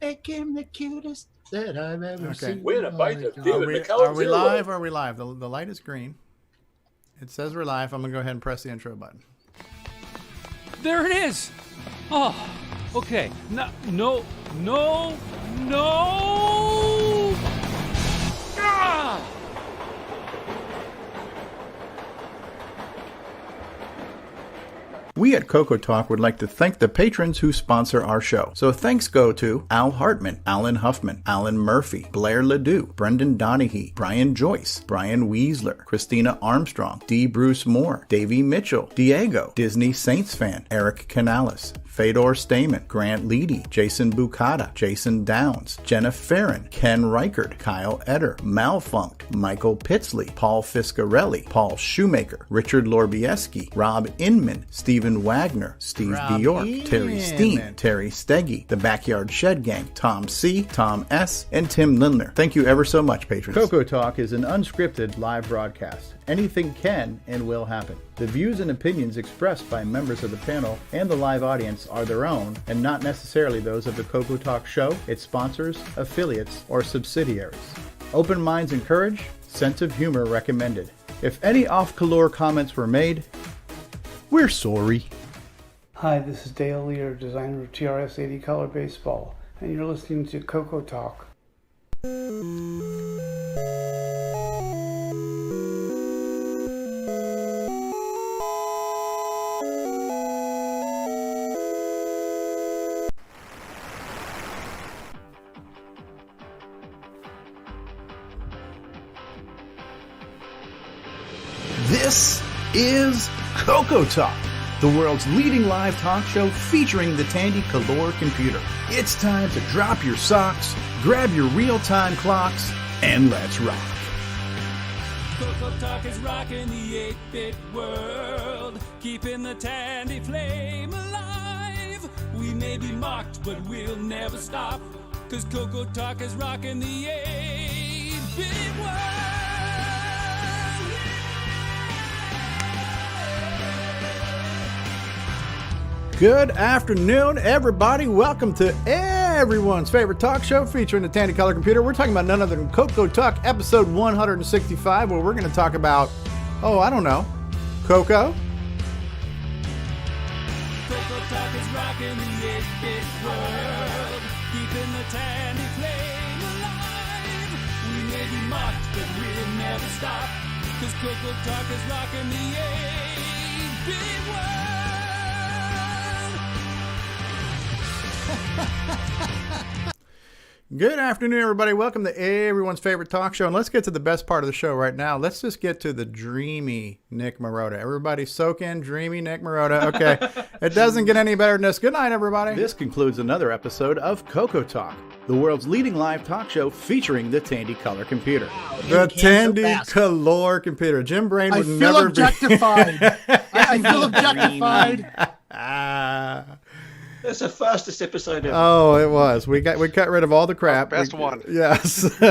Make him the cutest that I've ever seen. Win a bite of David Are we McCallum's live? Are we live? The light is green. It says we're live. I'm going to go ahead and press the intro button. There it is. Oh, okay. No. Ah! We at CoCoTALK would like to thank the patrons who sponsor our show. So thanks go to Al Hartman, Alan Huffman, Alan Murphy, Blair Ledoux, Brendan Donaghy, Brian Joyce, Brian Weasler, Christina Armstrong, D. Bruce Moore, Davey Mitchell, Diego, Disney Saints fan, Eric Canales, Fedor Stamen, Grant Leedy, Jason Bucata, Jason Downs, Jenna Farron, Ken Reichard, Kyle Eder, Malfunct, Michael Pitsley, Paul Fiscarelli, Paul Shoemaker, Richard Lorbieski, Rob Inman, Stephen Wagner, Steve Bjork, Terry Steen, Terry Steggy, The Backyard Shed Gang, Tom C., Tom S., and Tim Lindner. Thank you ever so much, patrons. CoCoTALK is an unscripted live broadcast. Anything can and will happen. The views and opinions expressed by members of the panel and the live audience are their own and not necessarily those of the CoCoTALK show, its sponsors, affiliates, or subsidiaries. Open minds encouraged, sense of humor recommended. If any off-color comments were made, we're sorry. Hi, this is Dale Lear, designer of TRS-80 Color Baseball, and you're listening to CoCoTALK. This is CoCoTALK, the world's leading live talk show featuring the Tandy Color computer. It's time to drop your socks, grab your real-time clocks, and let's rock. CoCoTALK is rocking the 8-bit world, keeping the Tandy flame alive. We may be mocked, but we'll never stop, cause CoCoTALK is rocking the 8-bit world. Good afternoon, everybody. Welcome to everyone's favorite talk show featuring the Tandy Color computer. We're talking about none other than CoCoTALK episode 165, where we're going to talk about, I don't know, Coco? CoCoTALK is rocking the 8-bit world, keeping the Tandy flame alive. We may be mocked, but we'll never stop, cause CoCoTALK is rocking the 8-bit world. Good afternoon, everybody. Welcome to everyone's favorite talk show. And let's get to the best part of the show right now. Let's just get to the dreamy Nick Marotta. Everybody soak in dreamy Nick Marotta. Okay. It doesn't get any better than this. Good night, everybody. This concludes another episode of CoCoTALK, the world's leading live talk show featuring the Tandy Color computer. Wow, The Tandy Color computer. Jim Brain would never be. I feel objectified. That's the fastest episode ever. Oh, it was. We cut rid of all the crap. Best one. Yes. Change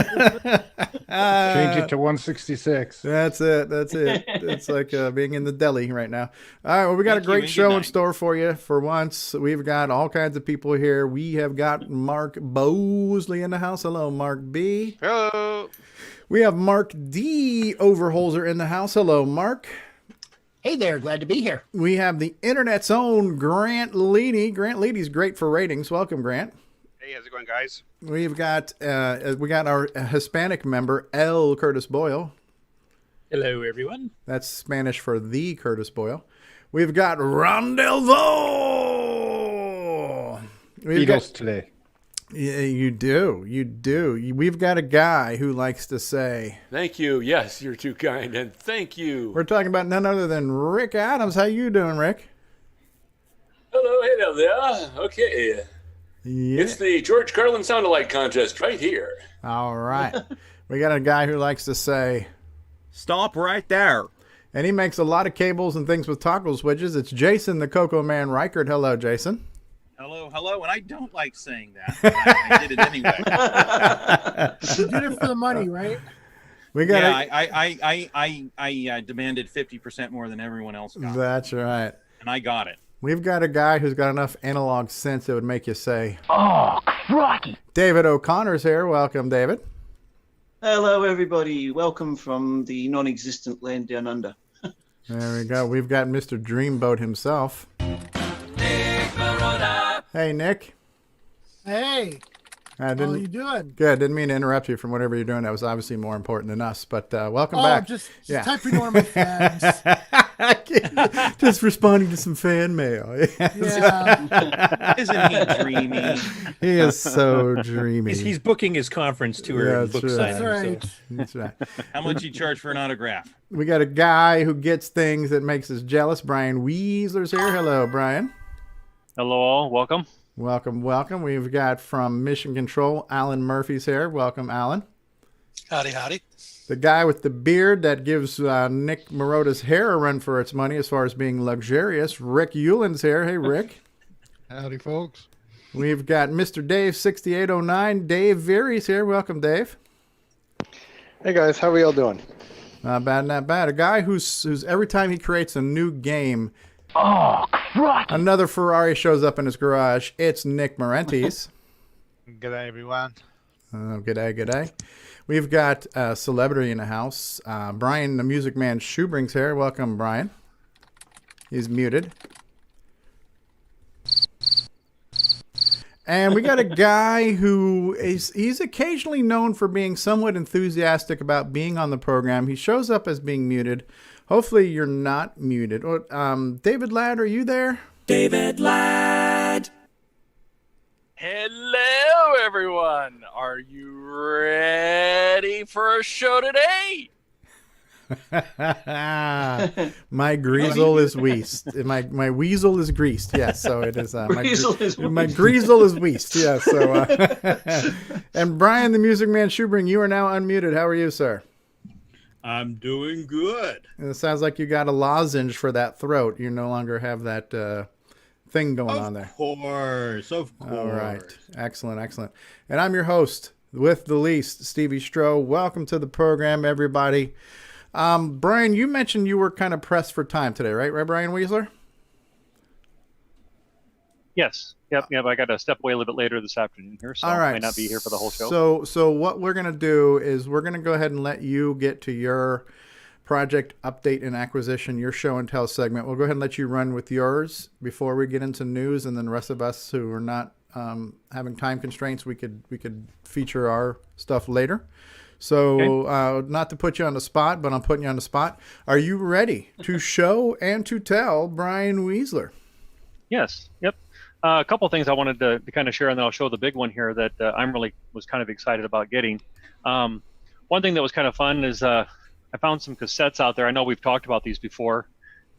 it to 166. That's it. It's like being in the deli right now. All right, well, we got a great show in store for you. For once, we've got all kinds of people here. We have got Mark Bosley in the house. Hello, Mark B. Hello. We have Mark D. Overholzer in the house. Hello, Mark. Hey there, glad to be here. We have the internet's own Grant Leedy. Grant Leedy's great for ratings. Welcome, Grant. Hey, how's it going, guys? We've got our Hispanic member, L. Curtis Boyle. Hello, everyone. That's Spanish for the Curtis Boyle. We've got Rondelvo. Beatles today. Yeah, you do. We've got a guy who likes to say, Thank you. Yes, you're too kind, and thank you. we're talking about none other than Rick Adams. How you doing, Rick? Hello there. Okay. Yeah. It's the George Carlin Sound-Alike contest right here. All right. We got a guy who likes to say, Stop right there. and he makes a lot of cables and things with toggle switches. It's Jason, the Coco Man Reichard. Hello, Jason. Hello, and I don't like saying that. But I did it anyway. You did it for the money, right? We got. I demanded 50% more than everyone else got, That's right. and I got it. We've got a guy who's got enough analog sense that would make you say, "Oh, crikey!" David O'Connor's here. Welcome, David. Hello, everybody. Welcome from the non-existent land down under. There we go. We've got Mr. Dreamboat himself. Nick Marotta. Hey, Nick. Hey, I how didn't. are you doing? Good. Didn't mean to interrupt you from whatever you're doing. That was obviously more important than us. But welcome Oh, back. just Yeah. typing one of my fans. Just responding to some fan mail. Yeah. Isn't he dreamy? He is so dreamy. He's booking his conference tour Yeah, and book that's right. signing. That's right. That's right. So how much you charge for an autograph? We got a guy who gets things that makes us jealous. Brian Weasler's here. Hello, Brian. Hello, all. Welcome. Welcome, welcome. We've got from Mission Control, Alan Murphy's here. Welcome, Alan. Howdy, howdy. The guy with the beard that gives Nick Marotta's hair a run for its money as far as being luxurious, Rick Euland's here. Hey, Rick. Howdy, folks. We've got Mr. Dave 6809. Dave Veery's here. Welcome, Dave. Hey guys, how are y'all doing? Not bad, not bad. A guy who's every time he creates a new game, another Ferrari shows up in his garage. It's Nick Marentes. G'day, everyone. G'day, g'day. We've got a celebrity in the house. Brian, the Music Man Shoebrings here. Welcome, Brian. He's muted. And we got a guy who he's occasionally known for being somewhat enthusiastic about being on the program. He shows up as being muted. Hopefully you're not muted. David Ladd, are you there? David Ladd. Hello, everyone. Are you ready for a show today? My greasel is weased. My weasel is greased. Yes, so it is. My greasel is weased. Yes. So, and Brian, the Music Man Shoebring, you are now unmuted. How are you, sir? I'm doing good. And it sounds like you got a lozenge for that throat. You no longer have that thing going on there. Of course. All right. Excellent, excellent. And I'm your host with the least, Stevie Stroh. Welcome to the program, everybody. Brian, you mentioned you were kind of pressed for time today, right? Right, Brian Weasler? Yes. Yep. I got to step away a little bit later this afternoon here, so All right. I might not be here for the whole show. So what we're going to do is we're going to go ahead and let you get to your project update and acquisition, your show and tell segment. We'll go ahead and let you run with yours before we get into news, and then the rest of us who are not having time constraints, we could feature our stuff later. So Okay. Not to put you on the spot, but I'm putting you on the spot. Are you ready to show and to tell Brian Weasler? Yes. Yep. A couple of things I wanted to kind of share, and then I'll show the big one here that I'm really was kind of excited about getting. One thing that was kind of fun is I found some cassettes out there. I know we've talked about these before.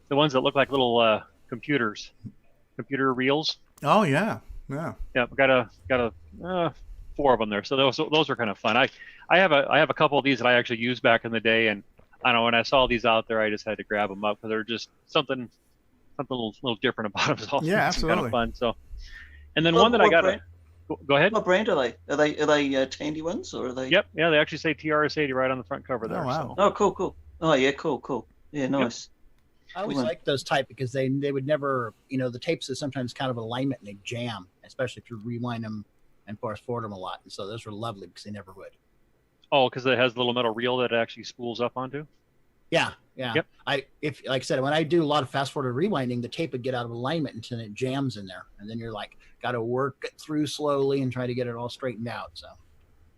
The ones that look like little computer reels. Oh yeah, yeah. Yeah, got a 4 of them there. So those were kind of fun. I have a couple of these that I actually used back in the day, and I don't know, when I saw these out there, I just had to grab them up because they're just something a little different about them. So Yeah, absolutely. Kind of fun. So, and then one that I got. Go ahead. What brand are they? Are they Tandy ones, or are they? Yep. Yeah, they actually say TRS-80 right on the front cover there. Oh, wow. Oh, cool. Oh, yeah, cool. Yeah, nice. I always like those type because they would never, the tapes is sometimes kind of alignment and they jam, especially if you rewind them and fast forward them a lot. And so those were lovely because they never would. Oh, because it has the little metal reel that it actually spools up onto? Yeah. Yep. Like I said, when I do a lot of fast forward rewinding, the tape would get out of alignment until it jams in there. And then you're like, got to work it through slowly and try to get it all straightened out. So.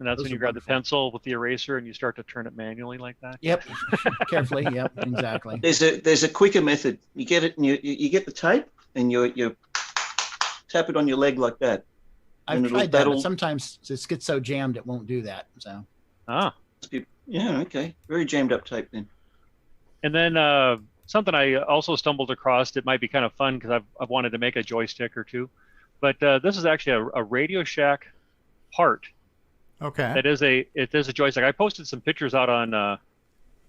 And that's Those when you are grab the wonderful. pencil with the eraser and you start to turn it manually like that? Yep. Carefully. Yep. Exactly. There's a quicker method. You get it, and you get the tape, and you tap it on your leg like that. I've tried that, but sometimes it gets so jammed it won't do that. So. Yeah. Okay. Very jammed up tape then. And then something I also stumbled across, it might be kind of fun because I've wanted to make a joystick or two, but this is actually a Radio Shack part. Okay. It is a joystick. I posted some pictures out on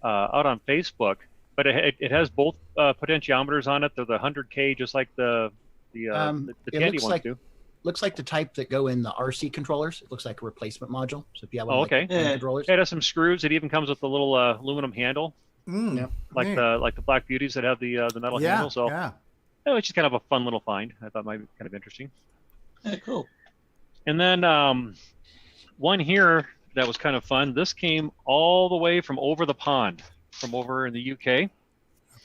Facebook, but it has both potentiometers on it. They're the 100K, just like the Tandy ones do. Looks like the type that go in the RC controllers. It looks like a replacement module. So if you have one okay. controllers, it has some screws. It even comes with the little aluminum handle, Yep. like the Black Beauties that have the metal handle. So it's just kind of a fun little find. I thought might be kind of interesting. Yeah, cool. And then one here that was kind of fun. This came all the way from over the pond, from over in the UK.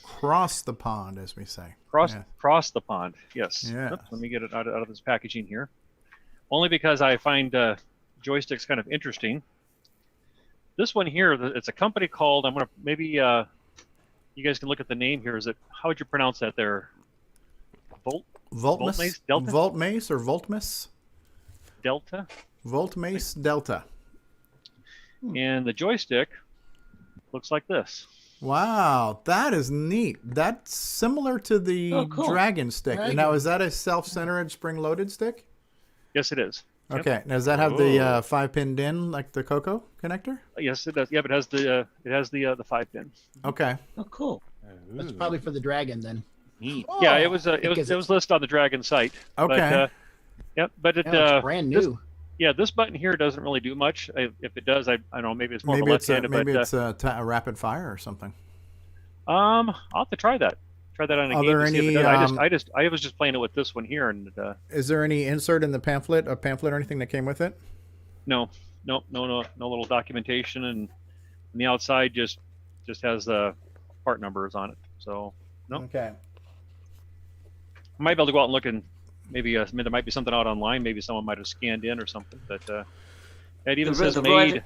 Across the pond, as we say. Cross the pond, yes. Yeah. Oops, let me get it out of this packaging here. Only because I find joysticks kind of interesting. This one here, it's a company called, I'm going to, maybe you guys can look at the name here. How would you pronounce that there? Voltmace? Delta? Voltmace or Voltmas? Delta? Voltmace Delta. And the joystick looks like this. Wow, that is neat. That's similar to the Dragon stick. Dragon. Now, is that a self-centered spring-loaded stick? Yes, it is. Okay. Yep. Now, does that have the 5-pin DIN like the CoCo connector? Yes, it does. Yeah, but it has the 5-pin. Okay. Oh, cool. That's probably for the Dragon then. Neat. Yeah, it was listed on the Dragon site. Okay. But it it's brand new. This button here doesn't really do much. If it does, I don't know. Maybe it's more Maybe of a left-handed. Maybe it's a rapid fire or something. I'll have to try that. Try that on a Are game. there To see if any, it does. I was just playing it with this one here, and is there any insert in the pamphlet, or anything that came with it? no little documentation, and the outside just has the part numbers on it. So no. Okay. I might be able to go out and look, and maybe there might be something out online. Maybe someone might have scanned in or something. But it even says made.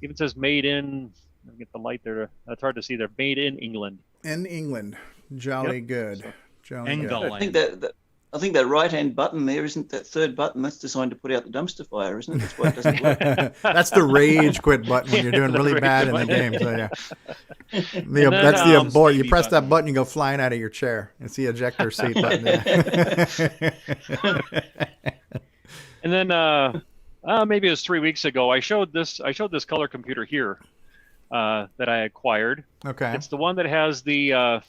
Even says made in. Let me get the light there. That's hard to see. They're made in England. In England, jolly good. So, jolly good. I think that right-hand button there isn't that third button. That's designed to put out the dumpster fire, isn't it? That's why it doesn't work. That's the rage quit button when you're doing really bad in the game. So yeah, that's the abort. You press that button, you go flying out of your chair. It's the ejector seat button. And then maybe it was 3 weeks ago. I showed this color computer here that I acquired. Okay. It's the one that has the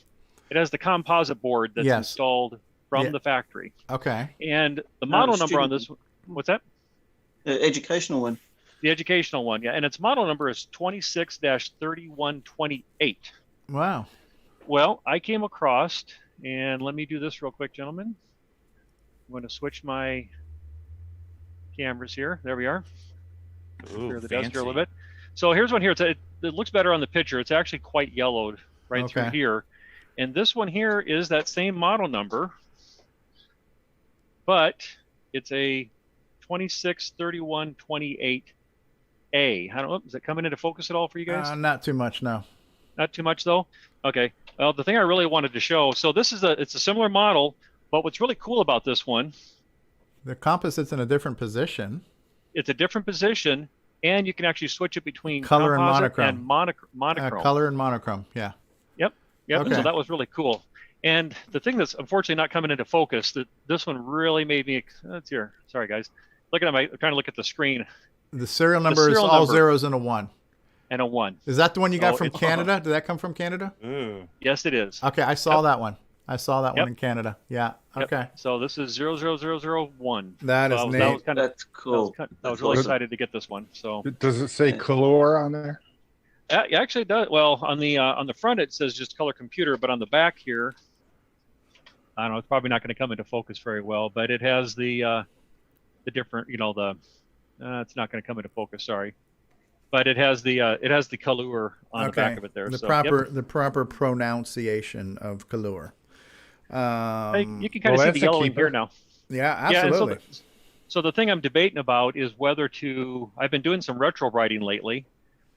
composite board that's installed from the factory. Okay. And the model number on this, what's that? The educational one. The educational one, yeah. And its model number is 26-3128. Wow. Well, I came across, and let me do this real quick, gentlemen. I'm going to switch my cameras here. There we are. Clear the desk here a little bit. So here's one here. It looks better on the picture. It's actually quite yellowed right through here. And this one here is that same model number, but it's a 26-3128A. I don't know. Is it coming into focus at all for you guys? Not too much, no. Not too much, though? Okay. Well, the thing I really wanted to show, so this is it's a similar model, but what's really cool about this one, the composite's in a different position. It's a different position, and you can actually switch it between color and monochrome. Monochrome. Color and monochrome, yeah. Yep. Okay. So that was really cool. And the thing that's unfortunately not coming into focus, that this one really made me. That's here. Sorry, guys. Trying to look at the screen. The serial number is all zeros and a 1. And a 1. Is that the one you got from Canada? Did that come from Canada? Yes, it is. Okay, I saw that one. I saw that one in Canada. Yeah. Okay. Yep. So this is 00001. That is neat. That's cool. I was really excited to get this one. So. Does it say color on there? It actually does. Well, on the front it says just color computer, but on the back here, I don't know. It's probably not going to come into focus very well, but it has the different. It's not going to come into focus. Sorry, but it has the color on the back of it there. The proper pronunciation of color. You can kind of see the yellowing here now. Yeah, absolutely. Yeah, so the thing I'm debating about is whether to. I've been doing some retro writing lately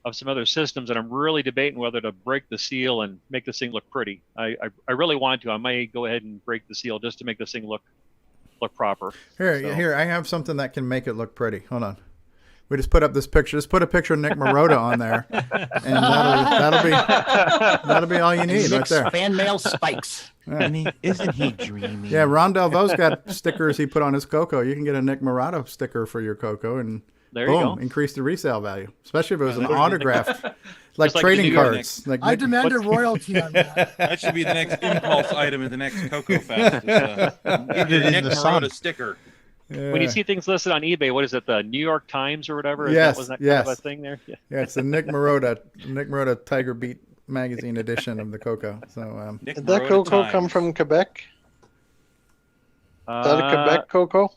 of some other systems, and I'm really debating whether to break the seal and make this thing look pretty. I really want to. I might go ahead and break the seal just to make this thing look proper. Here, I have something that can make it look pretty. Hold on. We just put up this picture. Just put a picture of Nick Marotta on there, and that'll be all you need right there. Fan mail spikes. Yeah. Isn't he dreamy? Yeah, Ron Delvaux's got stickers he put on his CoCo. You can get a Nick Marotta sticker for your CoCo, and there you go. Increase the resale value, especially if it was an autographed, like trading cards. I demand a royalty on that. That should be the next impulse item in the next CoCo Fest. Nick Marotta sticker. Yeah. When you see things listed on eBay, what is it, the New York Times or whatever? Yes, that kind of a thing there? Yeah, it's the Nick Marotta Tiger Beat magazine edition of the CoCo. So did that CoCo come from Quebec? Is that a Quebec CoCo?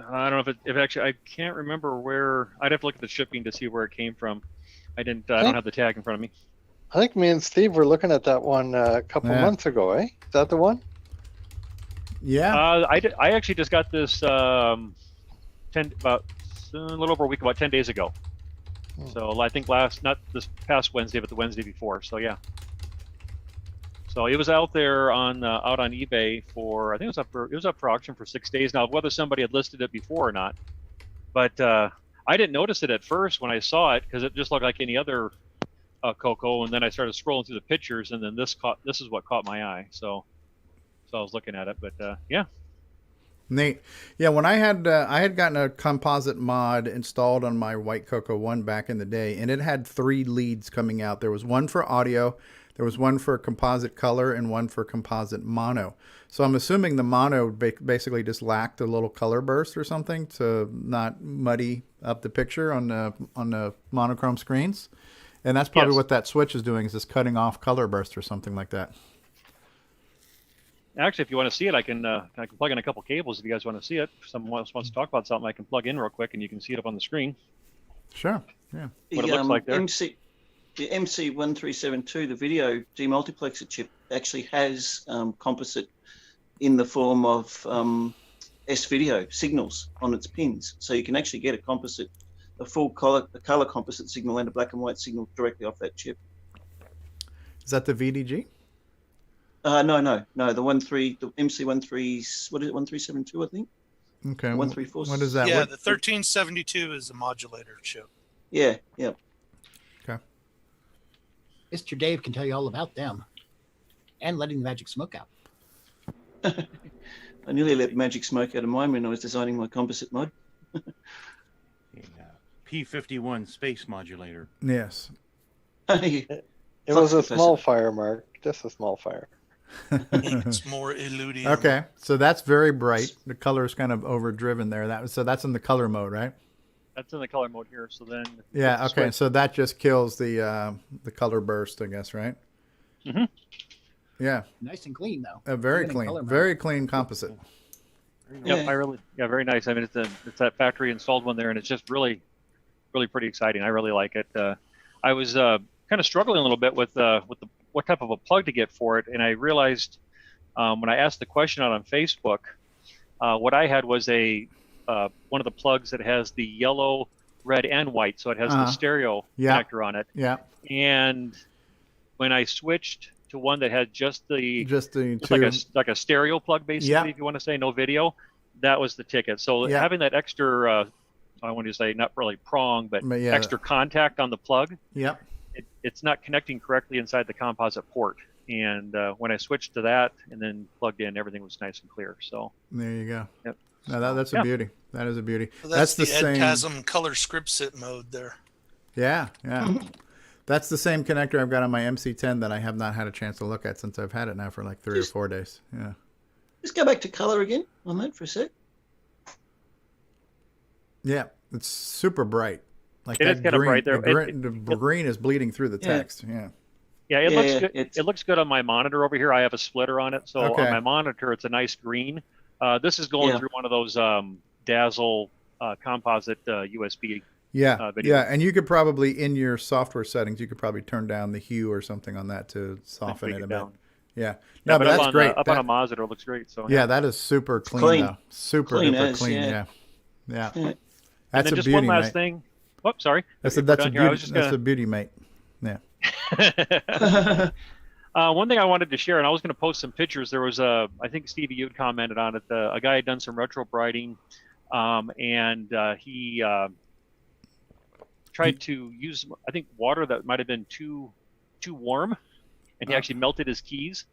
I don't know if actually, I can't remember where. I'd have to look at the shipping to see where it came from. I don't have the tag in front of me. I think me and Steve were looking at that one a couple months ago, eh? Is that the one? Yeah. I actually just got this about a little over a week, about 10 days ago. So I think not this past Wednesday, but the Wednesday before. So yeah. So it was out there out on eBay for, I think it was up for auction for 6 days. Now, whether somebody had listed it before or not, but I didn't notice it at first when I saw it because it just looked like any other CoCo, and then I started scrolling through the pictures, and then this is what caught my eye. So I was looking at it, but yeah. Neat. Yeah, when I had gotten a composite mod installed on my white CoCo 1 back in the day, and it had 3 leads coming out. There was one for audio, there was one for composite color, and one for composite mono. So I'm assuming the mono basically just lacked a little color burst or something to not muddy up the picture on the monochrome screens. And that's probably what that switch is doing, is just cutting off color burst or something like that. Actually, if you want to see it, I can plug in a couple cables if you guys want to see it. If someone else wants to talk about something, I can plug in real quick and you can see it up on the screen. Sure. Yeah. What it looks like there. The MC1372, the video demultiplexer chip, actually has composite in the form of S-video signals on its pins. So you can actually get a full color composite signal and a black and white signal directly off that chip. Is that the VDG? No. The the MC13, what is it, 1372, I think? Okay. 134. What is that? Yeah, the 1372 is a modulator chip. Yeah. Okay. Mr. Dave can tell you all about them. And letting the magic smoke out. I nearly let magic smoke out of mine when I was designing my composite mod. P51 space modulator. Yes. It was a small fire, Mark. Just a small fire. It's more illudium. Okay, so that's very bright. The color is kind of overdriven there. So that's in the color mode, right? That's in the color mode here. So then. Yeah. Okay. So that just kills the color burst, I guess, right? Mm-hmm. Yeah. Nice and clean though. Very clean. Very clean composite. Yeah, very nice. I mean, it's that factory installed one there, and it's just really pretty exciting. I really like it. I was kind of struggling a little bit with what type of a plug to get for it, and I realized when I asked the question out on Facebook, what I had was one of the plugs that has the yellow, red, and white, so it has the stereo connector on it. Yeah. And when I switched to one that had just like a stereo plug, basically, if you want to say, no video, that was the ticket. So having that extra, I want to say not really prong, but extra contact on the plug. Yep. It's not connecting correctly inside the composite port. And when I switched to that and then plugged in, everything was nice and clear. So there you go. Yep. No, that's a beauty. That is a beauty. So that's the same EdCasm color script sit mode there. Yeah. That's the same connector I've got on my MC10 that I have not had a chance to look at since I've had it now for like 3 or 4 days. Yeah. Just go back to color again on that for a sec. Yeah, it's super bright. Like it is kind of bright there. The green is bleeding through the text. Yeah. Yeah, it looks good. It looks good on my monitor over here. I have a splitter on it, so on my monitor it's a nice green. This is going through one of those Dazzle composite USB. And you could probably, in your software settings, you could probably turn down the hue or something on that to soften it a bit. Yeah. No, but that's great. Up on a monitor, it looks great. So yeah, that is super clean. Though. Super clean. Yeah. That's a just beauty, one last mate. thing. Whoops, sorry. That's a beauty. That's a beauty, mate. Yeah. One thing I wanted to share, and I was going to post some pictures. There was I think Stevie, you'd commented on it. A guy had done some retro brighting, and he tried to use, I think, water that might have been too warm, and he actually melted his keys.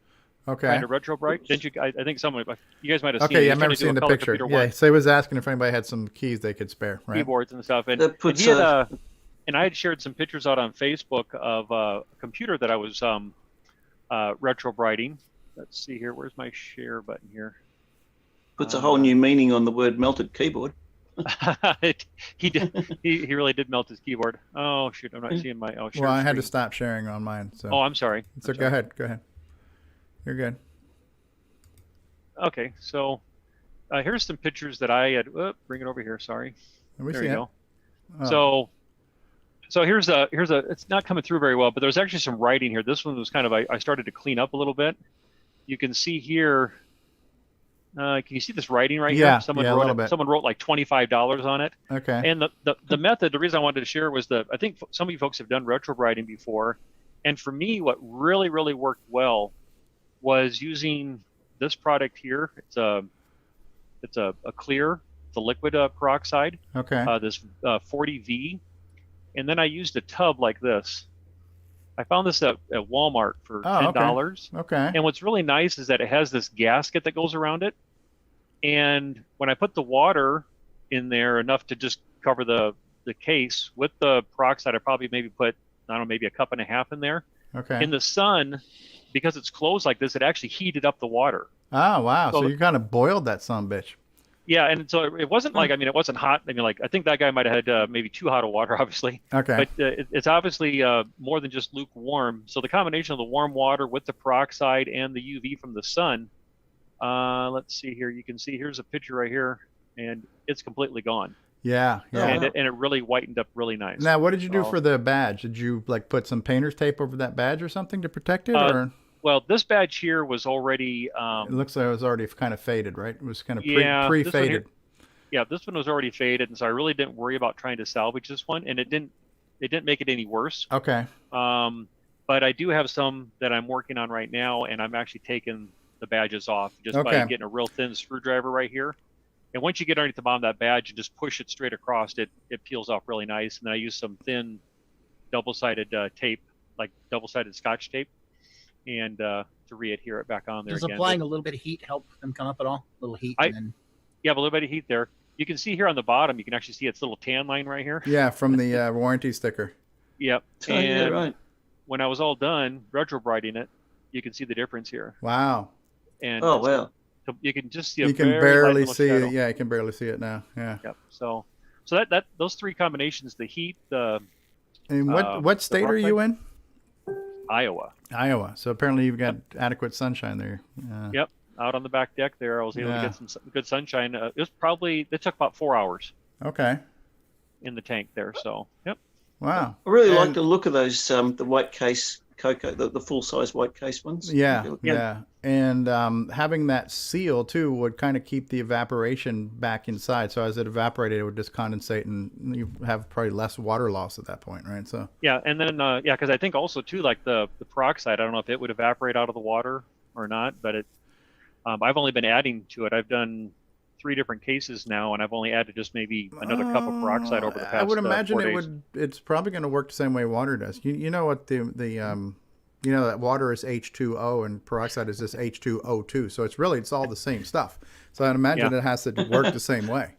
Okay. Trying to retro bright. Didn't you? I think you guys might have seen. Okay, I remember seeing the picture. Yeah, so he was asking if anybody had some keys they could spare, right? Keyboards and stuff, and he had and I had shared some pictures out on Facebook of a computer that I was retro brighting. Let's see here. Where's my share button here? Puts a whole new meaning on the word melted keyboard. He did. He really did melt his keyboard. Oh shoot! I'm not seeing my. Oh, well, I had to stop sharing on mine. So. Oh, I'm sorry. So go ahead. You're good. Okay, so here's some pictures that I had. Bring it over here. Sorry. We There see you it. go. Oh. So here's a. It's not coming through very well, but there's actually some writing here. This one was kind of. I started to clean up a little bit. You can see here. Can you see this writing right Yeah, here? Someone yeah, a wrote little bit. Someone wrote like $25 on it. Okay. And the method, the reason I wanted to share was I think some of you folks have done retro writing before, and for me, what really worked well was using this product here. It's a clear, it's a liquid peroxide. Okay. This 40V, and then I used a tub like this. I found this at Walmart for $10. Okay. And what's really nice is that it has this gasket that goes around it. And when I put the water in there enough to just cover the case with the peroxide, I probably maybe put, I don't know, maybe a cup and a half in there. Okay. In the sun, because it's closed like this, it actually heated up the water. Oh, wow. So you kind of boiled that sumbitch. Yeah, and so it wasn't like, I mean, it wasn't hot. I mean, like, I think that guy might have had maybe too hot of water, obviously. Okay. But it's obviously more than just lukewarm. So the combination of the warm water with the peroxide and the UV from the sun, let's see here. You can see here's a picture right here, and it's completely gone. Yeah. And it really whitened up really nice. Now, what did you do for the badge? Did you like put some painter's tape over that badge or something to protect it? Or? Well, this badge here was already... it looks like it was already kind of faded, right? It was kind of This pre-faded. this one was already faded, and so I really didn't worry about trying to salvage this one, and it didn't make it any worse. Okay. But I do have some that I'm working on right now, and I'm actually taking the badges off just by getting a real thin screwdriver right here. And once you get underneath the bottom of that badge and just push it straight across, it peels off really nice. And then I use some thin double-sided tape, like double-sided Scotch tape, and to re-adhere it back on there Does again. applying a little bit of heat help them come up at all? A little heat? And then... Yeah, a little bit of heat there. You can see here on the bottom, you can actually see its little tan line right here. Yeah, from the warranty sticker. Yep. Oh, yeah, right. When I was all done retro-brighting it, you can see the difference here. Wow. And wow. You can just see you can barely see it. Yeah, you can barely see it now. Yeah. Yep. So that those three combinations, the heat, And what state are you in? Iowa. Iowa. So apparently you've got adequate sunshine there. Yep. Out on the back deck there, I was able to get some good sunshine. It took about 4 hours. Okay. In the tank there. So yep. Wow. I really like the look of those, the white case CoCo, the full size white case ones. Yeah. And having that seal too would kind of keep the evaporation back inside. So as it evaporated, it would just condensate, and you have probably less water loss at that point, right? So yeah, and then because I think also too, like the peroxide, I don't know if it would evaporate out of the water or not, but I've only been adding to it. I've done 3 different cases now, and I've only added just maybe another cup of peroxide over the past. I would imagine 4 it days. would. It's probably going to work the same way water does. You know what you know that water is H2O and peroxide is just H2O2. So it's all the same stuff. So I'd imagine it has to work the same way.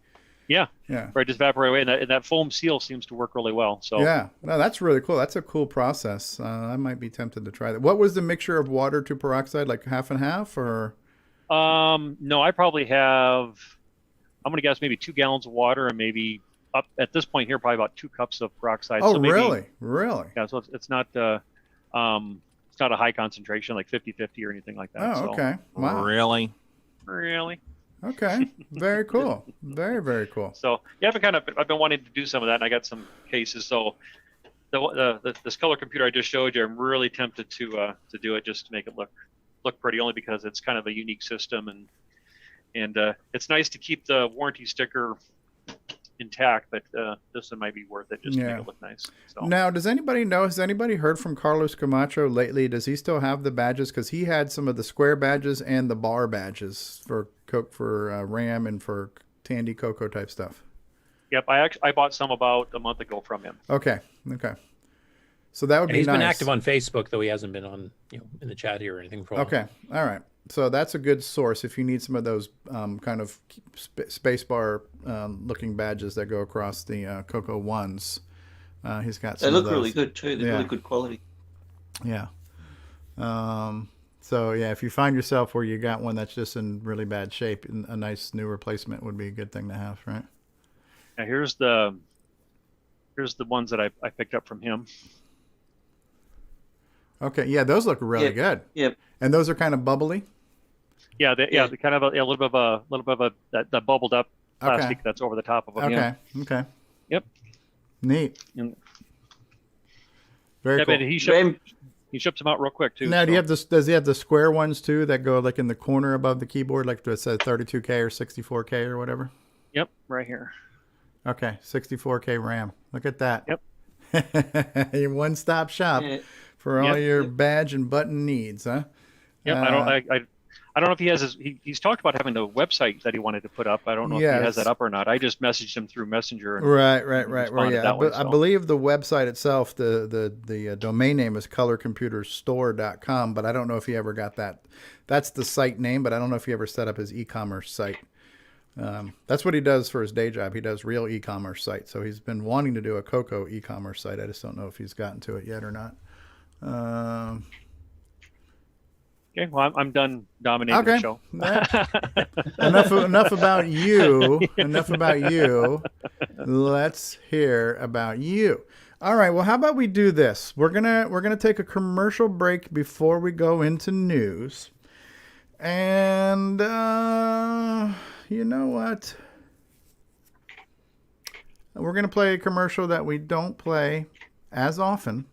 Yeah. Right, just evaporate away, and that foam seal seems to work really well. So yeah, no, that's really cool. That's a cool process. I might be tempted to try that. What was the mixture of water to peroxide? Like half and half, or? No, I probably have. I'm going to guess maybe 2 gallons of water, and maybe up at this point here, probably about 2 cups of peroxide. Oh, so maybe, really? Yeah, so it's not it's not a high concentration like 50-50 or anything like that. Oh, okay. Wow. Really? Okay. Very cool. Very, very cool. So yeah, I've been wanting to do some of that, and I got some cases. So this color computer I just showed you, I'm really tempted to do it just to make it look pretty, only because it's kind of a unique system, and it's nice to keep the warranty sticker intact, but this one might be worth it just to make it look nice. So. Now, has anybody heard from Carlos Camacho lately? Does he still have the badges? Because he had some of the square badges and the bar badges for RAM and for Tandy CoCo type stuff. Yep, I bought some about a month ago from him. Okay. So that would be nice. He's been active on Facebook, though he hasn't been on in the chat here or anything for a while. Okay, all right. So that's a good source if you need some of those kind of spacebar looking badges that go across the CoCo ones. He's got some. They look of those. really good too. They're really good quality. Yeah. So yeah, if you find yourself where you got one that's just in really bad shape, a nice new replacement would be a good thing to have, right? Now here's the ones that I picked up from him. Okay, yeah, those look really good. Yep. And those are kind of bubbly? Yeah, the kind of a little bit of that bubbled up plastic that's over the top of them. Okay. Yeah. Okay. Yep. Neat. And, Very cool. But he ships them out real quick too. Now, do you have this? Does he have the square ones too that go like in the corner above the keyboard, like it says 32K or 64K or whatever? Yep, right here. Okay, 64K RAM. Look at that. Yep. Your one-stop shop for all your badge and button needs, huh? Yep. I don't know if he has he's talked about having a website that he wanted to put up. I don't know if he has that up or not. I just messaged him through Messenger. And Right. Well, yeah, I believe the website itself, the domain name is colorcomputerstore.com, but I don't know if he ever got that. That's the site name, but I don't know if he ever set up his e-commerce site. That's what he does for his day job. He does real e-commerce sites. So he's been wanting to do a CoCo e-commerce site. I just don't know if he's gotten to it yet or not. Okay, well, I'm done dominating the show. Enough about you. Enough about you. Let's hear about you. All right. Well, how about we do this? We're gonna take a commercial break before we go into news. And you know what? We're gonna play a commercial that we don't play as often.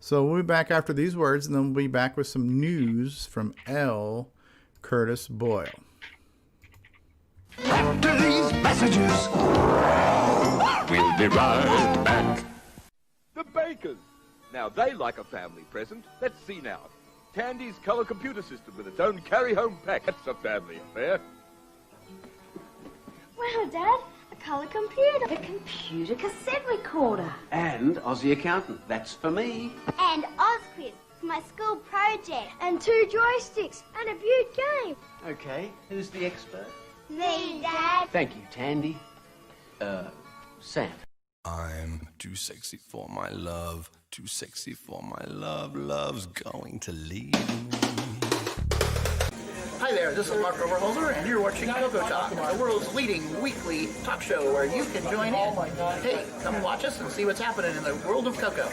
So we'll be back after these words, and then we'll be back with some news from L. Curtis Boyle. After these messages, we'll be right back. The Bakers. Now they like a family present. Let's see now. Tandy's color computer system with its own carry-home pack. That's a family affair. Wow, Dad. A color computer. A computer cassette recorder. And Aussie Accountant. That's for me. And OzQuiz for my school project. And 2 joysticks. And a viewed game. Okay, who's the expert? Me, Dad. Thank you, Tandy. Sam. I'm too sexy for my love. Too sexy for my love. Love's going to leave me. Hi there, this is Mark Overholzer, and you're watching CoCoTALK, the world's leading weekly talk show where you can join in. Hey, come watch us and see what's happening in the world of CoCo.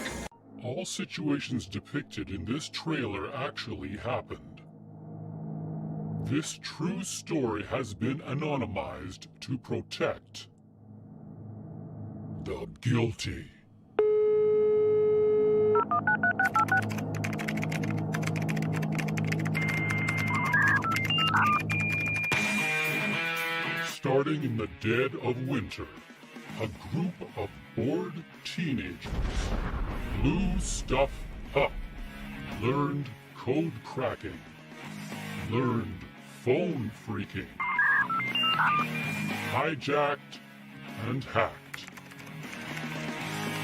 All situations depicted in this trailer actually happened. This true story has been anonymized to protect the guilty. Starting in the dead of winter, a group of bored teenagers blew stuff up, learned code cracking, learned phone phreaking, hijacked and hacked.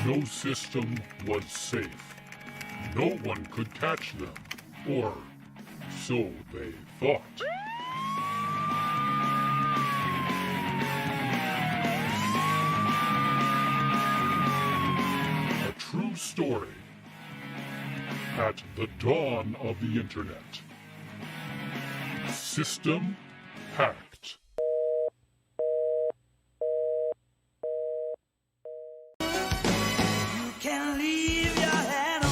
No system was safe. No one could catch them, or so they thought. True story at the dawn of the internet. System hacked. You can leave your hat on.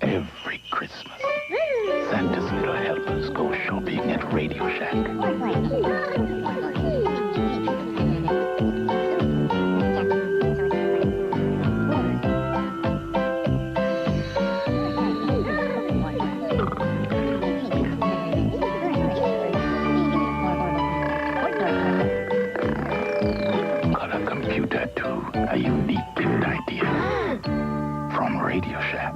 Every Christmas, Santa's little helpers go shopping at Radio Shack. A unique gift idea from Radio Shack.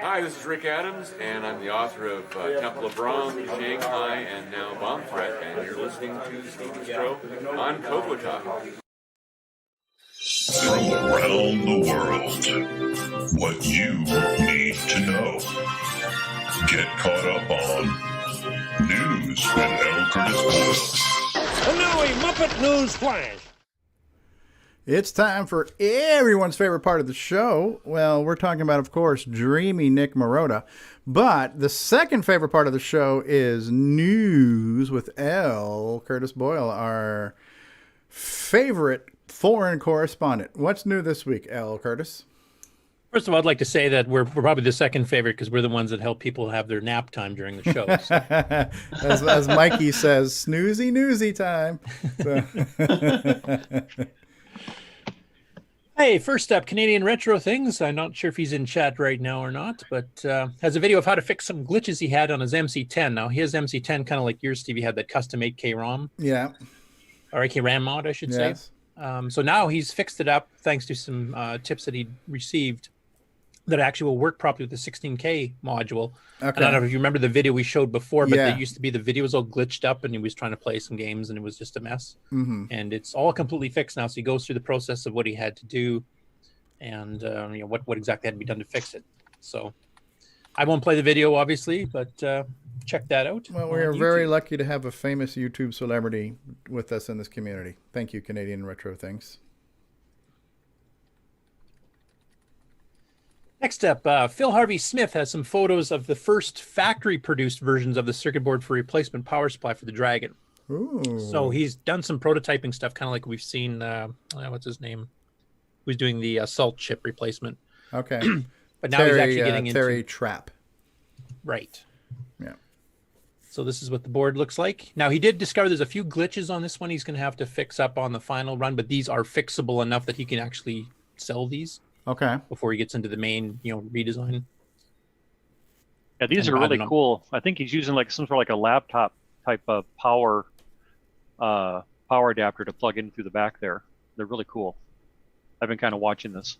Hi, this is Rick Adams, and I'm the author of Temple of Brahm, Shanghai, and now Bomb Threat, and you're listening to Steve Stro on CoCoTALK. From around the world, what you need to know. Get caught up on News with L. Curtis Boyle. A Muppet News Flash. It's time for everyone's favorite part of the show. Well, we're talking about, of course, dreamy Nick Marotta. But the second favorite part of the show is news with L. Curtis Boyle, our favorite foreign correspondent. What's new this week, L. Curtis? First of all, I'd like to say that we're probably the second favorite because we're the ones that help people have their nap time during the show. So. as Mikey says, snoozy newsy time. So. Hey, first up, Canadian Retro Things. I'm not sure if he's in chat right now or not, but has a video of how to fix some glitches he had on his MC10. Now, his MC10, kind of like yours, Stevie, had that custom 8K ROM. Yeah. Or 8K RAM mod, I should say. So now he's fixed it up thanks to some tips that he received that actually will work properly with the 16K module. Okay. And I don't know if you remember the video we showed before, but Yeah. it used to be the video was all glitched up and he was trying to play some games and it was just a mess. Mm-hmm. And it's all completely fixed now. So he goes through the process of what he had to do and what exactly had to be done to fix it. So I won't play the video, obviously, but check that out. Well, we are very lucky to have a famous YouTube celebrity with us in this community. Thank you, Canadian Retro Things. Next up, Phil Harvey Smith has some photos of the first factory-produced versions of the circuit board for replacement power supply for the Dragon. Ooh. So he's done some prototyping stuff, kind of like we've seen, what's his name? Who's doing the salt chip replacement. Okay. But now he's actually getting into... Terry Trapp. Right. Yeah. So this is what the board looks like. Now, he did discover there's a few glitches on this one he's going to have to fix up on the final run, but these are fixable enough that he can actually sell these. Okay. Before he gets into the main, redesign. Yeah, these are really cool. I think he's using like some sort of like a laptop type of power adapter to plug in through the back there. They're really cool. I've been kind of watching this.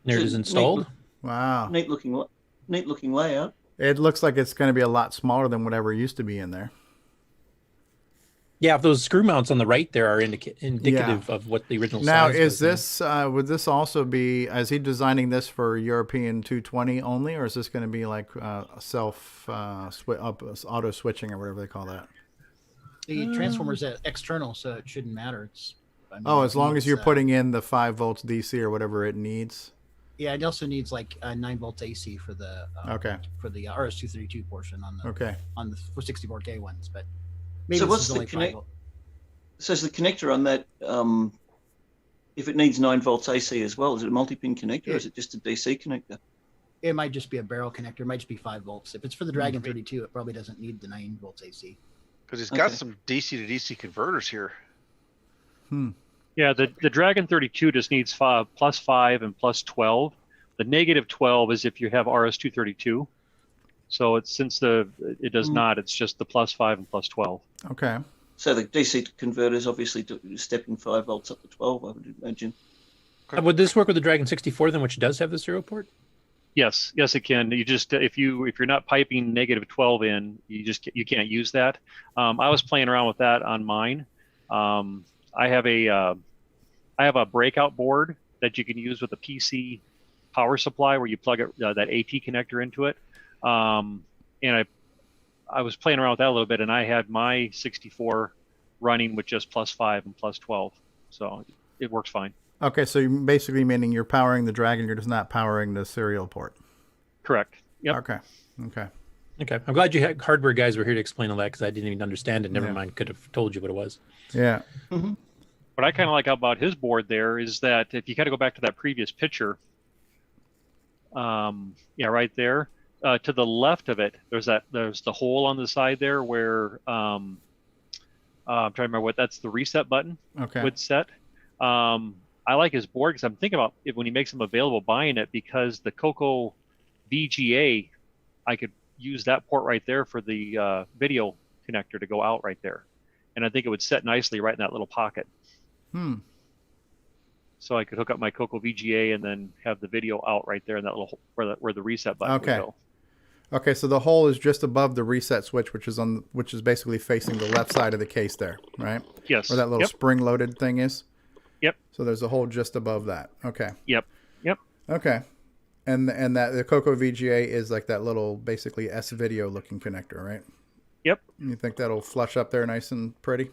There it is installed. Wow. Neat looking layout. It looks like it's going to be a lot smaller than whatever used to be in there. Yeah, if those screw mounts on the right there are indicative of what the original now, size is was. this would this also be, is he designing this for European 220 only, or is this going to be like auto switching or whatever they call that? The transformer's external, so it shouldn't matter. As long as you're putting in the 5 volts DC or whatever it needs. Yeah, it also needs like 9 volts AC for the for the RS-232 portion on the on the 64K ones, but maybe so this what's is the only 5 volts. So is the connector on that? If it needs 9 volts AC as well, is it a multi-pin connector or is it just a DC connector? It might just be a barrel connector. It might just be 5 volts. If it's for the Dragon 32, it probably doesn't need the 9 volts AC. Because he's got some DC to DC converters here. Yeah, the Dragon 32 just needs plus 5 and plus 12. The negative 12 is if you have RS-232. So it's it does not. It's just the plus 5 and plus 12. Okay. So the DC converter is obviously stepping 5 volts up to 12, I would imagine. Would this work with the Dragon 64 then, which does have the serial port? Yes, it can. You just if you're not piping negative 12 in, you can't use that. I was playing around with that on mine. I have a breakout board that you can use with a PC power supply where you plug that AT connector into it. And I was playing around with that a little bit, and I had my 64 running with just plus 5 and plus 12, so it works fine. Okay, so you're basically meaning you're powering the Dragon, you're just not powering the serial port. Correct. Yep. Okay. I'm glad you had hardware guys were here to explain all that because I didn't even understand it. Never mind, could have told you what it was. Yeah. Mm-hmm. What I kind of like about his board there is that if you kind of go back to that previous picture, right there, to the left of it, there's the hole on the side there where I'm trying to remember what that's the reset button would set. I like his board because I'm thinking about it when he makes them available, buying it because the CoCo VGA, I could use that port right there for the video connector to go out right there, and I think it would set nicely right in that little pocket. So I could hook up my CoCo VGA and then have the video out right there in that little where the reset button would go. Okay, so the hole is just above the reset switch, which is basically facing the left side of the case there, right? Yes. Where that little spring-loaded thing is. Yep. So there's a hole just above that. Okay. Yep. Okay. And that the CoCo VGA is like that little basically S-video looking connector, right? Yep. You think that'll flush up there nice and pretty?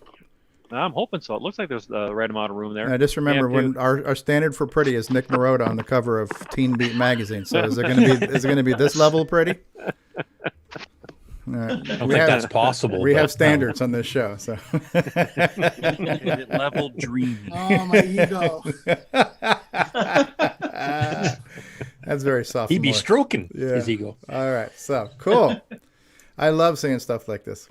I'm hoping so. It looks like there's the right amount of room there. I just remember And when our standard for pretty is Nick Marotta on the cover of Teen Beat magazine. So is it going to be this level pretty? I don't think that's possible. We have standards on this show, so level dreamy. Oh, my ego. That's very soft. He'd be stroking his ego. All right, so cool. I love seeing stuff like this.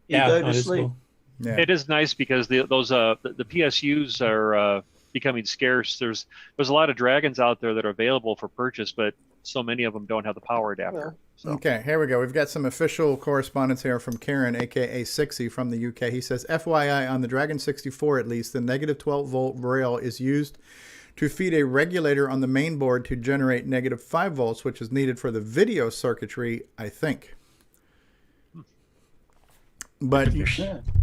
You go to sleep. Cool. Yeah. It is nice because the PSUs are becoming scarce. There's a lot of dragons out there that are available for purchase, but so many of them don't have the power adapter. So. Okay, here we go. We've got some official correspondence here from Kieran, a.k.a. Sixy from the UK. He says, FYI, on the Dragon 64 at least, the negative 12-volt rail is used to feed a regulator on the main board to generate negative 5 volts, which is needed for the video circuitry, I think. But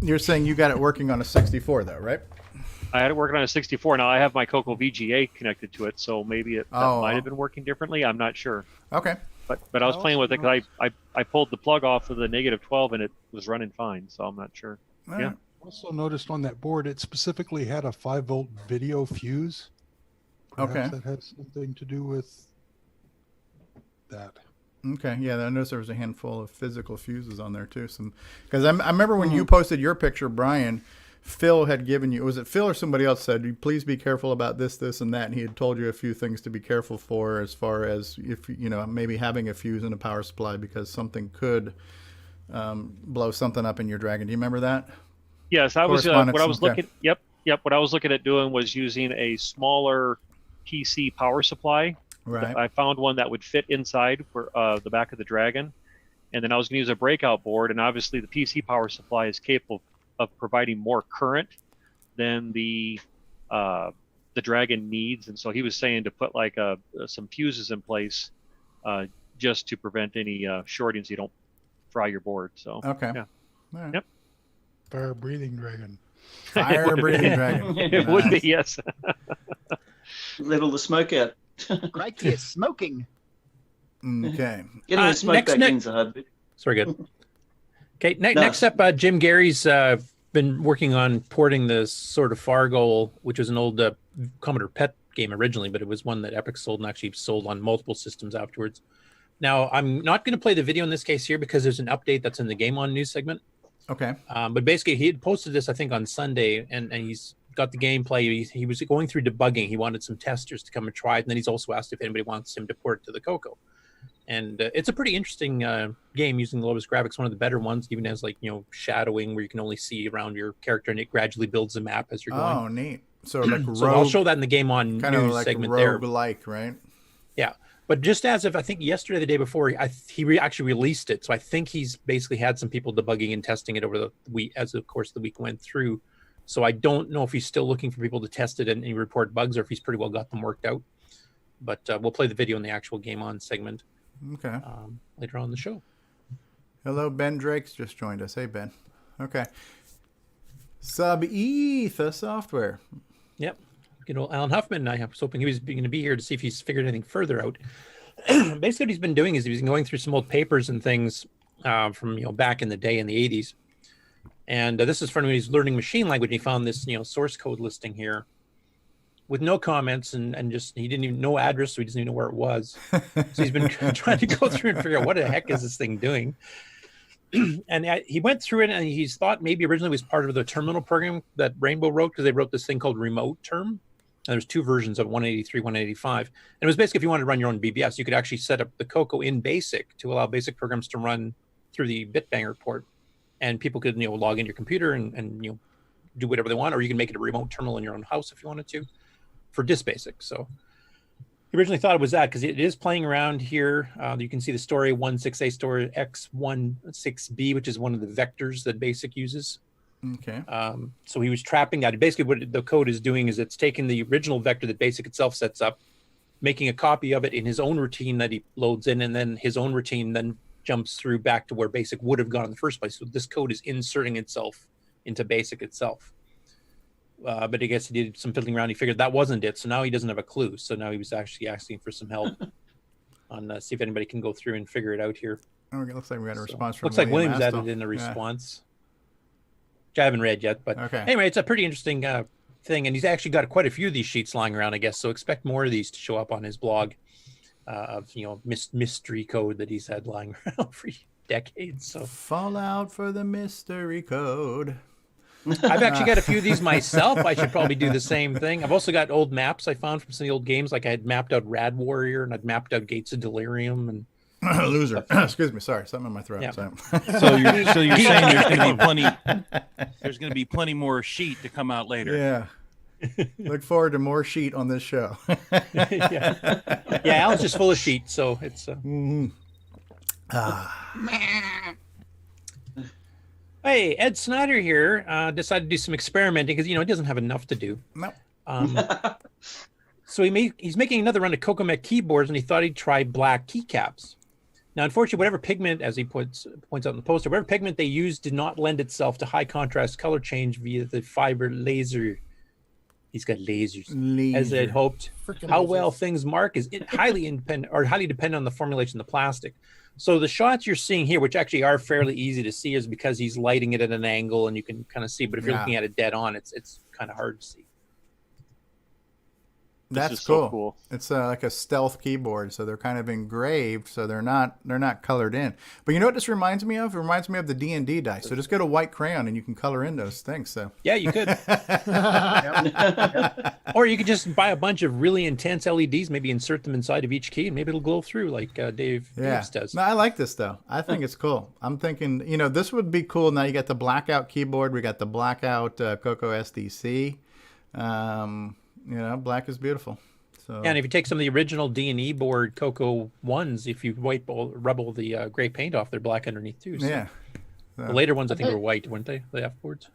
you're saying you got it working on a 64, though, right? I had it working on a 64. Now I have my CoCo VGA connected to it, so maybe that might have been working differently. I'm not sure. Okay. But I was playing with it because I pulled the plug off of the negative 12 and it was running fine, so I'm not sure. Yeah. Also noticed on that board it specifically had a 5-volt video fuse. Perhaps that had something to do with that. Okay, yeah, I noticed there was a handful of physical fuses on there too. Because I remember when you posted your picture, Brian, Phil had given you, was it Phil or somebody else said, please be careful about this, and that, and he had told you a few things to be careful for as far as if, maybe having a fuse in a power supply because something could blow something up in your Dragon. Do you remember that? Yes, I was, what I was looking, yep, what I was looking at doing was using a smaller PC power supply. Right. I found one that would fit inside for the back of the Dragon, and then I was going to use a breakout board, and obviously the PC power supply is capable of providing more current than the Dragon needs, and so he was saying to put like some fuses in place just to prevent any shorting, so you don't fry your board. So okay, yeah, right. Yep, fire breathing dragon. Fire breathing dragon. It would be, yes. Let all the smoke out. Crikey, it's smoking. Okay. Getting the smoke back in's a hard bit. Sorry, good. Okay, next up, Jim Gary's been working on porting the Sword of Fargo, which was an old Commodore PET game originally, but it was one that Epic sold and actually sold on multiple systems afterwards. Now, I'm not going to play the video in this case here because there's an update that's in the GameON news segment. Okay. But basically, he had posted this, I think, on Sunday, and he's got the gameplay. He was going through debugging. He wanted some testers to come and try it, and then he's also asked if anybody wants him to port it to the CoCo. And it's a pretty interesting game using the lowest graphics, one of the better ones. Even has shadowing where you can only see around your character, and it gradually builds the map as you're going. Oh, neat! So like so I'll show that in the GameON kind news of like segment rogue there. Like, right? Yeah, but just as of I think yesterday, the day before, he actually released it. So I think he's basically had some people debugging and testing it over the week, as of course the week went through. So I don't know if he's still looking for people to test it and report bugs, or if he's pretty well got them worked out. But we'll play the video in the actual GameON segment. Okay. Later on in the show. Hello, Ben Drake's just joined us. Hey, Ben. Okay. Sub-Etha Software. Yep. Good old Alan Huffman. I was hoping he was going to be here to see if he's figured anything further out. Basically, what he's been doing is he's been going through some old papers and things from back in the day in the 80s. And this is from when he's learning machine language. He found this source code listing here with no comments and just he didn't even know address, so he doesn't even know where it was. So he's been trying to go through and figure out what the heck is this thing doing. And he went through it and he's thought maybe originally it was part of the terminal program that Rainbow wrote, because they wrote this thing called Remote Term. And there's two versions of 183, 185. And it was basically if you wanted to run your own BBS, you could actually set up the CoCo in BASIC to allow BASIC programs to run through the Bitbanger port. And people could log into your computer and do whatever they want, or you can make it a remote terminal in your own house if you wanted to, for disk BASIC. So he originally thought it was that because it is playing around here. You can see the story 16A story X16B, which is one of the vectors that BASIC uses. Okay. So he was trapping that. Basically, what the code is doing is it's taking the original vector that BASIC itself sets up, making a copy of it in his own routine that he loads in, and then his own routine then jumps through back to where BASIC would have gone in the first place. So this code is inserting itself into BASIC itself. But I guess he did some fiddling around. He figured that wasn't it. So now he doesn't have a clue. So now he was actually asking for some help on see if anybody can go through and figure it out here. Okay, looks like we got a response from looks like William's Astle. added in a response. which I haven't read yet. But Okay. anyway, it's a pretty interesting thing, and he's actually got quite a few of these sheets lying around, I guess. So expect more of these to show up on his blog of mystery code that he's had lying around for decades. So Fallout for the mystery code. I've actually got a few of these myself. I should probably do the same thing. I've also got old maps I found from some of the old games. Like I had mapped out Rad Warrior and I'd mapped out Gates of Delirium and loser. Excuse me. Sorry, something in my throat. Yeah. So you're saying there's going to be plenty more sheet to come out later. Yeah. Look forward to more sheet on this show. yeah, Alan's just full of sheet, so it's. Hey, Ed Snyder here decided to do some experimenting because he doesn't have enough to do. No. So he's making another run of CoCoMech keyboards, and he thought he'd try black keycaps. Now, unfortunately, whatever pigment, as he points out in the poster, whatever pigment they used did not lend itself to high contrast color change via the fiber laser. He's got lasers, as they'd hoped. How well things mark is highly dependent on the formulation of the plastic. So the shots you're seeing here, which actually are fairly easy to see, is because he's lighting it at an angle and you can kind of see. But if you're looking at it dead on, it's kind of hard to see. That's cool. So cool. It's like a stealth keyboard, so they're kind of engraved, so they're not colored in. But you know what this reminds me of? It reminds me of the D&D dice. So just get a white crayon and you can color in those things. So yeah, you could. Or you could just buy a bunch of really intense LEDs, maybe insert them inside of each key, and maybe it'll glow through like Dave's does. No, I like this though. I think it's cool. I'm thinking, this would be cool. Now you got the blackout keyboard. We got the blackout CoCo SDC. Black is beautiful. So and if you take some of the original D&E board CoCo ones, if you rub all the gray paint off, they're black underneath too. So. Yeah. The later ones I think were white, weren't they? The F boards.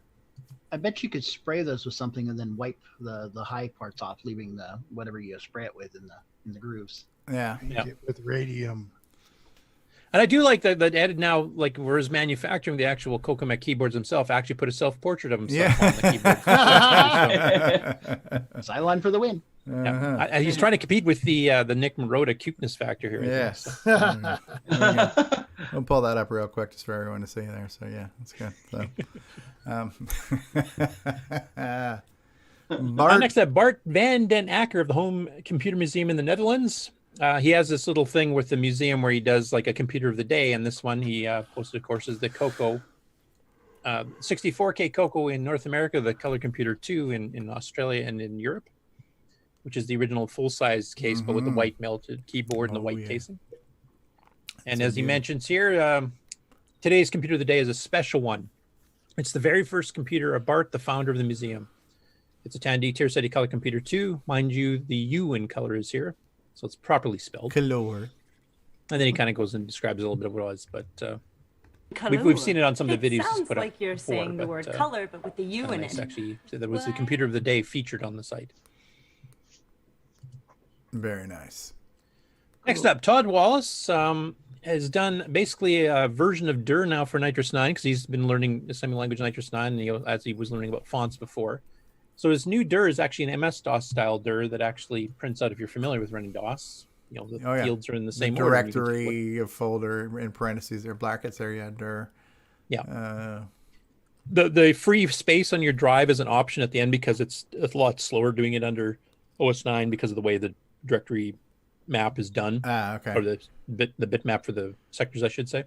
I bet you could spray those with something and then wipe the high parts off, leaving the whatever you spray it with in the grooves. Yeah. With radium. And I do like that Ed now, like whereas manufacturing the actual CoCoMech keyboards himself, actually put a self-portrait of himself on the keyboard. Cylon for the win. Yeah. He's trying to compete with the Nick Marotta cuteness factor here. Yes. We'll pull that up real quick just for everyone to see there. So yeah, that's good. So, next up, Bart van den Akker of the Home Computer Museum in the Netherlands. He has this little thing with the museum where he does like a computer of the day, and this one he posted, of course, is the CoCo 64K CoCo in North America, the Color Computer 2 in Australia and in Europe, which is the original full-size case, but with the white melted keyboard and the white casing. And as he mentions here, today's computer of the day is a special one. It's the very first computer of Bart, the founder of the museum. It's a Tandy Tierceti Color Computer 2. Mind you, the U in color is here, so it's properly spelled. Color. And then he kind of goes and describes a little bit of what it was, but we've seen it on some of the videos. Sounds like you're saying the word color, but with the U in it. Actually, so that was the computer of the day featured on the site. Very nice. Next up, Todd Wallace has done basically a version of Dur now for Nitrous 9 because he's been learning assembly language Nitrous 9 and as he was learning about fonts before. So his new Dur is actually an MS-DOS style Dur that actually prints out if you're familiar with running DOS. The fields are in the same the order. Directory of folder in parentheses or brackets there, Dur. Yeah. The free space on your drive is an option at the end because it's a lot slower doing it under OS 9 because of the way the directory map is done. Okay. Or the bitmap for the sectors, I should say.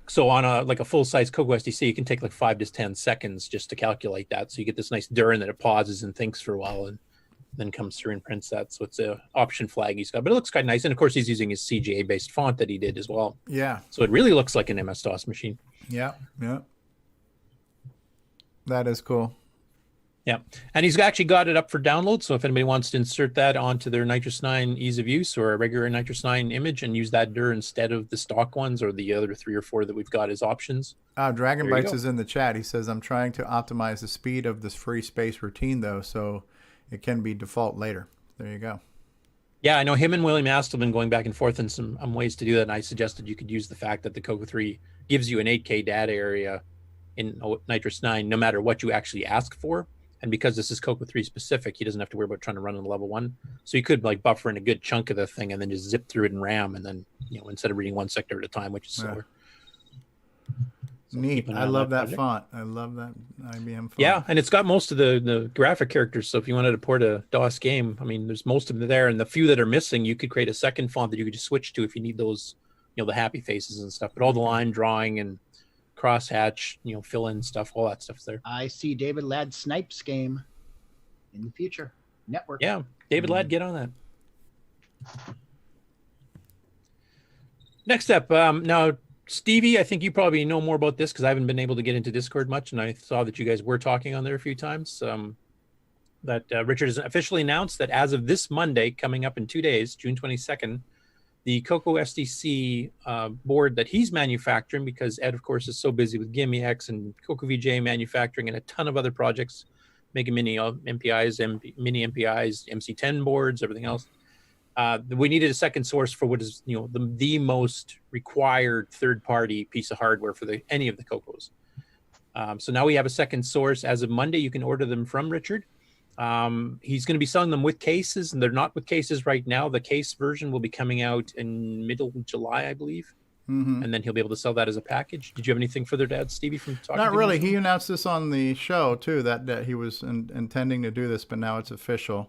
So on a full-size CoCo SDC, it can take like 5 to 10 seconds just to calculate that. So you get this nice Dur and then it pauses and thinks for a while and then comes through and prints that. So it's a option flag he's got, but it looks kind of nice. And of course, he's using his CGA-based font that he did as well. Yeah. So it really looks like an MS-DOS machine. Yeah. That is cool. Yeah, and he's actually got it up for download. So if anybody wants to insert that onto their Nitrous 9 ease of use or a regular Nitrous 9 image and use that Dur instead of the stock ones or the other 3 or 4 that we've got as options. Dragon Bites is in the chat. He says, I'm trying to optimize the speed of this free space routine, though, so it can be default later. There you go. Yeah, I know him and William Ast have been going back and forth in some ways to do that, and I suggested you could use the fact that the CoCo 3 gives you an 8K data area in Nitrous 9 no matter what you actually ask for. And because this is CoCo 3 specific, he doesn't have to worry about trying to run on level 1. So you could like buffer in a good chunk of the thing and then just zip through it in RAM and then, instead of reading one sector at a time, which is slower. So Neat. keep an eye I on love that project. font. I love that IBM font. Yeah, and it's got most of the graphic characters. So if you wanted to port a DOS game, I mean, there's most of them there, and the few that are missing, you could create a second font that you could just switch to if you need those, the happy faces and stuff. But all the line drawing and crosshatch, fill in stuff, all that stuff's there. I see David Ladd Snipes game in the future network. Yeah, David Ladd, get on that. Next up, now Stevie, I think you probably know more about this because I haven't been able to get into Discord much, and I saw that you guys were talking on there a few times. That Richard has officially announced that as of this Monday, coming up in 2 days, June 22nd, the CoCo SDC board that he's manufacturing, because Ed, of course, is so busy with GimeX and CoCoVJ manufacturing and a ton of other projects, making mini MPIs, mini MPIs, MC10 boards, everything else. We needed a second source for what is the most required third-party piece of hardware for any of the CoCos. So now we have a second source. As of Monday, you can order them from Richard. He's going to be selling them with cases, and they're not with cases right now. The case version will be coming out in middle of July, I believe. Mm-hmm. And then he'll be able to sell that as a package. Did you have anything further to add, Stevie, from talking Not to really. him? He announced this on the show, too, that he was intending to do this, but now it's official.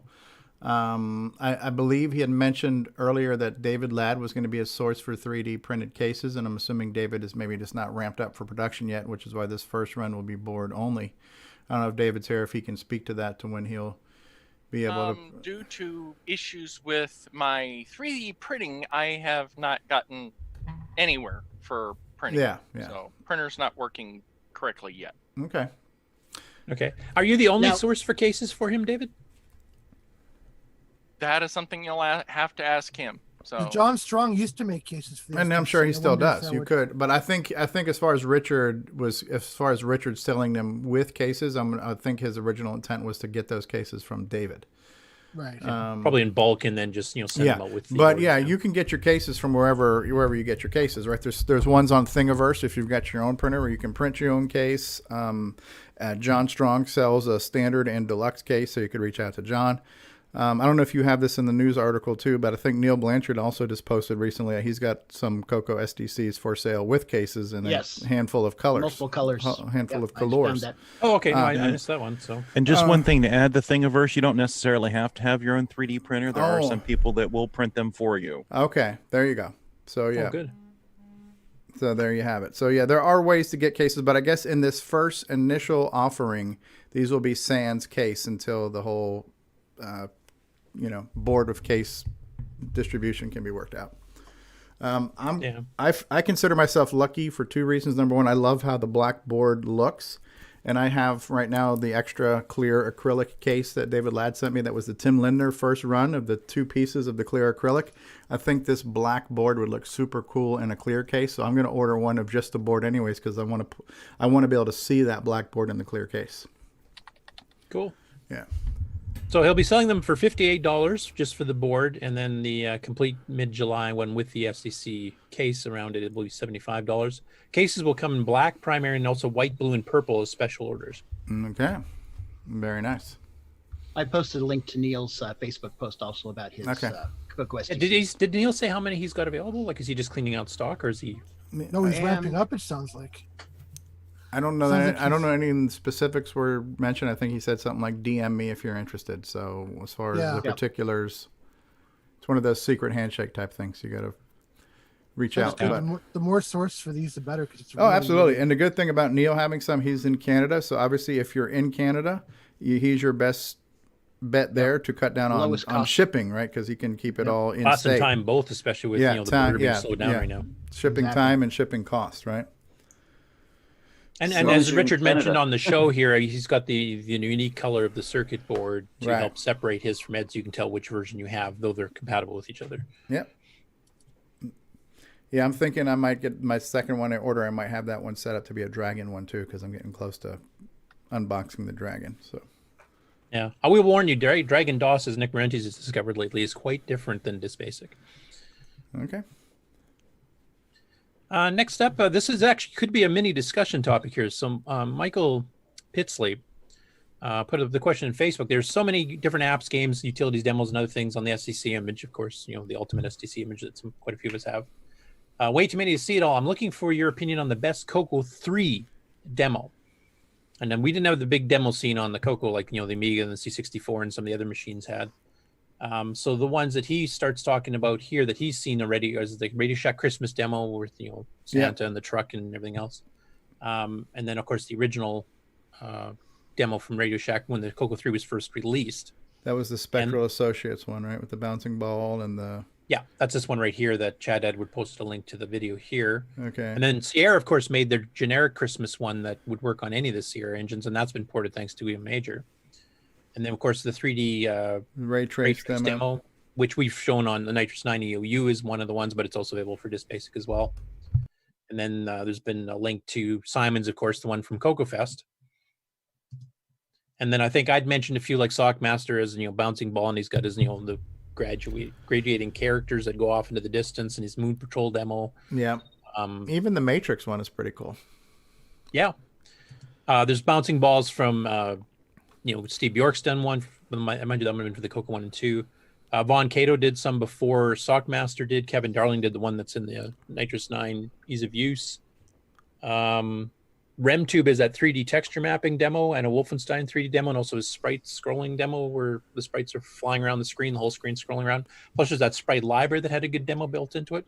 I believe he had mentioned earlier that David Ladd was going to be a source for 3D printed cases, and I'm assuming David is maybe just not ramped up for production yet, which is why this first run will be board only. I don't know if David's here, if he can speak to that, to when he'll be able to... Due to issues with my 3D printing, I have not gotten anywhere for printing. Yeah. So printer's not working correctly yet. Okay. Are you the only source for cases for him, David? That is something you'll have to ask him. So John Strong used to make cases for this. And I'm sure he still does. You would... could, but I think as far as Richard's selling them with cases, I think his original intent was to get those cases from David. Right. Probably in bulk, and then just send them out with. But you can get your cases from wherever you get your cases. Right. There's ones on Thingiverse if you've got your own printer where you can print your own case. John Strong sells a standard and deluxe case, so you could reach out to John. I don't know if you have this in the news article too, but I think Neil Blanchard also just posted recently that he's got some CoCo SDCs for sale with cases in a handful of colors. Multiple colors. A handful of colors. Oh, okay. No, I missed that one. So. And just one thing to add, the Thingiverse, you don't necessarily have to have your own 3D printer. There are some people that will print them for you. Okay, there you go. So yeah. Oh, good. So there you have it. So yeah, there are ways to get cases, but I guess in this first initial offering, these will be sans case until the whole board of case distribution can be worked out. I consider myself lucky for two reasons. Number one, I love how the black board looks, and I have right now the extra clear acrylic case that David Ladd sent me. That was the Tim Lindner first run of the two pieces of the clear acrylic. I think this black board would look super cool in a clear case, so I'm going to order one of just the board anyways because I want to be able to see that black board in the clear case. Cool. Yeah. So he'll be selling them for $58 just for the board, and then the complete mid-July one with the SDC case around it will be $75. Cases will come in black, primary, and also white, blue, and purple as special orders. Okay. Very nice. I posted a link to Neil's Facebook post also about his CoCo SDC. Did Neil say how many he's got available? Like, is he just cleaning out stock, or is he... No, he's ramping up, it sounds like. I don't know that. I don't know any specifics were mentioned. I think he said something like DM me if you're interested. So as far as the particulars, it's one of those secret handshake type things. You got to reach out. The more source for these, the better. Cause it's absolutely. And the good thing about Neil having some, he's in Canada. So obviously, if you're in Canada, he's your best bet there to cut down on shipping, right? Because he can keep it all in cost state. and time both, especially with the border being slowed down right now. Shipping time and shipping cost, right? And as Richard mentioned on the show here, he's got the unique color of the circuit board to help separate his from Ed's. You can tell which version you have, though they're compatible with each other. Yep. Yeah, I'm thinking I might get my second one I order. I might have that one set up to be a Dragon one too, because I'm getting close to unboxing the Dragon. So. Yeah, I will warn you, Dragon DOS, as Nick Marentes has discovered lately, is quite different than Disk Basic. Okay. Next up, this is actually could be a mini discussion topic here. So Michael Pitsley put up the question in Facebook. There's so many different apps, games, utilities, demos, and other things on the SDC image. Of course, the ultimate SDC image that quite a few of us have. Way too many to see it all. I'm looking for your opinion on the best CoCo 3 demo. And then we didn't have the big demo scene on the CoCo like, the Amiga and the C64 and some of the other machines had. So the ones that he starts talking about here that he's seen already is the Radio Shack Christmas demo with, Santa and the truck and everything else. And then, of course, the original demo from Radio Shack when the CoCo 3 was first released. That was the Spectral Associates one, right? With the bouncing ball and the... Yeah, that's this one right here that Chad Edward posted a link to the video here. Okay. And then Sierra, of course, made their generic Christmas one that would work on any of the Sierra engines, and that's been ported thanks to EM Major. And then, of course, the 3D Ray Trace demo, which we've shown on the Nitrous 9 EOU is one of the ones, but it's also available for Disk Basic as well. And then there's been a link to Simon's, of course, the one from CoCo Fest. And then I think I'd mentioned a few like Sockmaster as, bouncing ball, and he's got his, the graduating characters that go off into the distance, and his Moon Patrol demo. Yeah. Even the Matrix one is pretty cool. Yeah. There's bouncing balls from, Steve Bjork's done one. I might do that one for the CoCo 1 and 2. Von Cato did some before Sockmaster did. Kevin Darling did the one that's in the Nitrous 9 Ease of Use. RemTube is that 3D texture mapping demo and a Wolfenstein 3D demo, and also a sprite scrolling demo where the sprites are flying around the screen, the whole screen scrolling around. Plus there's that sprite library that had a good demo built into it.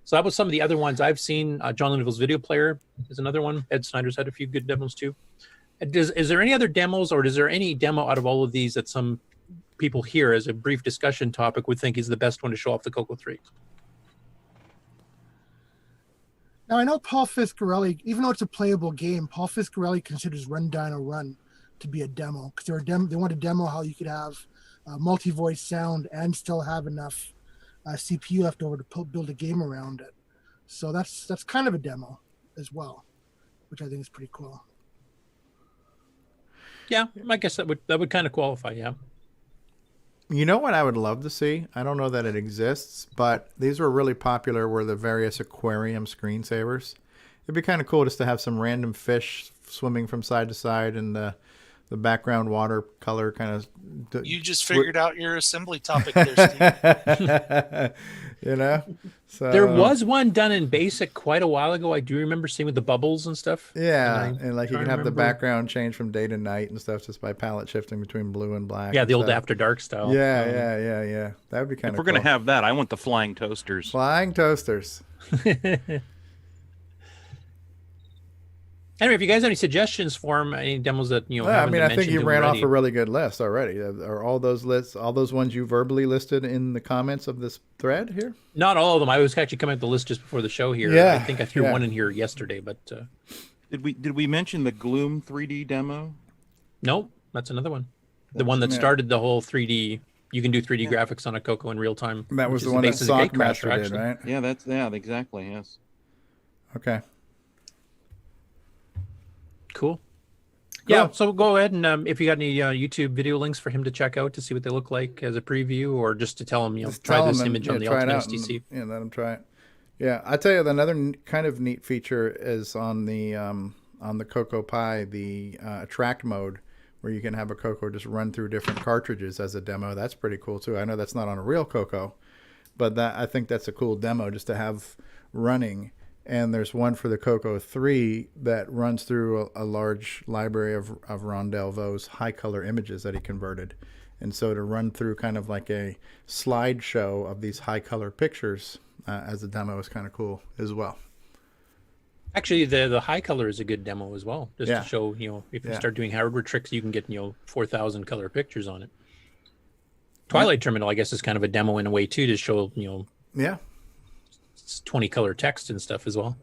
So that was some of the other ones I've seen. John Linville's Video Player is another one. Ed Snyder's had a few good demos too. Is there any other demos, or is there any demo out of all of these that some people here as a brief discussion topic would think is the best one to show off the CoCo 3? Now, I know Paul Fiscarelli, even though it's a playable game, Paul Fiscarelli considers Run Dino Run to be a demo because they want to demo how you could have multi-voice sound and still have enough CPU left over to build a game around it. So that's kind of a demo as well, which I think is pretty cool. Yeah, I guess that would kind of qualify, yeah. You know what I would love to see? I don't know that it exists, but these were really popular, were the various aquarium screensavers. It'd be kind of cool just to have some random fish swimming from side to side and the background watercolor kind of... You just figured out your assembly topic there, Steve. So there was one done in BASIC quite a while ago. I do remember seeing with the bubbles and stuff. Yeah, and like you can have the background change from day to night and stuff just by palette shifting between blue and black. Yeah, the old After Dark style. Yeah. That would be kind of cool. If we're going to have that, I want the flying toasters. Flying toasters. Anyway, if you guys have any suggestions for them, any demos that I think you ran off a really good list already. Are all those lists, all those ones you verbally listed in the comments of this thread here? Not all of them. I was actually coming up the list just before the show here. Yeah, I think I threw one in here yesterday, but did we mention the Gloom 3D demo? Nope, that's another one. The one that started the whole 3D. You can do 3D graphics on a CoCo in real time. That was the one that Sockmaster did, right? Yeah, exactly. Yes. Okay. Cool. Yeah, so go ahead and if you got any YouTube video links for him to check out to see what they look like as a preview, or just to tell him, try this image on the Ultimate STC. And let him try it. Yeah, I tell you, another kind of neat feature is on the CoCo Pi, the attract mode, where you can have a CoCo just run through different cartridges as a demo. That's pretty cool too. I know that's not on a real CoCo, but I think that's a cool demo just to have running. And there's one for the CoCo 3 that runs through a large library of Ron Delvaux's high color images that he converted. And so to run through kind of like a slideshow of these high color pictures as a demo is kind of cool as well. Actually, the high color is a good demo as well, just to show, if you start doing hardware tricks, you can get, 4,000 color pictures on it. Twilight Terminal, I guess, is kind of a demo in a way too, to show, Yeah. 20 color text and stuff as well.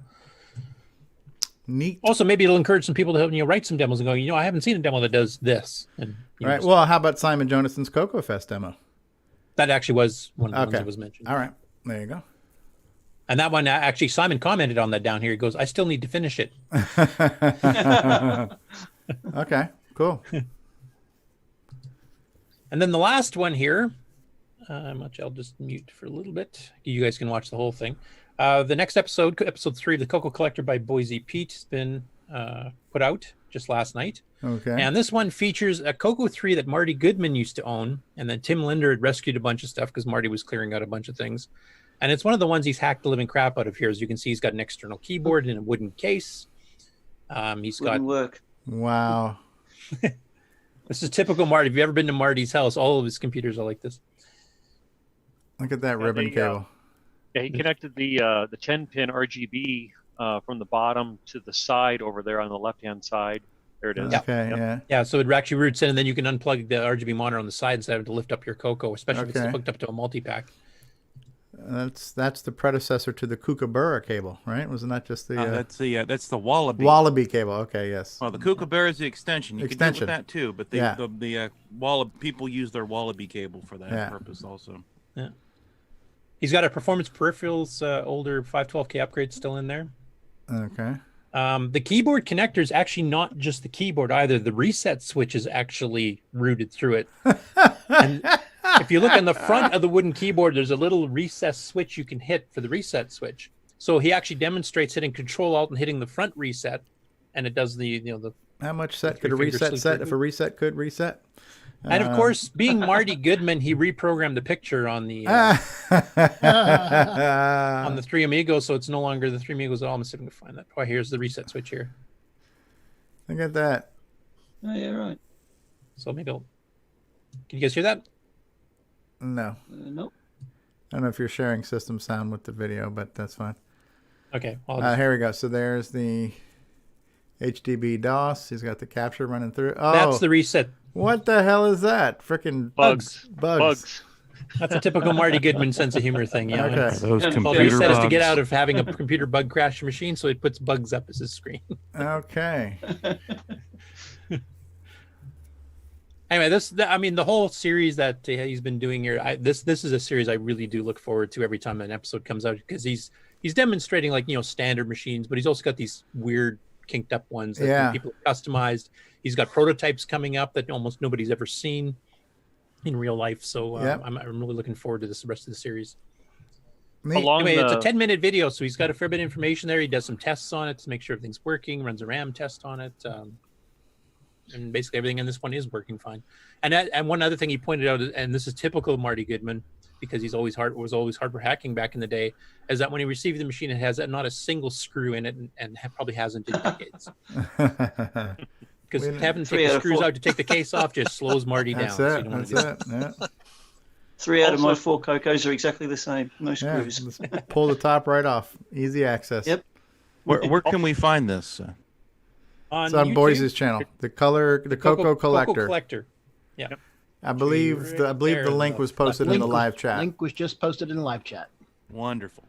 Neat. Also, maybe it'll encourage some people to write some demos and go, I haven't seen a demo that does this. And, right. Well, how about Simon Jonathan's CoCo Fest demo? That actually was one of the ones that was mentioned. All right. There you go. And that one, actually, Simon commented on that down here. He goes, I still need to finish it. Okay, cool. And then the last one here, I'll just mute for a little bit. You guys can watch the whole thing. The next episode 3 of the CoCo Collector by Boise Pete, has been put out just last night. Okay. And this one features a CoCo 3 that Marty Goodman used to own, and then Tim Linder had rescued a bunch of stuff because Marty was clearing out a bunch of things. And it's one of the ones he's hacked the living crap out of here. As you can see, he's got an external keyboard in a wooden case. He's got work. Wow. This is typical Marty. If you've ever been to Marty's house, all of his computers are like this. Look at that ribbon cable. Yeah, he connected the 10-pin RGB from the bottom to the side over there on the left-hand side. There it is. Okay, yeah. Yeah, so it actually roots in, and then you can unplug the RGB monitor on the side instead of having to lift up your CoCo, especially if it's hooked up to a multi-pack. That's the predecessor to the Kookaburra cable, right? Wasn't that just the? That's the Wallaby. Wallaby cable. Okay, yes. Well, the Kookaburra is the extension. You can do it with that too, but the Wallaby people use their Wallaby cable for that purpose also. Yeah. He's got a performance peripherals older 512K upgrade still in there. Okay. The keyboard connector is actually not just the keyboard either. The reset switch is actually routed through it. And if you look on the front of the wooden keyboard, there's a little recess switch you can hit for the reset switch. So he actually demonstrates hitting Control Alt and hitting the front reset, and it does the How much set could a reset set if a reset could reset? And of course, being Marty Goodman, he reprogrammed the picture on the on the Three Amigos, so it's no longer the Three Amigos at all. I'm see if I can find that. Oh, here's the reset switch here. Look at that. Oh, yeah, right. So maybe can you guys hear that? No. Nope. I don't know if you're sharing system sound with the video, but that's fine. Okay. Here we go. So there's the HDB DOS. He's got the capture running through. Oh, that's the reset. What the hell is that? Freaking bugs. Bugs. That's a typical Marty Goodman sense of humor thing. Yeah. Okay. Those computer all he said is to get bugs. out of having a computer bug crash machine, so he puts bugs up as his screen. Okay. Anyway, the whole series that he's been doing here, this is a series I really do look forward to every time an episode comes out, because he's demonstrating standard machines, but he's also got these weird kinked up ones that people have customized. He's got prototypes coming up that almost nobody's ever seen in real life. So I'm really looking forward to the rest of the series. Anyway, it's a 10-minute video, so he's got a fair bit of information there. He does some tests on it to make sure everything's working, runs a RAM test on it. And basically everything in this one is working fine. And one other thing he pointed out, and this is typical of Marty Goodman, because was always hardware hacking back in the day, is that when he received the machine, it has not a single screw in it, and probably hasn't in decades. Because having to take the screws out to take the case off just slows Marty down. That's it. Yeah. 3 out of my 4 CoCos are exactly the same. No screws. Just pull the top right off. Easy access. Yep. Where can we find this? It's on Boise's channel. The CoCo Collector. Collector. Yeah. Yep. I believe the link was posted in the live chat. Link was just posted in the live chat. Wonderful.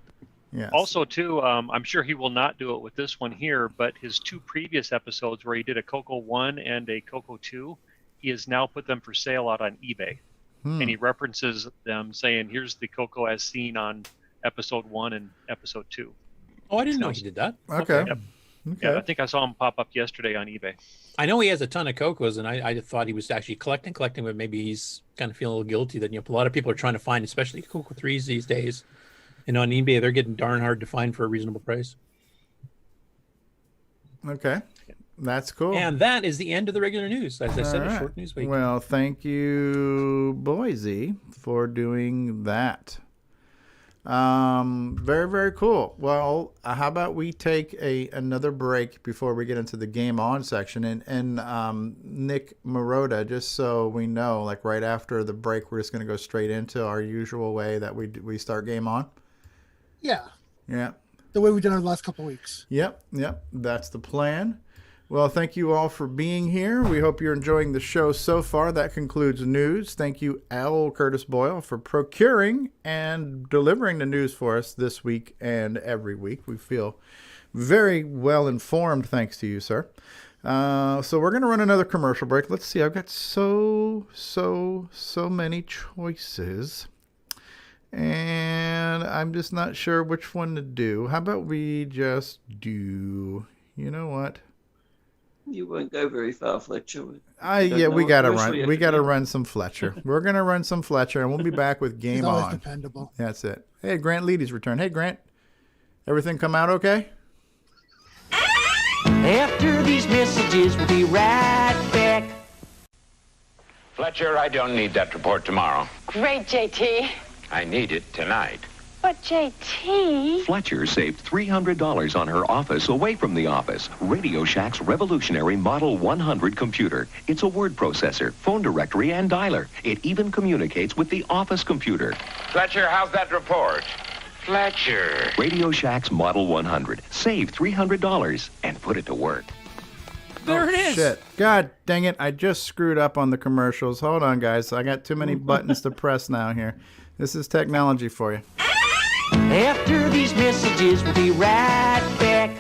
Yeah. Also, too, I'm sure he will not do it with this one here, but his 2 previous episodes where he did a CoCo 1 and a CoCo 2, he has now put them for sale out on eBay. And he references them saying, here's the CoCo as seen on episode 1 and episode 2. Oh, I didn't know he did that. Okay. Yep. Okay. Yeah, I think I saw him pop up yesterday on eBay. I know he has a ton of CoCos, and I thought he was actually collecting, but maybe he's kind of feeling a little guilty that a lot of people are trying to find, especially CoCo 3s these days. And on eBay, they're getting darn hard to find for a reasonable price. Okay. That's cool. And that is the end of the regular news. As I said, a short news week. Well, thank you, Boise, for doing that. Very, very cool. Well, how about we take another break before we get into the Game On section, and Nick Marotta, just so we know, like right after the break, we're just going to go straight into our usual way that we start Game On. Yeah. Yeah. The way we've done it the last couple of weeks. Yep. That's the plan. Well, thank you all for being here. We hope you're enjoying the show so far. That concludes news. Thank you, Al Curtis Boyle, for procuring and delivering the news for us this week and every week. We feel very well informed, thanks to you, sir. So we're going to run another commercial break. Let's see. I've got so many choices, and I'm just not sure which one to do. How about we just do, you know what? You won't go very far, Fletcher. We gotta run. We gotta run some Fletcher. We're gonna run some Fletcher, and we'll be back with Game He's On. always dependable. That's it. Hey, Grant Leedy's returned. Hey, Grant. Everything come out okay? After these messages, we'll be right back. Fletcher, I don't need that report tomorrow. Great, JT. I need it tonight. But JT... Fletcher saved $300 on her office away from the office. Radio Shack's revolutionary Model 100 computer. It's a word processor, phone directory, and dialer. It even communicates with the office computer. Fletcher, how's that report? Fletcher. Radio Shack's Model 100. Save $300 and put it to work. There it is. Shit. God dang it. I just screwed up on the commercials. Hold on, guys. I got too many buttons to press now here. This is technology for you. After these messages, we'll be right back.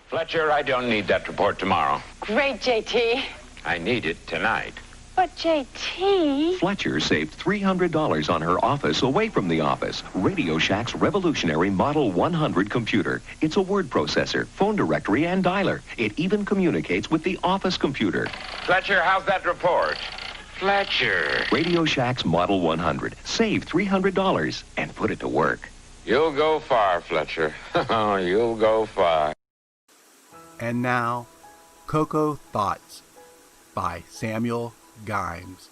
Fletcher, I don't need that report tomorrow. Great, JT. I need it tonight. But JT... Fletcher saved $300 on her office away from the office. Radio Shack's revolutionary Model 100 computer. It's a word processor, phone directory, and dialer. It even communicates with the office computer. Fletcher, how's that report? Fletcher. Radio Shack's Model 100. Save $300 and put it to work. You'll go far, Fletcher. You'll go far. And now, CoCo Thoughts by Samuel Gimes.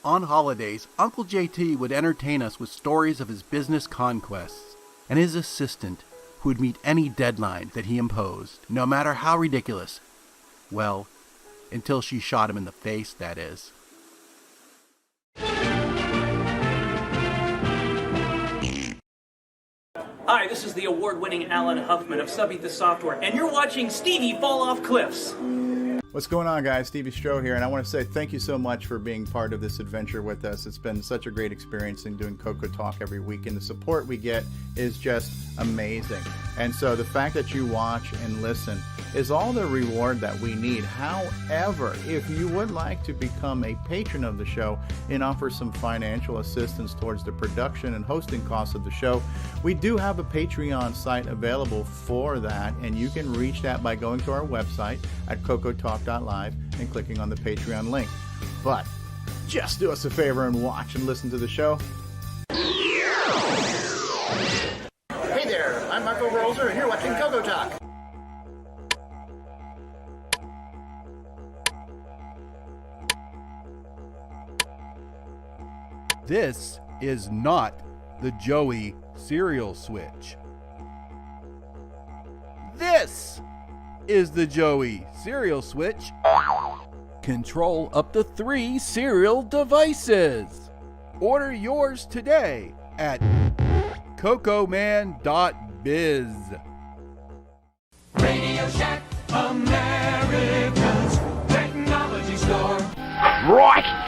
On holidays, Uncle JT would entertain us with stories of his business conquests and his assistant who would meet any deadline that he imposed, no matter how ridiculous. Well, until she shot him in the face, that is. Hi, this is the award-winning Alan Huffman of Subbeat the Software, and you're watching Stevie Fall Off Cliffs. What's going on, guys? Stevie Stroh here, and I want to say thank you so much for being part of this adventure with us. It's been such a great experience in doing CoCoTALK every week, and the support we get is just amazing. And so the fact that you watch and listen is all the reward that we need. However, if you would like to become a patron of the show and offer some financial assistance towards the production and hosting costs of the show, we do have a Patreon site available for that, and you can reach that by going to our website at CoCoTalk.live and clicking on the Patreon link. But just do us a favor and watch and listen to the show. Hey there, I'm Marco Roser, and you're watching CoCoTALK. This is not the Joey cereal switch. This is the Joey cereal switch. Control up to 3 cereal devices. Order yours today at cocoman.biz. Radio Shack, America's technology store. Right!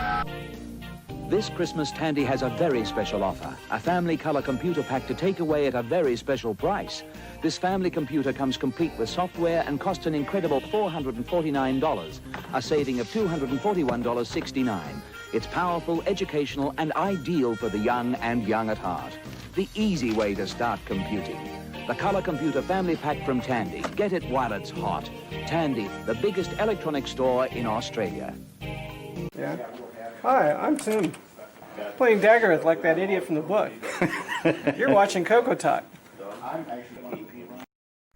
This Christmas, Tandy has a very special offer. A family color computer pack to take away at a very special price. This family computer comes complete with software and costs an incredible $449, a saving of $241.69. It's powerful, educational, and ideal for the young and young at heart. The easy way to start computing. The Color Computer Family Pack from Tandy. Get it while it's hot. Tandy, the biggest electronic store in Australia. Yeah. Hi, I'm Tim. Playing Daggerith like that idiot from the book. You're watching CoCoTALK.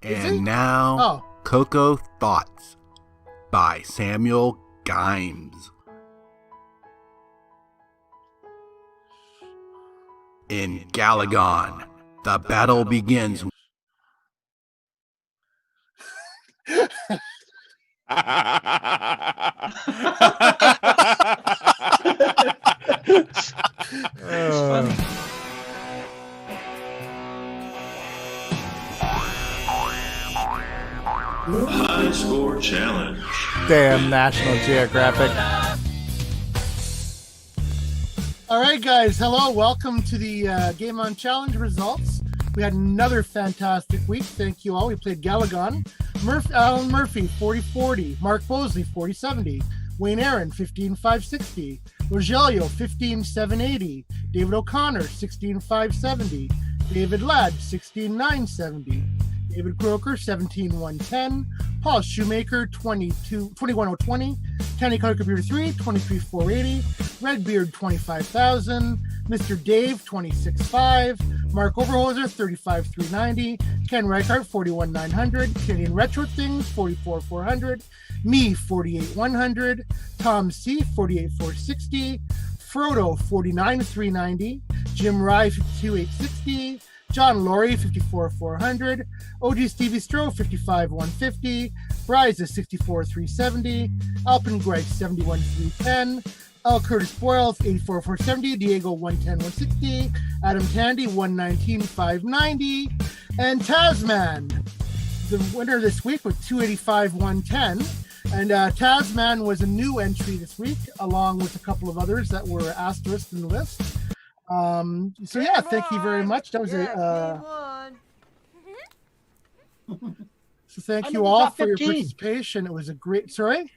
And now, CoCo Thoughts by Samuel Gimes. In Galagon, the battle begins. It's funny. High Score Challenge. Damn National Geographic. All right, guys. Hello. Welcome to the GameON Challenge results. We had another fantastic week. Thank you all. We played Galagon. Alan Murphy, 40-40. Mark Bosley, 40-70. Wayne Aaron, 15-560. Rogelio, 15-780. David O'Connor, 16-570. David Ladd, 16-970. David Croker, 17-110. Paul Shoemaker, 21-020. County Color Computer 3, 23-480. Redbeard, 25,000. Mr. Dave, 26-5. Mark Overhoser, 35,390. Ken Reichart, 41,900. Canadian Retro Things, 44,400. Me, 48,100. Tom C, 48,460. Frodo, 49,390. Jim Rye 52,860, John Laurie 54,400, OG Stevie Stroh 55,150, Bryce is 64,370, Alpin Greg 71,310, L. Curtis Boyle 84,470, Diego 110,160, Adam Tandy 119,590, and Tasman, the winner this week with 285,110. And Tasman was a new entry this week, along with a couple of others that were asterisked in the list. So yeah, thank you very much. That was so thank you all for your participation. It was a great. Sorry.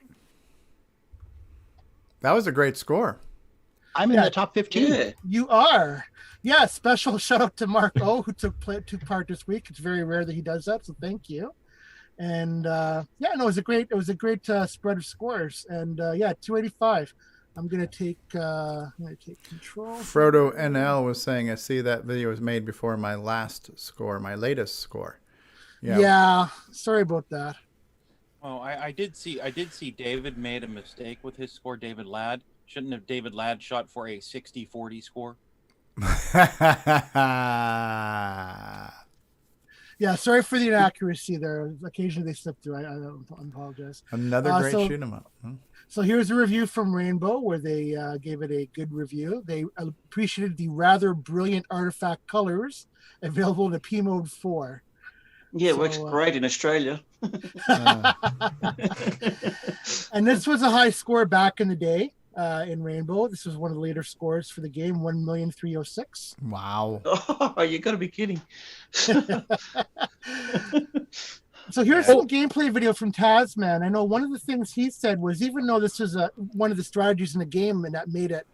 That was a great score. I'm in the top 15. Yeah. You are. Yeah, special shout out to Mark O, who took part this week. It's very rare that he does that, so thank you. And it was a great spread of scores. And 285. I'm gonna take control. Frodo NL was saying, I see that video was made before my latest score. Yeah, sorry about that. Oh, I did see David made a mistake with his score. David Ladd shouldn't have David Ladd shot for a 60-40 score. Yeah, sorry for the inaccuracy there. Occasionally they slip through. I apologize. Another great shoot 'em up. So here's a review from Rainbow where they gave it a good review. They appreciated the rather brilliant artifact colors available in the P Mode 4. Yeah, it works great in Australia. And this was a high score back in the day in Rainbow. This was one of the later scores for the game, 1,306,000. Wow. Oh, you got to be kidding. So here's some gameplay video from Tasman. I know one of the things he said was, even though this was one of the strategies in the game and that made it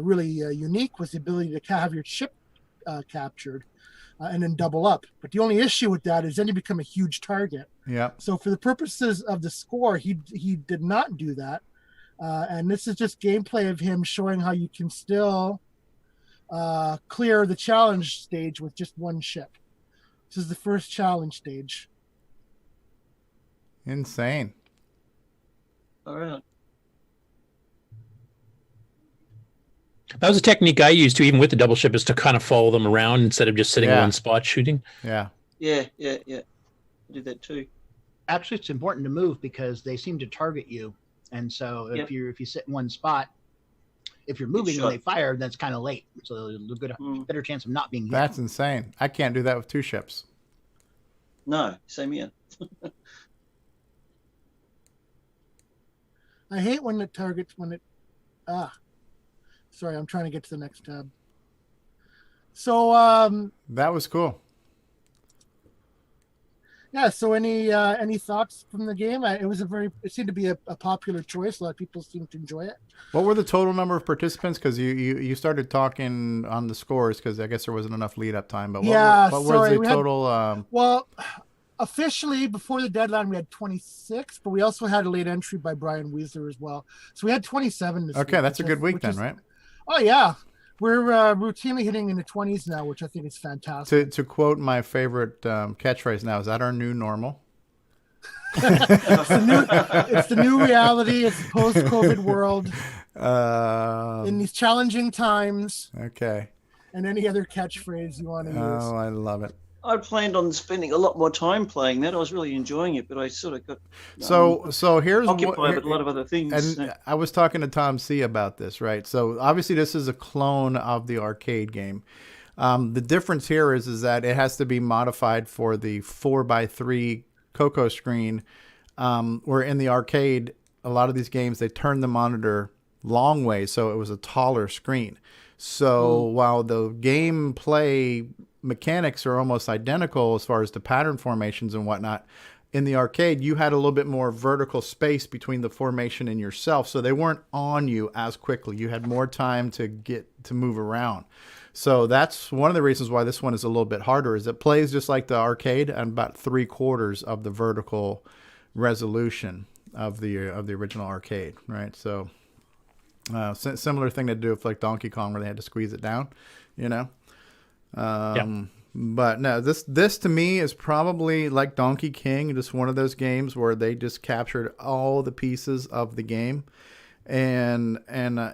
really unique, was the ability to have your ship captured and then double up. But the only issue with that is then you become a huge target. Yeah. So for the purposes of the score, he did not do that. And this is just gameplay of him showing how you can still clear the challenge stage with just one ship. This is the first challenge stage. Insane. All right. That was a technique I used to, even with the double ship, is to kind of follow them around instead of just sitting in one spot shooting. Yeah. Yeah. I did that too. Actually, it's important to move because they seem to target you. And so if you sit in one spot, if you're moving when they fire, that's kind of late. So there's a better chance of not being hit. That's insane. I can't do that with two ships. No, same here. I hate when it targets sorry, I'm trying to get to the next tab. So that was cool. Yeah, so any thoughts from the game? It seemed to be a popular choice. A lot of people seem to enjoy it. What were the total number of participants? Because you started talking on the scores because I guess there wasn't enough lead up time. But what was the total? Well, officially before the deadline we had 26, but we also had a late entry by Brian Weisler as well. So we had 27 this week. Okay, that's a good week then, right? Oh yeah. We're routinely hitting in the 20s now, which I think is fantastic. To quote my favorite catchphrase now, is that our new normal? It's the new reality. It's the post-COVID world. In these challenging times. Okay. And any other catchphrase you want to use. Oh, I love it. I planned on spending a lot more time playing that. I was really enjoying it, but I sort of got so here's occupied with a lot of other things. And I was talking to Tom C about this, right? So obviously this is a clone of the arcade game. The difference here is that it has to be modified for the 4x3 CoCo screen. Where in the arcade, a lot of these games they turn the monitor long way, so it was a taller screen. So while the gameplay mechanics are almost identical as far as the pattern formations and whatnot, in the arcade you had a little bit more vertical space between the formation and yourself, so they weren't on you as quickly. You had more time to get to move around. So that's one of the reasons why this one is a little bit harder, is it plays just like the arcade and about 3/4 of the vertical resolution of the original arcade, right? So similar thing to do with like Donkey Kong, where they had to squeeze it down, you know. But no, this to me is probably like Donkey King, just one of those games where they just captured all the pieces of the game And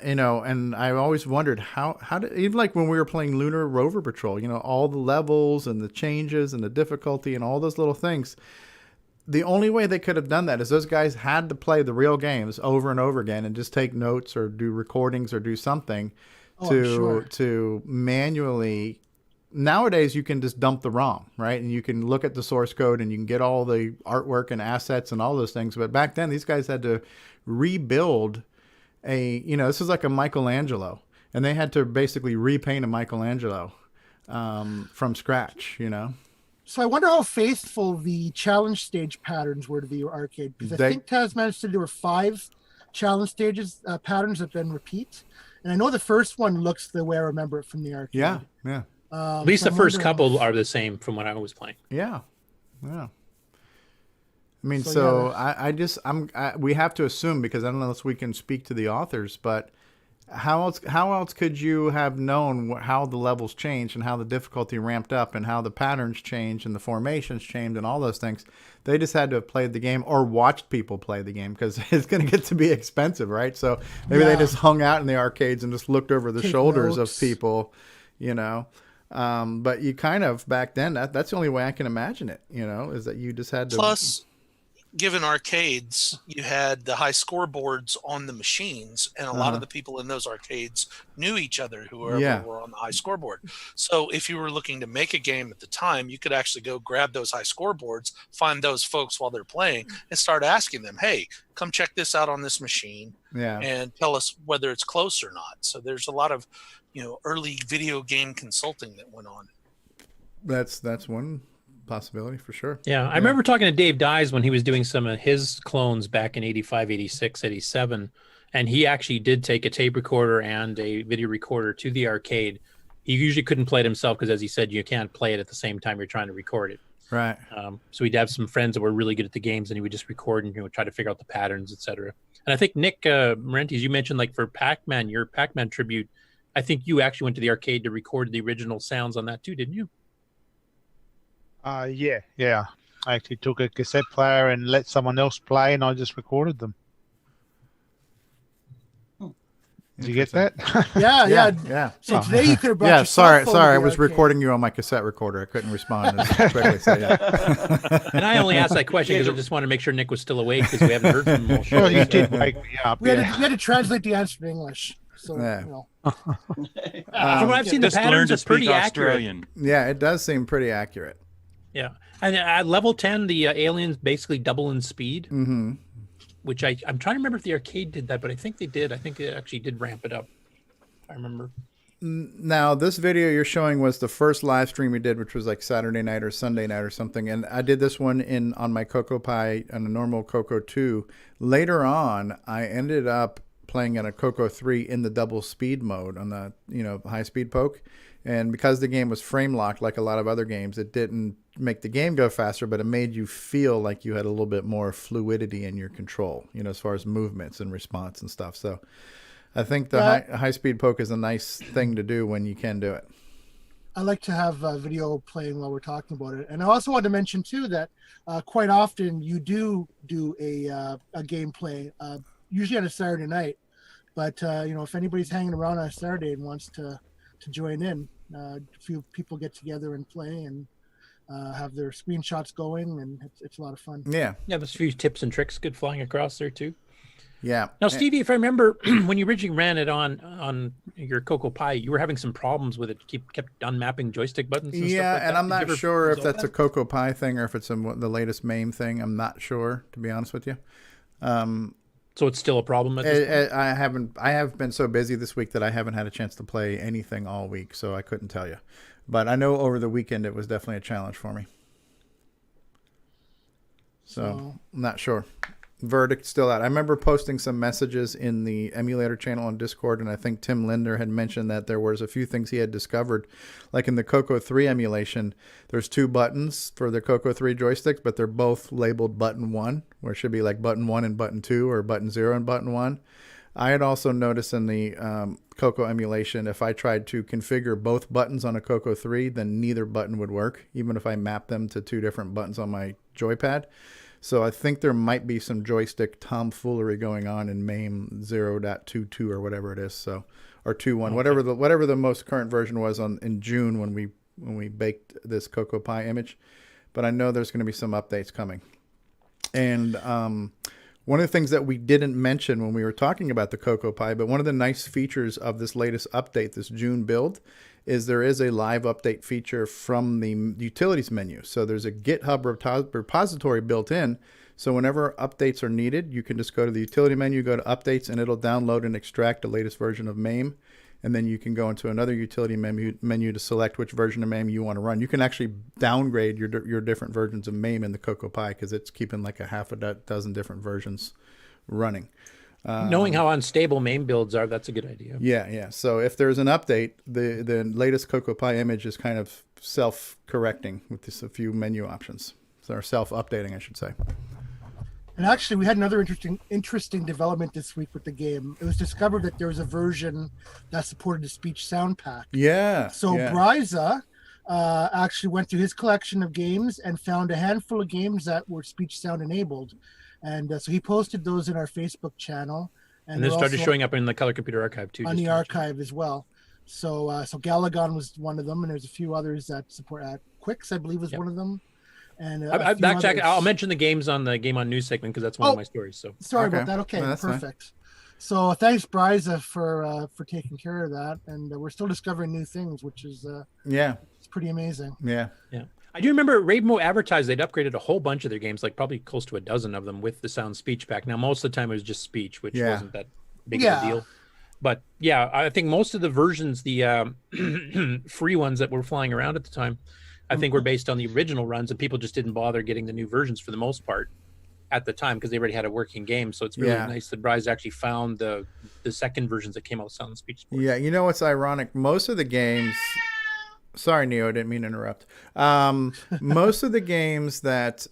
you know, and I always wondered how did, even like when we were playing Lunar Rover Patrol, you know, all the levels and the changes and the difficulty and all those little things. The only way they could have done that is those guys had to play the real games over and over again and just take notes or do recordings or do something to manually. Nowadays, you can just dump the ROM, right? And you can look at the source code and you can get all the artwork and assets and all those things. But back then, these guys had to rebuild this is like a Michelangelo. And they had to basically repaint a Michelangelo from scratch, you know? So I wonder how faithful the challenge stage patterns were to the arcade. Because I think Tasmanian said there were 5 challenge stages patterns that then repeat. And I know the first one looks the way I remember it from the arcade. Yeah. At least the first couple are the same from when I was playing. Yeah. I mean, we have to assume, because I don't know unless we can speak to the authors, but how else could you have known how the levels changed and how the difficulty ramped up and how the patterns changed and the formations changed and all those things? They just had to have played the game or watched people play the game, because it's going to get to be expensive, right? So maybe they just hung out in the arcades and just looked over the shoulders of people, you know. But you kind of, back then, that's the only way I can imagine it, you know, is that you just had to. Plus, given arcades, you had the high scoreboards on the machines, and a lot of the people in those arcades knew each other, whoever were on the high scoreboard. So if you were looking to make a game at the time, you could actually go grab those high scoreboards, find those folks while they're playing, and start asking them, hey, come check this out on this machine, and tell us whether it's close or not. So there's a lot of, you know, early video game consulting that went on. That's one possibility for sure. I remember talking to Dave Dyes when he was doing some of his clones back in 85, 86, 87, and he actually did take a tape recorder and a video recorder to the arcade. He usually couldn't play it himself because, as he said, you can't play it at the same time you're trying to record it. Right. So he'd have some friends that were really good at the games, and he would just record and try to figure out the patterns, etc. And I think Nick Marentes, you mentioned, like, for Pac-Man, your Pac-Man tribute, I think you actually went to the arcade to record the original sounds on that too, didn't you? Yeah. I actually took a cassette player and let someone else play, and I just recorded them. Did you get that? Yeah. So today you could have brought your sorry, cell phone to I the was arcade. recording you on my cassette recorder. I couldn't respond as quickly. So And I only asked that question because I just wanted to make sure Nick was still awake, because we haven't heard from him all show. Well, you did wake me up. We had to translate the answer to English. So, you know. From what I've seen, the patterns are pretty accurate. Yeah, it does seem pretty accurate. Yeah. And at level 10, the aliens basically double in speed, which I'm trying to remember if the arcade did that, but I think they did. I think it actually did ramp it up, if I remember. Now, this video you're showing was the first live stream we did, which was like Saturday night or Sunday night or something. And I did this one on my CoCo Pi on a normal CoCo 2. Later on, I ended up playing on a CoCo 3 in the double speed mode on the high speed poke. And because the game was frame locked like a lot of other games, it didn't make the game go faster, but it made you feel like you had a little bit more fluidity in your control, as far as movements and response and stuff. So I think the high speed poke is a nice thing to do when you can do it. I like to have video playing while we're talking about it. And I also want to mention too that quite often you do a gameplay, usually on a Saturday night. But if anybody's hanging around on a Saturday and wants to join in, a few people get together and play and have their screenshots going, and it's a lot of fun. Yeah, there's a few tips and tricks good flying across there too. Yeah. Now, Stevie, if I remember, when you originally ran it on your CoCo Pi, you were having some problems with it. Kept unmapping joystick buttons. And stuff like and that. I'm not sure if that's a CoCo Pi thing or if it's the latest MAME thing. I'm not sure, to be honest with you. So it's still a problem at this point? I have been so busy this week that I haven't had a chance to play anything all week, so I couldn't tell you. But I know over the weekend it was definitely a challenge for me. So I'm not sure. Verdict still out. I remember posting some messages in the emulator channel on Discord, and I think Tim Linder had mentioned that there was a few things he had discovered. Like in the CoCo 3 emulation, there's 2 buttons for the CoCo 3 joysticks, but they're both labeled button 1, where it should be like button 1 and button 2, or button 0 and button 1. I had also noticed in the CoCo emulation, if I tried to configure both buttons on a CoCo 3, then neither button would work, even if I mapped them to 2 different buttons on my joypad. So I think there might be some joystick tomfoolery going on in MAME 0.22 or whatever it is. So, or 2.1, whatever the most current version was in June when we baked this Cocoa Pie image. But I know there's going to be some updates coming. And one of the things that we didn't mention when we were talking about the Cocoa Pie, but one of the nice features of this latest update, this June build, is there is a live update feature from the utilities menu. So there's a GitHub repository built in. So whenever updates are needed, you can just go to the utility menu, go to updates, and it'll download and extract the latest version of MAME. And then you can go into another utility menu to select which version of MAME you want to run. You can actually downgrade your different versions of MAME in the Cocoa Pie because it's keeping like a half a dozen different versions running. Knowing how unstable MAME builds are, that's a good idea. Yeah. So if there's an update, the latest Cocoa Pie image is kind of self-correcting with just a few menu options. So self-updating, I should say. And actually, we had another interesting development this week with the game. It was discovered that there was a version that supported the speech sound pack. Yeah. So Bryza actually went through his collection of games and found a handful of games that were speech sound enabled. And so he posted those in our Facebook channel. And they started showing up in the Color Computer Archive too. On the archive as well. So Galagon was one of them, and there's a few others that support Quicks, I believe, was one of them. And backtrack. I'll mention the games on the GameON news segment because that's one of my stories. So sorry about that. Okay, perfect. Fine. So thanks, Bryza, for taking care of that, and we're still discovering new things, which is it's pretty amazing. Yeah. I do remember Ravemo advertised they'd upgraded a whole bunch of their games, like probably close to a dozen of them with the sound speech pack. Now most of the time it was just speech, which wasn't that big of a deal. But yeah, I think most of the versions, the free ones that were flying around at the time, I think were based on the original runs, and people just didn't bother getting the new versions for the most part at the time because they already had a working game. So it's really nice that Bryce actually found the second versions that came out with sound and speech support. Yeah, you know what's ironic? Most of the games. Sorry, Neo, I didn't mean to interrupt. Most of the games that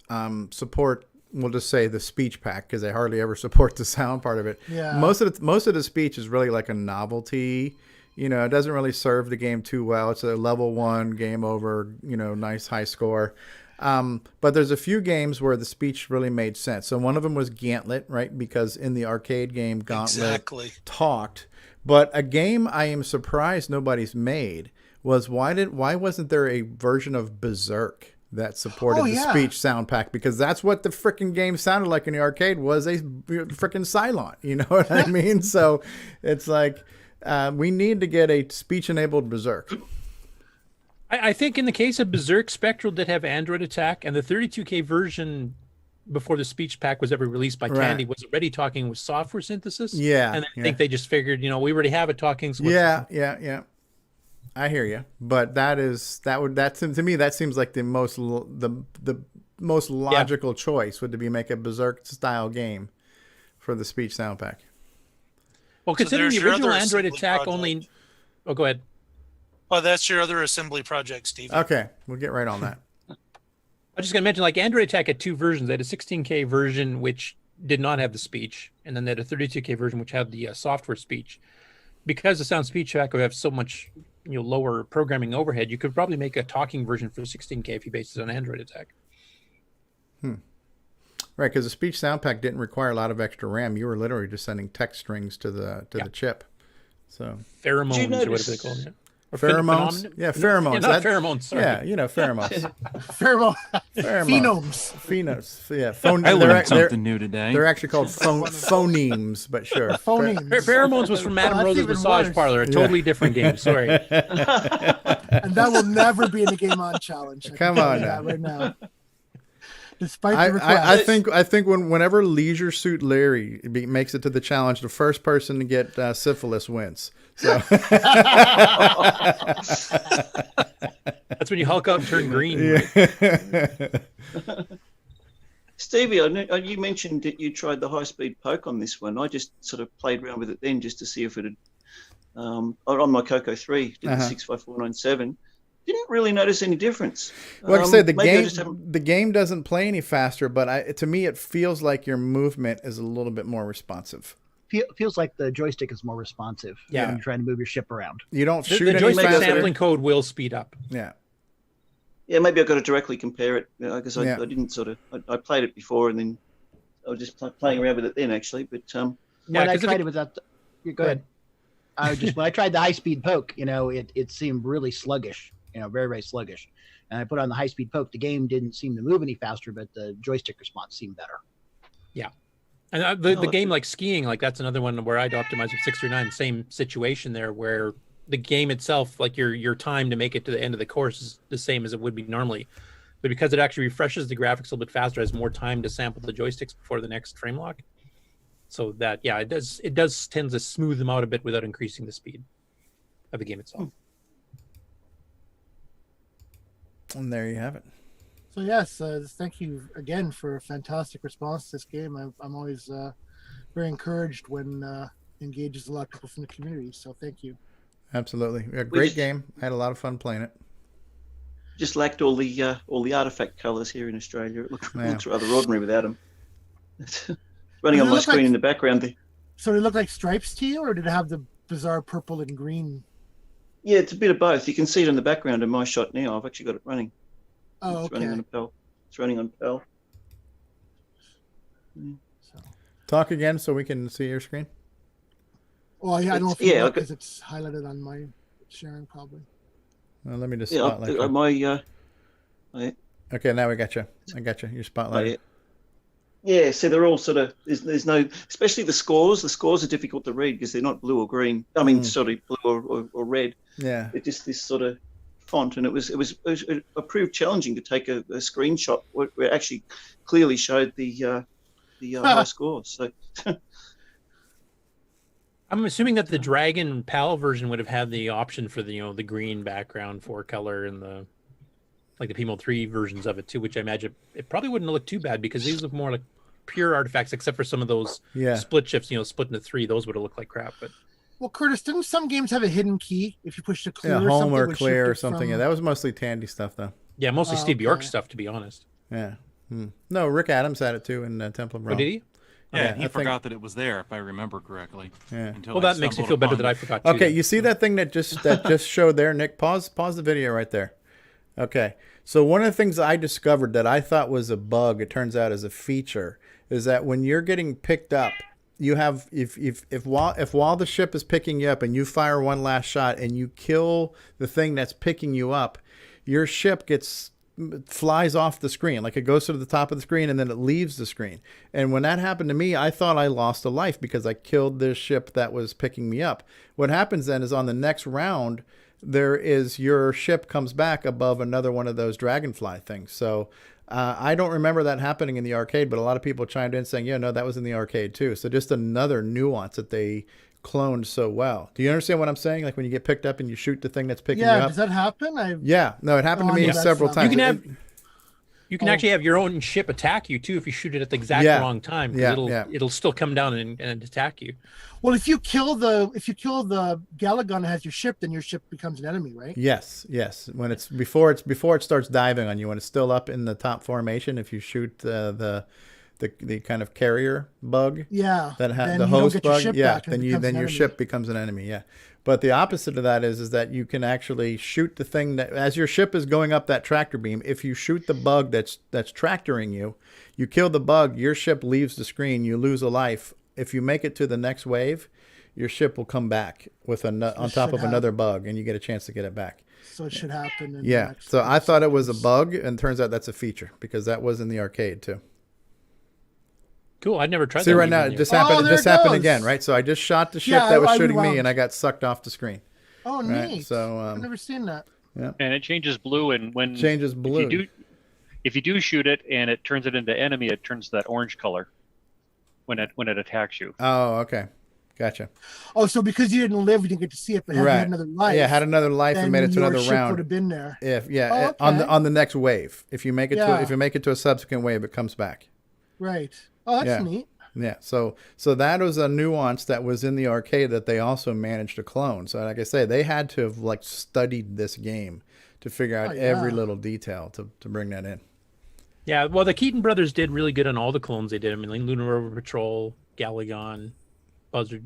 support, we'll just say the speech pack, because they hardly ever support the sound part of it. Yeah. Most of the speech is really like a novelty. You know, it doesn't really serve the game too well. It's a level 1 game over, nice high score. But there's a few games where the speech really made sense. So one of them was Gauntlet, right? Because in the arcade game, Gauntlet talked. But a game I am surprised nobody's made was why wasn't there a version of Berserk that supported the speech sound pack? Because that's what the freaking game sounded like in the arcade, was a freaking Cylon. You know what I mean? So it's like we need to get a speech-enabled Berserk. I think in the case of Berserk, Spectral did have Android Attack, and the 32K version before the speech pack was ever released by Candy was already talking with software synthesis. Yeah. And I think they just figured, we already have it talking. So yeah. I hear you, but to me that seems like the most logical choice would be make a Berserk style game for the speech sound pack. Well, considering the original Android Attack only. Oh, go ahead. Oh, that's your other assembly project, Steve. Okay, we'll get right on that. I'm just going to mention, like, Android Attack had two versions. They had a 16K version which did not have the speech, and then they had a 32K version which had the software speech. Because the sound speech pack would have so much lower programming overhead, you could probably make a talking version for 16K if you based it on Android Attack. Right, because the speech sound pack didn't require a lot of extra RAM. You were literally just sending text strings to the chip. So pheromones or whatever they call them. Pheromones? Yeah, pheromones. Yeah, not pheromones, sorry. Yeah, pheromones. Phenomes. Yeah. I learned something new today. They're actually called phonemes, but sure. Phonemes. Pheromones was from Madame Rosa's Massage Parlor, a totally different game. Sorry. And that will never be in the GameON challenge. Come on now. Right now. Despite the request. I think whenever Leisure Suit Larry makes it to the challenge, the first person to get syphilis wins. So. That's when you Hulk out and turn green. Yeah. Stevie, you mentioned that you tried the high-speed poke on this one. I just sort of played around with it then just to see if it had, on my CoCo 3, did the 65497. Didn't really notice any difference. Like I said, the game doesn't play any faster, but to me it feels like your movement is a little bit more responsive. Feels like the joystick is more responsive when you're trying to move your ship around. You don't shoot the any joystick faster. sampling code will speed up. Yeah. Yeah, maybe I've got to directly compare it because I didn't sort of. I played it before and then I was just playing around with it then actually. But when I tried it without, go ahead. When I tried the high-speed poke, it seemed really sluggish. Very, very sluggish. And I put on the high-speed poke. The game didn't seem to move any faster, but the joystick response seemed better. Yeah. And the game like skiing, like that's another one where I'd optimize with 639. Same situation there, where the game itself, like your time to make it to the end of the course is the same as it would be normally, but because it actually refreshes the graphics a little bit faster, has more time to sample the joysticks before the next frame lock. So that it does tend to smooth them out a bit without increasing the speed of the game itself. And there you have it. So yes, thank you again for a fantastic response to this game. I'm always very encouraged when engages a lot of people from the community. So thank you. Absolutely, a great game. I had a lot of fun playing it. Just lacked all the artifact colors here in Australia. It looks rather ordinary without them. Running on my screen in the background there. So did it look like stripes to you, or did it have the bizarre purple and green? Yeah, it's a bit of both. You can see it in the background in my shot now. I've actually got it running. Oh, it's running on a PAL. It's running on PAL. Talk again so we can see your screen. Well, yeah, I don't know if because it's highlighted on my sharing probably. Well, let me just spotlight you. Okay, now we got you. I got you. You're spotlighted. Yeah, so they're all sort of there's no, especially the scores. The scores are difficult to read because they're not blue or green. I mean, sorry, blue or red. Yeah, it's just this sort of font, and it proved challenging to take a screenshot where it actually clearly showed the high scores. So. I'm assuming that the Dragon PAL version would have had the option for the green background for color and the PMO 3 versions of it too, which I imagine it probably wouldn't look too bad because these look more like pure artifacts, except for some of those split shifts, split into 3. Those would have looked like crap. But well, Curtis, didn't some games have a hidden key if you push the clear? Yeah, home or clear or something. Yeah, that was mostly Tandy stuff though. Yeah, mostly Steve Bjork stuff, to be honest. Yeah. No, Rick Adams had it too in Temple of Rome. Oh, did he? Yeah, he forgot that it was there, if I remember correctly. Yeah. Well, that makes me feel better that I forgot too. Okay, you see that thing that just showed there, Nick? Pause the video right there. Okay. So one of the things I discovered that I thought was a bug, it turns out is a feature, is that when you're getting picked up, you have if while the ship is picking you up and you fire one last shot and you kill the thing that's picking you up, your ship flies off the screen. Like it goes to the top of the screen and then it leaves the screen. And when that happened to me, I thought I lost a life because I killed this ship that was picking me up. What happens then is on the next round, your ship comes back above another one of those dragonfly things. So I don't remember that happening in the arcade, but a lot of people chimed in saying, yeah, no, that was in the arcade too. So just another nuance that they cloned so well. Do you understand what I'm saying? Like when you get picked up and you shoot the thing that's picking you up? Yeah, does that happen? Yeah, no, it happened to me several times. You can actually have your own ship attack you too if you shoot it at the exact wrong time. It'll still come down and attack you. Well, if you kill the Galagon that has your ship, then your ship becomes an enemy, right? Yes. When it's before it starts diving on you, when it's still up in the top formation, if you shoot the kind of carrier bug, the host bug, then your ship becomes an enemy. Yeah. But the opposite of that is that you can actually shoot the thing that, as your ship is going up that tractor beam, if you shoot the bug that's tractoring you, you kill the bug, your ship leaves the screen, you lose a life. If you make it to the next wave, your ship will come back with on top of another bug, and you get a chance to get it back. So it should happen. So I thought it was a bug, and turns out that's a feature because that was in the arcade too. Cool. I'd never tried that. See, right now, it just happened. This happened again, right? So I just shot the ship that was shooting me, and I got sucked off the screen. Oh, right? neat. So I've never seen that. Yeah. And it changes blue, and when changes blue. If you do shoot it and it turns it into enemy, it turns that orange color when it attacks you. Oh, okay. Gotcha. Oh, so because you didn't live, you didn't get to see it, but had another life. Yeah, had another life and made it to another round. Would have been there. On the next wave. If you make it to a subsequent wave, it comes back. Right. Oh, that's neat. Yeah, so that was a nuance that was in the arcade that they also managed to clone. So like I say, they had to have studied this game to figure out every little detail to bring that in. Yeah, well, the Keaton brothers did really good on all the clones they did. I mean, like Lunar Rover Patrol, Galagon, Lancer.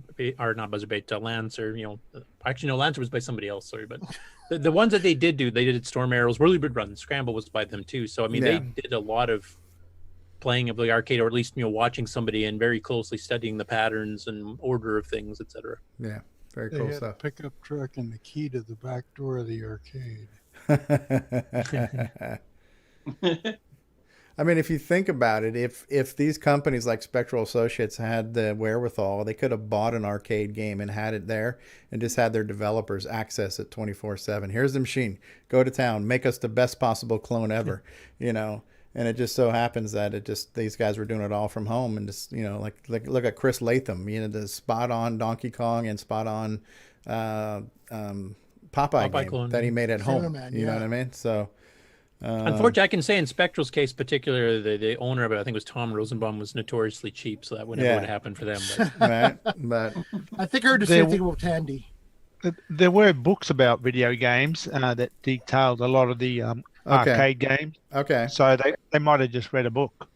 Actually, no, Lancer was by somebody else. Sorry, but the ones that they did Storm Arrows, Whirly Bird Run, Scramble was by them too. So I mean, they did a lot of playing of the arcade, or at least watching somebody and very closely studying the patterns and order of things, etc. Yeah, very they cool had stuff. A pickup truck and the key to the back door of the arcade. I mean, if you think about it, if these companies like Spectral Associates had the wherewithal, they could have bought an arcade game and had it there and just had their developers access it 24/7. Here's the machine. Go to town. Make us the best possible clone ever, And it just so happens that these guys were doing it all from home, and just like look at Chris Latham, the spot on Donkey Kong and spot on Popeye game clone that he made at home. Man, you know what I mean? So unfortunately, I can say in Spectral's case, particularly the owner of it, I think it was Tom Rosenbaum, was notoriously cheap, so that would never would happen for them. But. Right, but I think I heard the same thing about Tandy. There were books about video games that detailed a lot of the arcade games. Okay. So they might have just read a book.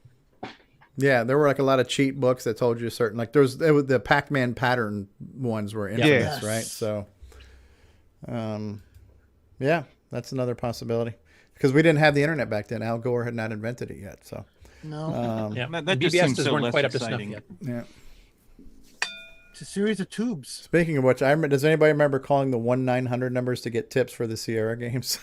Yeah, there were like a lot of cheat books that told you certain, like the Pac-Man pattern ones were infamous, right? So, that's another possibility. Because we didn't have the internet back then. Al Gore had not invented it yet. So no, that just seems so less quite exciting. Up to snuff yet. Yeah. It's a series of tubes. Speaking of which, does anybody remember calling the 1-900 numbers to get tips for the Sierra games?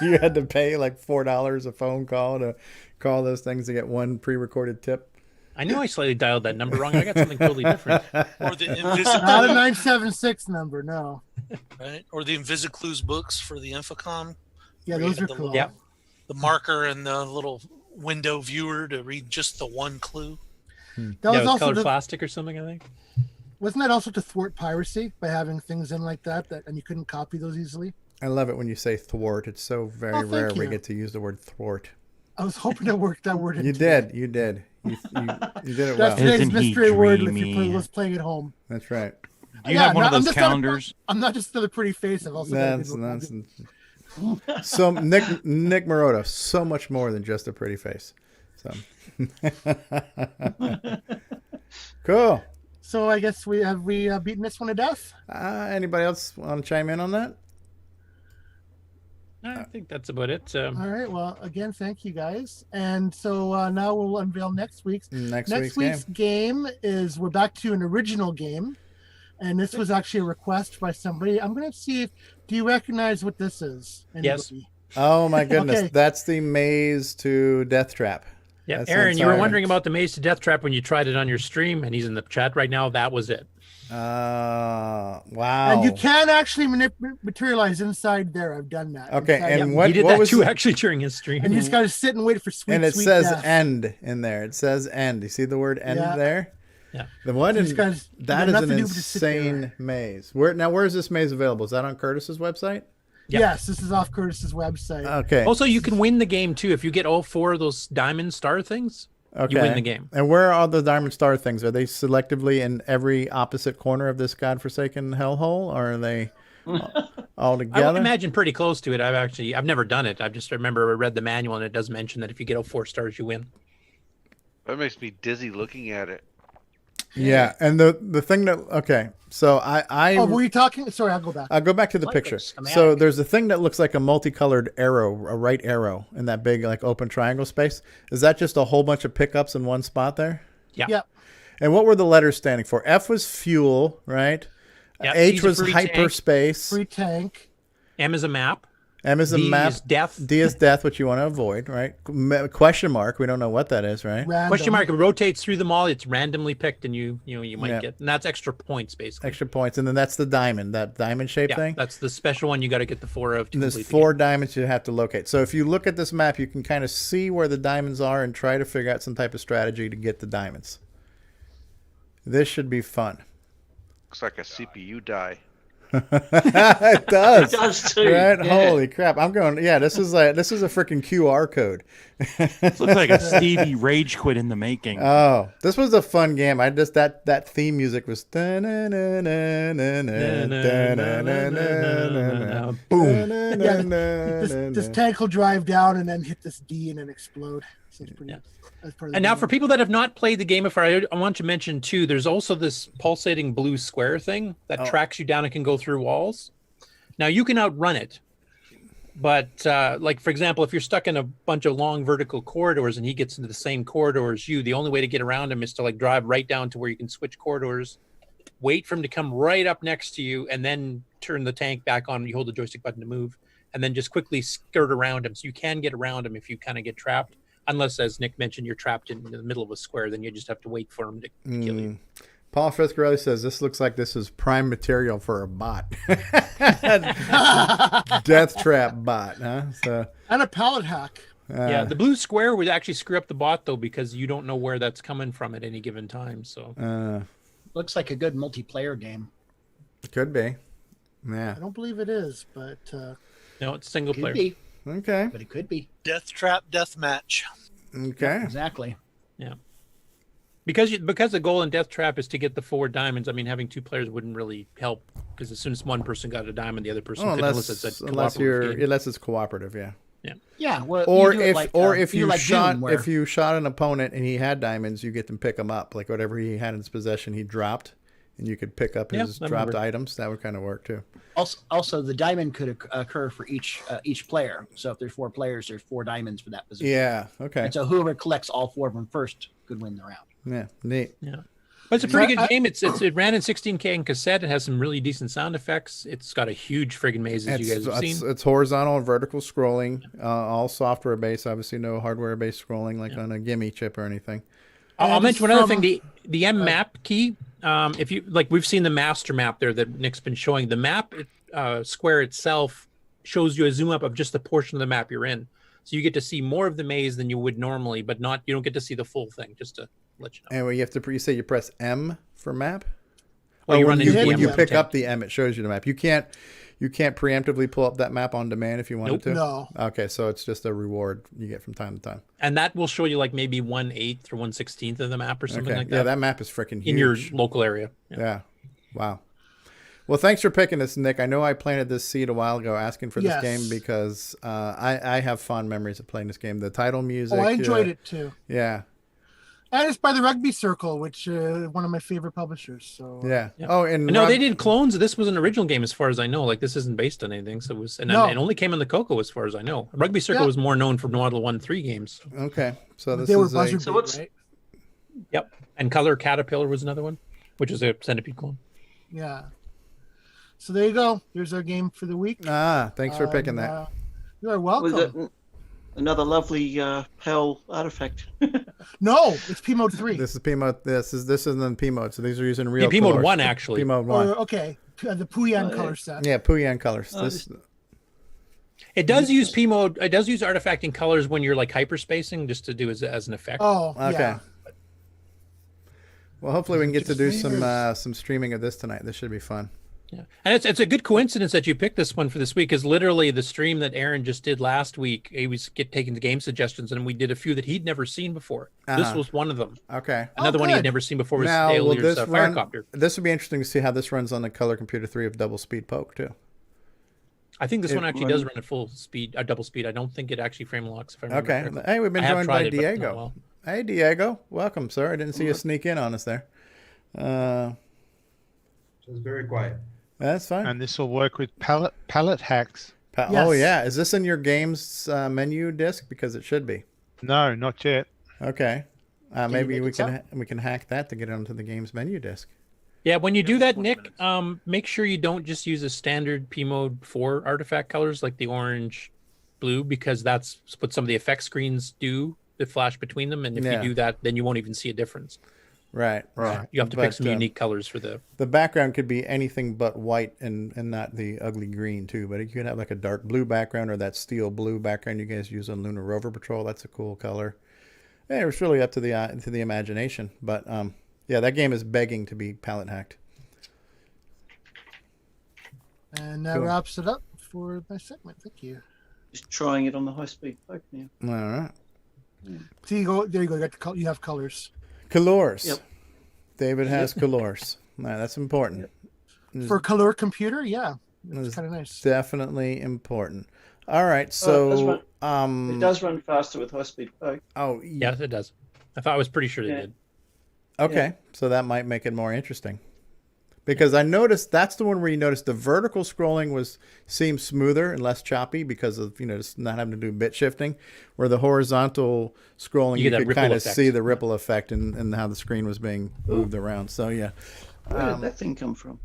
You had to pay like $4 a phone call to call those things to get one pre-recorded tip. I knew I slightly dialed that number wrong. I got something totally different. Or the Invisiclues. Not a 976 number, no. Right? Or the Invisiclues books for the Infocom. Yeah, those are cool. Yeah. The marker and the little window viewer to read just the one clue. That was also colored plastic or something, I think. Wasn't that also to thwart piracy by having things in like that and you couldn't copy those easily? I love it when you say thwart. It's so very rare we get to use the word thwart. I was hoping to work that word in. You did. You did it well. That's today's mystery word if you was playing at home. That's right. Do you have one of those calendars? I'm not just the pretty face. I've also that's nonsense. So Nick Marotta, so much more than just a pretty face. So cool. So I guess we beaten this one to death. Anybody else want to chime in on that? I think that's about it. All right. Well, again, thank you guys. And so now we'll unveil next week's game. Is we're back to an original game, and this was actually a request by somebody. I'm going to see if do you recognize what this is? Anybody? Yes. Oh my goodness, Okay. That's the Maze to Death Trap. Yeah, That's Aaron, you were insane. wondering about the Maze to Death Trap when you tried it on your stream, and he's in the chat right now. That was it. Wow. And you can actually materialize inside there. I've done that. Okay, Inside and there. what he did what that was too, the- actually, during his stream. And you just got to sit and wait for sweet. and it sweet says death. end in there. It says end. You see the word end Yeah. there? Yeah. The one These in, guys, that you is got an nothing to do but just sit there. insane maze. Where is this maze available? Is that on Curtis's website? Yep. Yes, this is off Curtis's website. Okay. Also, you can win the game too if you get all 4 of those diamond star things. Okay. You win the game. And where are all the diamond star things? Are they selectively in every opposite corner of this godforsaken hellhole, or are they all I would together? imagine pretty close to it. I've never done it. I just remember I read the manual, and it does mention that if you get all 4 stars, you win. That makes me dizzy looking at it. Yeah, and the thing that so I were you talking? Sorry, I'll go back. I'll go back to the Like picture. a schematic. So there's a thing that looks like a multicolored arrow, a right arrow in that big like open triangle space. Is that just a whole bunch of pickups in one spot there? Yeah. Yep. And what were the letters standing for? F was fuel, right? Yeah, H E's a was free tank. hyperspace. Free tank. M is a map. M is a D map. is death. D is death, which you want to avoid, right? Question mark. We don't know what that is, right? Random. Question mark. It rotates through them all. It's randomly picked, and you might Yeah. get, and that's extra points basically. Extra points, and then that's the diamond, that diamond shaped Yeah, thing. that's the special one. You got to get the 4 of. To And there's complete the 4 diamonds you have to locate. So if you look at this map, you can kind of see where the diamonds are and try to figure out some type of strategy to get the diamonds. This should be fun. Looks like a CPU die. It does. It does too. Right? Yeah. Holy crap! I'm going. Yeah, this is a freaking QR code. This looks like a Stevie rage quit in the making. Oh, this was a fun game. I just that theme music was boom. This tank will drive down and then hit this D and then explode. So it's pretty. Yeah. That's part of the And now game. for people that have not played the game before, I want to mention too, there's also this pulsating blue square thing that tracks you down and can go through walls. Now you can outrun it, but like for example, if you're stuck in a bunch of long vertical corridors and he gets into the same corridor as you, the only way to get around him is to like drive right down to where you can switch corridors, wait for him to come right up next to you, and then turn the tank back on. You hold the joystick button to move, and then just quickly skirt around him. So you can get around him if you kind of get trapped. Unless, as Nick mentioned, you're trapped in the middle of a square, then you just have to wait for him to kill you. Paul Friscarelli says this looks like this is prime material for a bot. Death trap bot, huh? So, and a pallet hack. Yeah, the blue square would actually screw up the bot though, because you don't know where that's coming from at any given time. So looks like a good multiplayer game. It could be. Yeah. I don't believe it is, but no, it's single player. Be. Okay. But it could be. Death Trap Death Match. Okay. Yeah, exactly. Yeah. Because the goal in Death Trap is to get the 4 diamonds. I mean, having 2 players wouldn't really help, because as soon as one person got a diamond, the other person couldn't, unless it's cooperative, yeah. Yeah. Yeah. Well, or you do if it like, if you like shot Doom, where... if you shot an opponent and he had diamonds, you get to pick him up. Like whatever he had in his possession, he dropped, and you could pick up his dropped items. That would kind of work too. Also, the diamond could occur for each player. So if there's 4 players, there's 4 diamonds for that position. Yeah. Okay. And so whoever collects all 4 of them first could win the round. Yeah. Neat. Yeah. But it's a pretty good game. It ran in 16K in cassette. It has some really decent sound effects. It's got a huge friggin' maze, as you guys have seen. It's horizontal and vertical scrolling, all software based. Obviously, no hardware based scrolling like on a gimme chip or anything. I'll mention one other thing. The M map key. If you like, we've seen the master map there that Nick's been showing. The map square itself shows you a zoom up of just the portion of the map you're in, so you get to see more of the maze than you would normally, but you don't get to see the full thing. Just to let you know. And when you have to, you say you press M for map. Well, when you pick up the M, it shows you the map. You can't preemptively pull up that map on demand if you wanted to. No. Okay, so it's just a reward you get from time to time. And that will show you like maybe 1/8 or 1/16 of the map or something like that. Yeah, that map is freaking huge in your local area. Yeah. Wow. Well, thanks for picking this, Nick. I know I planted this seed a while ago asking for this game because I have fond memories of playing this game. The title music. Oh, I enjoyed it too. Yeah. And it's by the Rugby Circle, which one of my favorite publishers. So yeah. Oh, and no, they did clones. This was an original game, as far as I know. Like this isn't based on anything, so it was, and it only came on the CoCo, as far as I know. Rugby Circle was more known for Model 1-3 games. Okay, so this they were is Buzzard right? Yep, and Color Caterpillar was another one, which is a Centipede clone. Yeah. So there you go. There's our game for the week. Thanks for picking that. You are welcome. Another lovely PAL artifact. No, it's P mode 3. This is P mode. This isn't P mode. So these are using real. P mode 1 actually. P mode 1. Okay, the Puyan color set. Yeah, Puyan colors. It does use P mode. It does use artifacting colors when you're like hyperspacing, just to do as an effect. Oh, okay. Yeah. Well, hopefully we can get to do some streaming of this tonight. This should be fun. Yeah, and it's a good coincidence that you picked this one for this week, because literally the stream that Aaron just did last week, he was taking the game suggestions, and we did a few that he'd never seen before. This was one of them. Okay. Another one he'd never seen before was Alien's Firecopter. This would be interesting to see how this runs on the Color Computer 3 of double speed poke too. I think this one actually does run at full speed, double speed. I don't think it actually frame locks. If I remember correctly. Hey, we've been joined by Diego. Hey, Diego, welcome, sir. I didn't see you sneak in on us there. It was very quiet. That's fine. And this will work with palette hacks. Yes. Oh yeah, is this in your game's menu disk? Because it should be. No, not yet. Okay, maybe we can hack that to get it onto the game's menu disk. Yeah, when you do that, Nick, make sure you don't just use a standard P mode 4 artifact colors like the orange, blue, because that's what some of the effect screens do that flash between them, and if you do that, then you won't even see a difference. Right. You have to pick some unique colors for the background could be anything but white and not the ugly green too. But you could have like a dark blue background or that steel blue background you guys use on Lunar Rover Patrol. That's a cool color. Yeah, it's really up to the imagination. But yeah, that game is begging to be palette hacked. And that wraps it up for my segment. Thank you. Just trying it on the high speed poke now. All right. So you go. There you go. You have colors. Colors. Yep. David has colors. That's important. For Color Computer, yeah. It's kind of nice. Definitely important. All right. So It does run faster with high-speed poke. Oh, yes, it does. I was pretty sure they did. Okay, so that might make it more interesting. Because I noticed that's the one where you noticed the vertical scrolling seemed smoother and less choppy because of just not having to do bit shifting. Where the horizontal scrolling, you could kind of see the ripple effect and how the screen was being moved around. So yeah, where did that thing come from?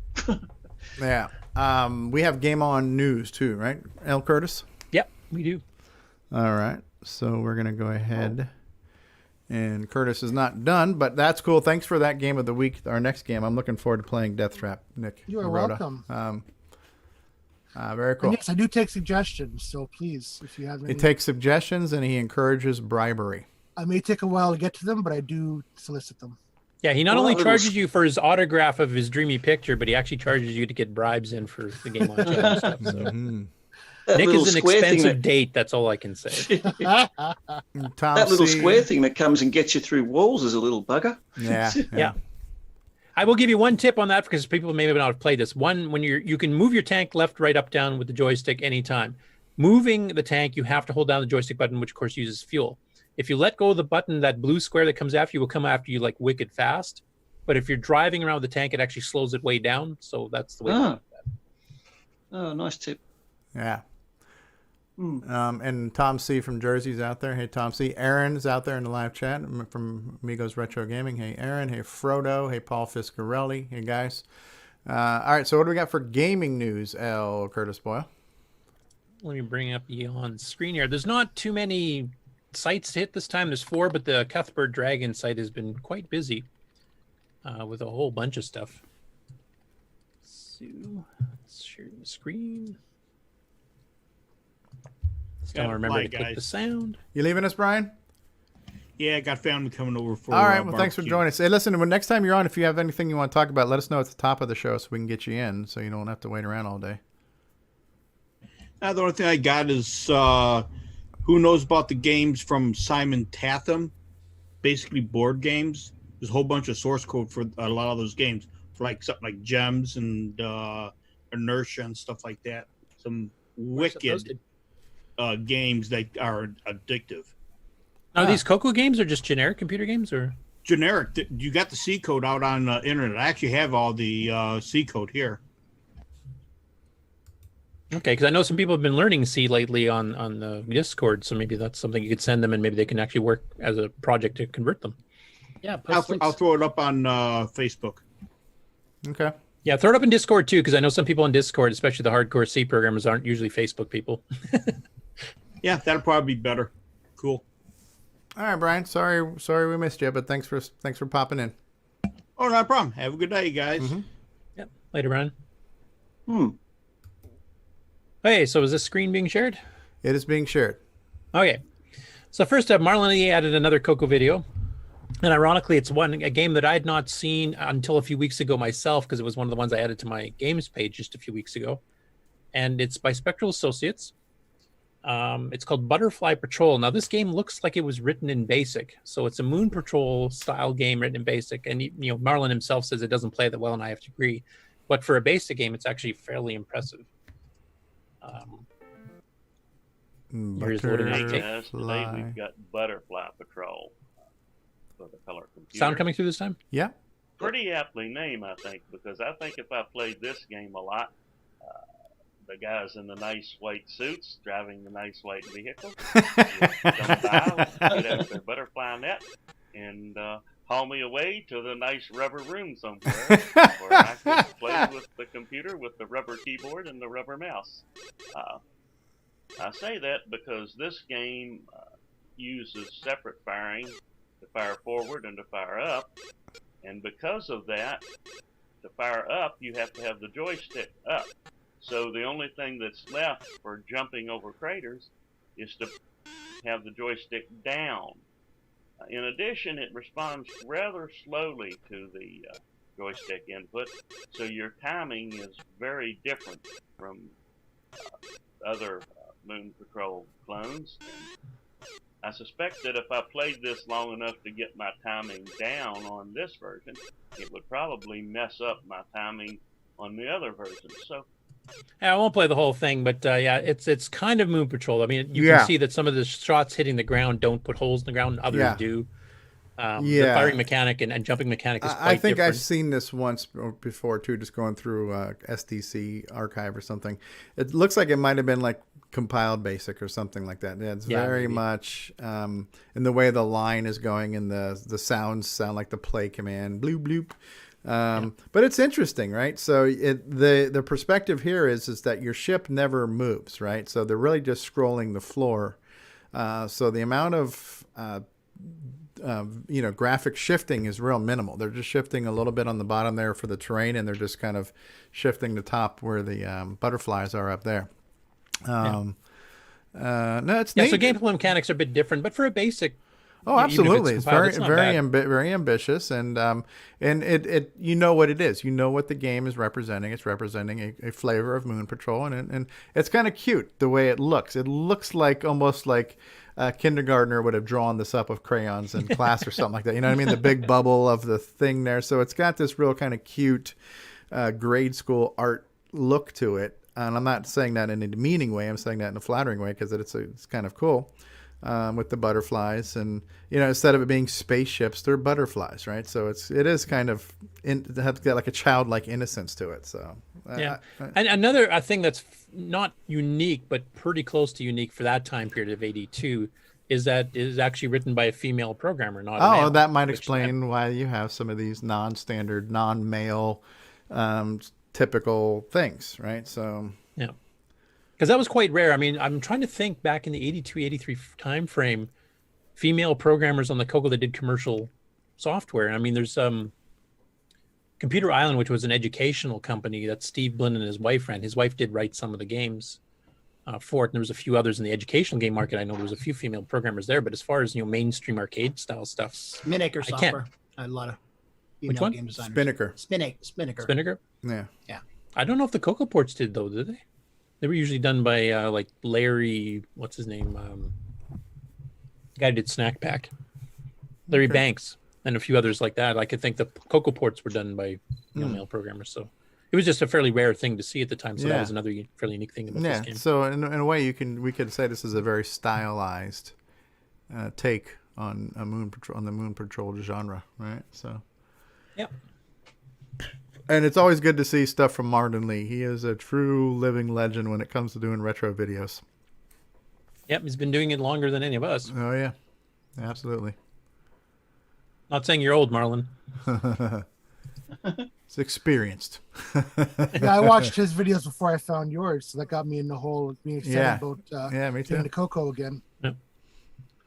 Yeah, we have GameON news too, right, L. Curtis? Yep, we do. All right, so we're gonna go ahead. And Curtis is not done, but that's cool. Thanks for that game of the week. Our next game, I'm looking forward to playing Death Trap, Nick. You are Rhoda. welcome. Very cool. And yes, I do take suggestions, so please, if you have any. He takes suggestions and he encourages bribery. I may take a while to get to them, but I do solicit them. Yeah, he not only charges you for his autograph of his dreamy picture, but he actually charges you to get bribes in for the game on show and stuff. So. Nick is an expensive date. That's all I can say. That little square thing that comes and gets you through walls is a little bugger. Yeah. I will give you one tip on that because people may not have played this. One, when you can move your tank left, right, up, down with the joystick anytime. Moving the tank, you have to hold down the joystick button, which of course uses fuel. If you let go of the button, that blue square that comes after you will come after you like wicked fast. But if you're driving around with the tank, it actually slows it way down. So that's the way to do that. Oh, nice tip. Yeah. And Tom C. from Jersey's out there. Hey, Tom C. Aaron's out there in the live chat from Amigos Retro Gaming. Hey, Aaron. Hey, Frodo. Hey, Paul Fiscarelli. Hey, guys. All right, so what do we got for gaming news, L. Curtis Boyle? Let me bring up the on screen here. There's not too many sites to hit this time. There's 4, but the Cuthbert Dragon site has been quite busy with a whole bunch of stuff. So let's share the screen. Still remember to click the sound. You leaving us, Brian? Yeah, I got family coming over for. All right. Well, thanks for joining us. Hey, listen. When next time you're on, if you have anything you want to talk about, let us know at the top of the show so we can get you in, so you don't have to wait around all day. The only thing I got is who knows about the games from Simon Tatham? Basically, board games. There's a whole bunch of source code for a lot of those games, for like something like Gems and Inertia and stuff like that. Some wicked games that are addictive. Are these CoCo games or just generic computer games, or generic? You got the C code out on the internet. I actually have all the C code here. Okay, because I know some people have been learning C lately on the Discord, so maybe that's something you could send them, and maybe they can actually work as a project to convert them. Yeah, I'll throw it up on Facebook. Okay. Yeah, throw it up in Discord too, because I know some people on Discord, especially the hardcore C programmers, aren't usually Facebook people. Yeah, that'll probably be better. Cool. All right, Brian. Sorry we missed you, but thanks for popping in. Oh, no problem. Have a good day, guys. Mm-hmm. Yep. Later, Brian. Hey, so is this screen being shared? It is being shared. Okay. So first up, Marlon E added another CoCo video. And ironically, it's a game that I had not seen until a few weeks ago myself, because it was one of the ones I added to my games page just a few weeks ago. And it's by Spectral Associates. It's called Butterfly Patrol. Now, this game looks like it was written in BASIC. So it's a Moon Patrol style game written in BASIC. And, Marlon himself says it doesn't play that well, and I have to agree. But for a BASIC game, it's actually fairly impressive. Here's what it might take. Today we've got Butterfly Patrol for the color computer. Sound coming through this time? Yeah. Pretty aptly named, I think, because I think if I played this game a lot, the guys in the nice white suits driving the nice white vehicles would come by, get out their butterfly net, and haul me away to the nice rubber room somewhere where I could play with the computer with the rubber keyboard and the rubber mouse. I say that because this game uses separate firing to fire forward and to fire up, and because of that, to fire up, you have to have the joystick up. So the only thing that's left for jumping over craters is to have the joystick down. In addition, it responds rather slowly to the joystick input, so your timing is very different from other Moon Patrol clones. And I suspect that if I played this long enough to get my timing down on this version, it would probably mess up my timing on the other version. So I won't play the whole thing, but yeah, it's kind of Moon Patrol. I mean, you Yeah. can see that some of the shots hitting the ground don't put holes in the ground, others Yeah. do. The Yeah. firing mechanic and jumping mechanic is quite I think different. I've seen this once before too, just going through SDC archive or something. It looks like it might have been like compiled basic or something like that. Yeah, it's very much in the way the line is going and the sounds sound like the play command, bloop bloop. But it's interesting, right? So the perspective here is that your ship never moves, right? So they're really just scrolling the floor. So the amount of graphic shifting is real minimal. They're just shifting a little bit on the bottom there for the terrain, and they're just kind of shifting the top where the butterflies are up there. No, it's neat. So gameplay mechanics are a bit different, but for a basic. Oh, absolutely! It's very bad. very ambitious, and it you know what it is. You know what the game is representing. It's representing a flavor of Moon Patrol, and it's kind of cute the way it looks. It looks like almost like a kindergartner would have drawn this up with crayons in class or something like that. You know what I mean? The big bubble of the thing there. So it's got this real kind of cute grade school art look to it. And I'm not saying that in a demeaning way. I'm saying that in a flattering way because it's kind of cool. With the butterflies, and instead of it being spaceships, they're butterflies, right? So it is kind of have got like a childlike innocence to it. So and another thing that's not unique but pretty close to unique for that time period of '82 is that it is actually written by a female programmer, not a male, that might explain why you have some of these non-standard, non-male, typical things, right? So yeah. Because that was quite rare. I mean, I'm trying to think back in the 82, 83 time frame, female programmers on the CoCo that did commercial software. I mean, there's Computer Island, which was an educational company that Steve Blinn and his wife ran. His wife did write some of the games for it. And there was a few others in the educational game market. I know there was a few female programmers there, but as far as mainstream arcade style stuff, Spinnaker software. I had a lot of female game designers. Spinnaker. Yeah. I don't know if the CoCo ports did though, did they? They were usually done by like Larry, what's his name? The guy who did Snack Pack. Larry Banks and a few others like that. I could think the CoCo ports were done by male programmers. So it was just a fairly rare thing to see at the time. So that was another fairly unique thing about this game. So in a way, we could say this is a very stylized take on the Moon Patrol genre, right? So. Yep. And it's always good to see stuff from Martin Lee. He is a true living legend when it comes to doing retro videos. Yep, he's been doing it longer than any of us. Oh, yeah. Absolutely. Not saying you're old, Marlon. It's experienced. Yeah, I watched his videos before I found yours, so that got me in the whole being excited about me too. getting to CoCo again. Yep.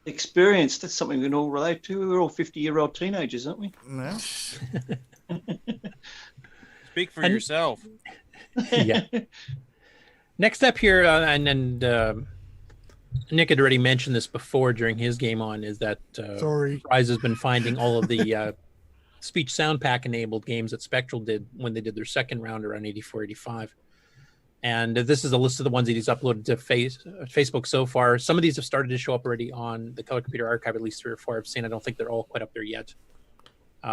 Experience, that's something we can all relate to. We're all 50-year-old teenagers, aren't we? No. Speak for yourself. Yeah. Next up here, and Nick had already mentioned this before during his GameON, is that Rise has been finding all of the speech sound pack enabled games that Spectral did when they did their second round around 84, 85. And this is a list of the ones that he's uploaded to Facebook so far. Some of these have started to show up already on the Color Computer Archive, at least 3 or 4 I've seen. I don't think they're all quite up there yet.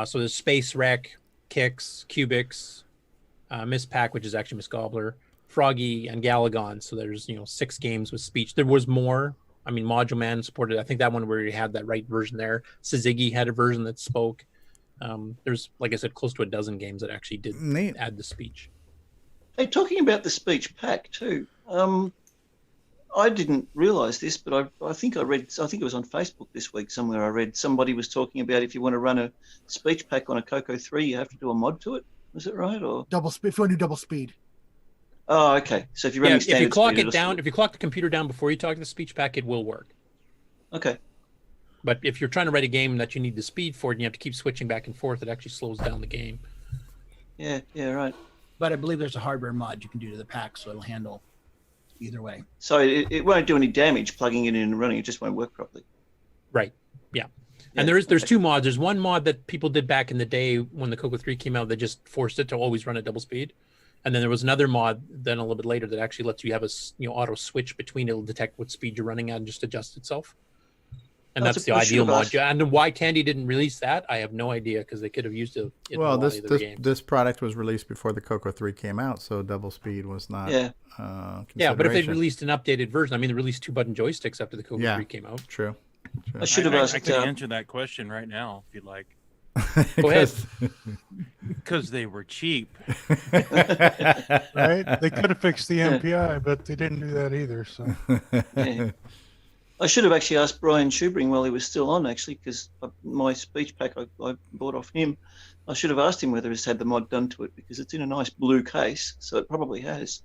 So there's Space Wreck, Kix, Cubics, Miss Pack, which is actually Miss Gobbler, Froggy, and Galagon. So there's 6 games with speech. There was more. I mean, Module Man supported. I think that one where you had that right version there. Suzuki had a version that spoke. There's, like I said, close to a dozen games that actually did add the speech. Hey, talking about the speech pack too. I didn't realize this, but I think it was on Facebook this week somewhere. I read somebody was talking about if you want to run a speech pack on a CoCo 3, you have to do a mod to it. Is it right? Or double speed? If you want to do double speed. Oh, okay. So if you're running standard if you clock speed, it down, if you clock the computer down before you talk to the speech pack, it will work. Okay. But if you're trying to write a game that you need the speed for, and you have to keep switching back and forth, it actually slows down the game. Yeah, right. But I believe there's a hardware mod you can do to the pack, so it'll handle either way. So it won't do any damage plugging it in and running. It just won't work properly. Right. Yeah. And there's 2 mods. There's one mod that people did back in the day when the CoCo 3 came out that just forced it to always run at double speed. And then there was another mod then a little bit later that actually lets you have a auto switch between. It'll detect what speed you're running at and just adjust itself. And that's the ideal mod. And why Tandy didn't release that, I have no idea, because they could have used it in a lot of other games. This product was released before the CoCo 3 came out, so double speed was not. Yeah, but if they released an updated version, I mean, they released 2-button joysticks after the CoCo 3 came out. True. I should have asked. I can answer that question right now if you'd like. Go ahead. Because they were cheap. Right? They could have fixed the MPI, but they didn't do that either. So. Yeah. I should have actually asked Brian Schubring while he was still on, actually, because my speech pack I bought off him. I should have asked him whether it's had the mod done to it, because it's in a nice blue case, so it probably has.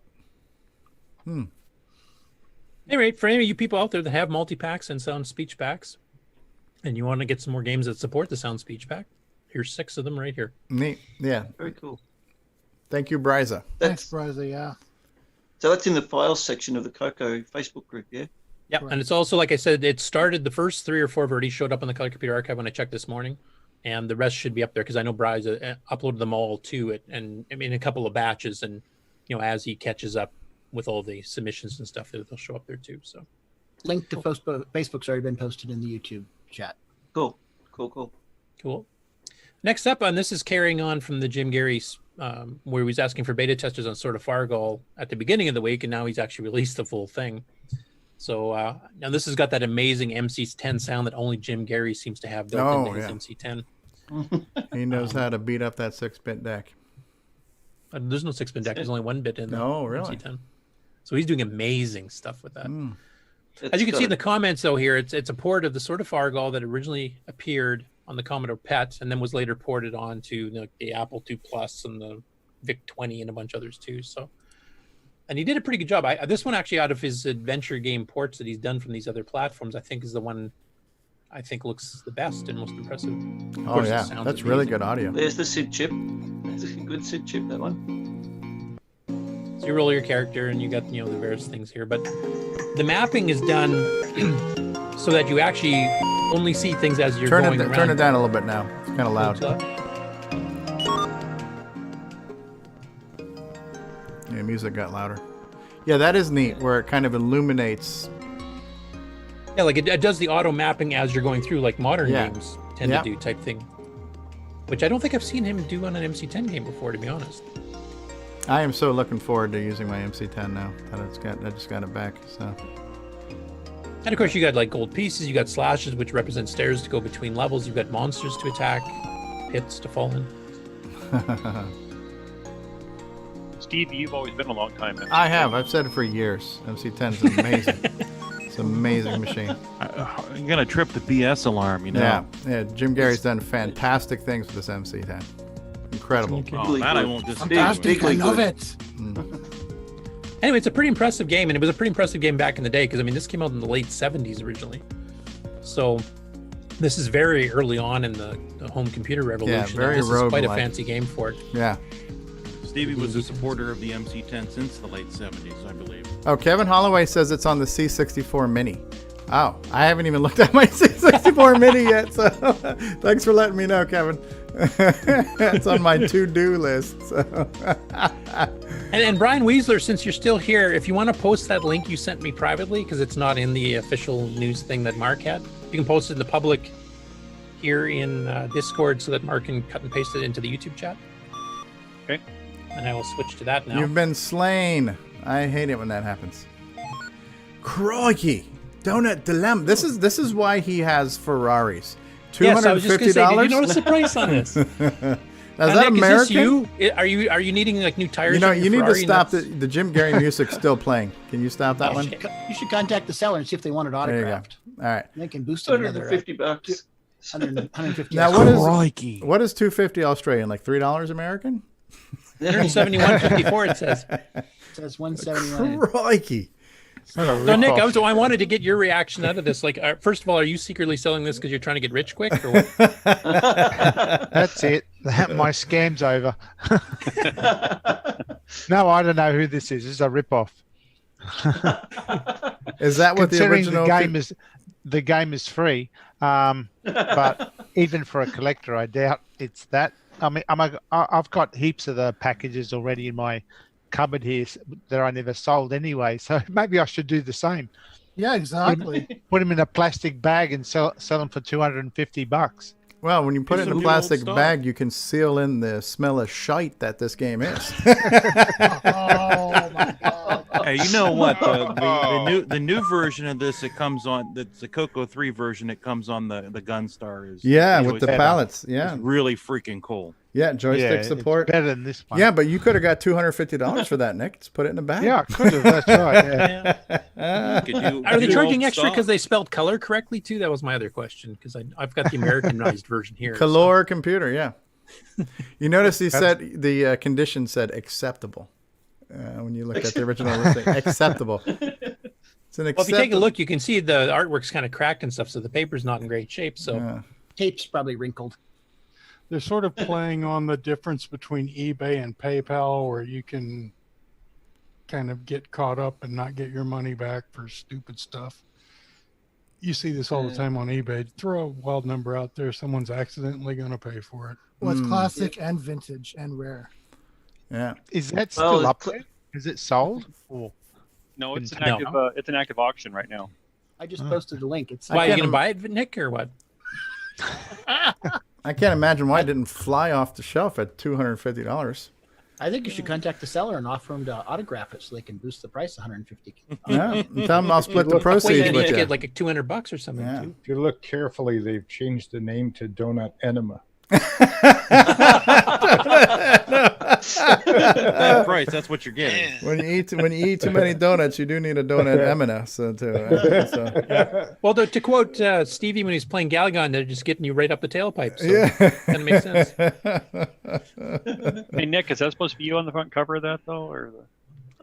Anyway, for any of you people out there that have multi-packs and sound speech packs, and you want to get some more games that support the sound speech pack, here's 6 of them right here. Neat. Yeah. Very cool. Thank you, Bryza. Thanks, Bryza. Yeah. So that's in the files section of the CoCo Facebook group, yeah? Yeah, right. And it's also, like I said, it started, the first 3 or 4 have already showed up on the Color Computer Archive when I checked this morning, and the rest should be up there, because I know Bryza uploaded them all to it, and I mean, a couple of batches, and, you know, as he catches up with all the submissions and stuff, they'll show up there too, so. Link to Facebook's already been posted in the YouTube chat. Cool. Next up on this is carrying on from the Jim Garry's, where he was asking for beta testers on Sword of Fargal at the beginning of the week, and now he's actually released the full thing. So now this has got that amazing MC10 sound that only Jim Garry seems to have built into his MC10. He knows how to beat up that 6-bit deck. There's no 6-bit deck. There's only 1-bit in the really? MC10. So he's doing amazing stuff with that. As you can see in the comments, though, here, it's a port of the Sword of Fargal that originally appeared on the Commodore PET and then was later ported on to the Apple II Plus and the VIC-20 and a bunch of others too. So, and he did a pretty good job. This one actually, out of his adventure game ports that he's done from these other platforms, I think is the one I think looks the best and most impressive. Oh yeah, that's really good audio. There's the SID chip. That's a good SID chip, that one. So you roll your character and you got, the various things here, but the mapping is done so that you actually only see things as you're going around. Turn it down a little bit now. It's kind of loud. Yeah, music got louder. Yeah, that is neat, where it kind of illuminates. Yeah, like it does the auto mapping as you're going through, like modern games tend to do type thing. Which I don't think I've seen him do on an MC10 game before, to be honest. I am so looking forward to using my MC10 now that I just got it back. So. And of course, you got like gold pieces, you got slashes, which represent stairs to go between levels. You've got monsters to attack, pits to fall in. Steve, you've always been a long time MC10. I have. I've said it for years. MC10 is amazing. It's an amazing machine. I'm gonna trip the BS alarm, Yeah. Jim Garry's done fantastic things with this MC10. Incredible. Oh, that I won't disagree. Fantastic. I love it. Anyway, it's a pretty impressive game, and it was a pretty impressive game back in the day, because, I mean, this came out in the late 70s originally. So this is very early on in the home computer revolution. Yeah, very this is quite a roguelike. fancy game for it. Yeah. Stevie was a supporter of the MC10 since the late 70s, I believe. Oh, Kevin Holloway says it's on the C64 Mini. Oh, I haven't even looked at my C64 Mini yet, so thanks for letting me know, Kevin. It's on my to-do list. So. And Brian Weasler, since you're still here, if you want to post that link you sent me privately, because it's not in the official news thing that Mark had, you can post it in the public here in Discord so that Mark can cut and paste it into the YouTube chat. Okay. And I will switch to that now. You've been slain. I hate it when that happens. Crikey. Donut Dilemma. This is why he has Ferraris. $250. Yes, I was just gonna say, did you notice the price on this? Is that American? Is this you? Are you needing like new tires? You need to stop the Jim Garry music's still playing. Can you stop that one? You should contact the seller and see if they want it autographed. All right. They can boost it another $150. 150. Now what is $250 Australian? Like $3 American? 171.54 it says. It says 171. Crikey. So Nick, I wanted to get your reaction out of this. Like, first of all, are you secretly selling this because you're trying to get rich quick, or what? That's it. My scam's over. No, I don't know who this is. This is a rip-off. Is that what the original the game is free, but even for a collector, I doubt it's that. I mean, I've got heaps of the packages already in my cupboard here that I never sold anyway, so maybe I should do the same. Yeah, exactly. Put them in a plastic bag and sell them for $250. Well, when you put it in some a new plastic old stuff. bag, you can seal in the smell of shite that this game is. Oh my god. Hey, you know what? The new version of this, it comes on. That's the CoCo 3 version. It comes on the Gunstar. Is Yeah, the with the joystick. pallets. Yeah, It's really freaking cool. yeah, joystick support. It's better than this one. Yeah, but you could have got $250 for that, Nick. Just put it in the bag. Yeah, I could have. That's right. Yeah. Are they charging extra because they spelled color correctly too? That was my other question because I've got the Americanized version here. Color computer, yeah. You notice he said the condition said acceptable when you looked at the original listing. Acceptable. It's an Well, if you take a look, you can see the artwork's kind of cracked and stuff, so the paper's not in great shape. So tape's probably wrinkled. They're sort of playing on the difference between eBay and PayPal, where you can kind of get caught up and not get your money back for stupid stuff. You see this all the time on eBay. Throw a wild number out there, someone's accidentally going to pay for it. Well, it's classic and vintage and rare. Yeah. Is that still up there? Is it sold? Or... No, it's an active auction right now. I just posted the link. It's why are you going to buy it, Nick, or what? I can't imagine why it didn't fly off the shelf at $250. I think you should contact the seller and offer him to autograph it so they can boost the price $150. Yeah, tell them I'll split the proceeds with you. Get like $200 or something too. If you look carefully, they've changed the name to Donut Enema. That price, that's what you're getting. When you eat too many donuts, you do need a donut emina. Well, to quote Stevie when he's playing Galagon, they're just getting you right up the tailpipe. So Yeah. that makes sense. Hey Nick, is that supposed to be you on the front cover of that though, or?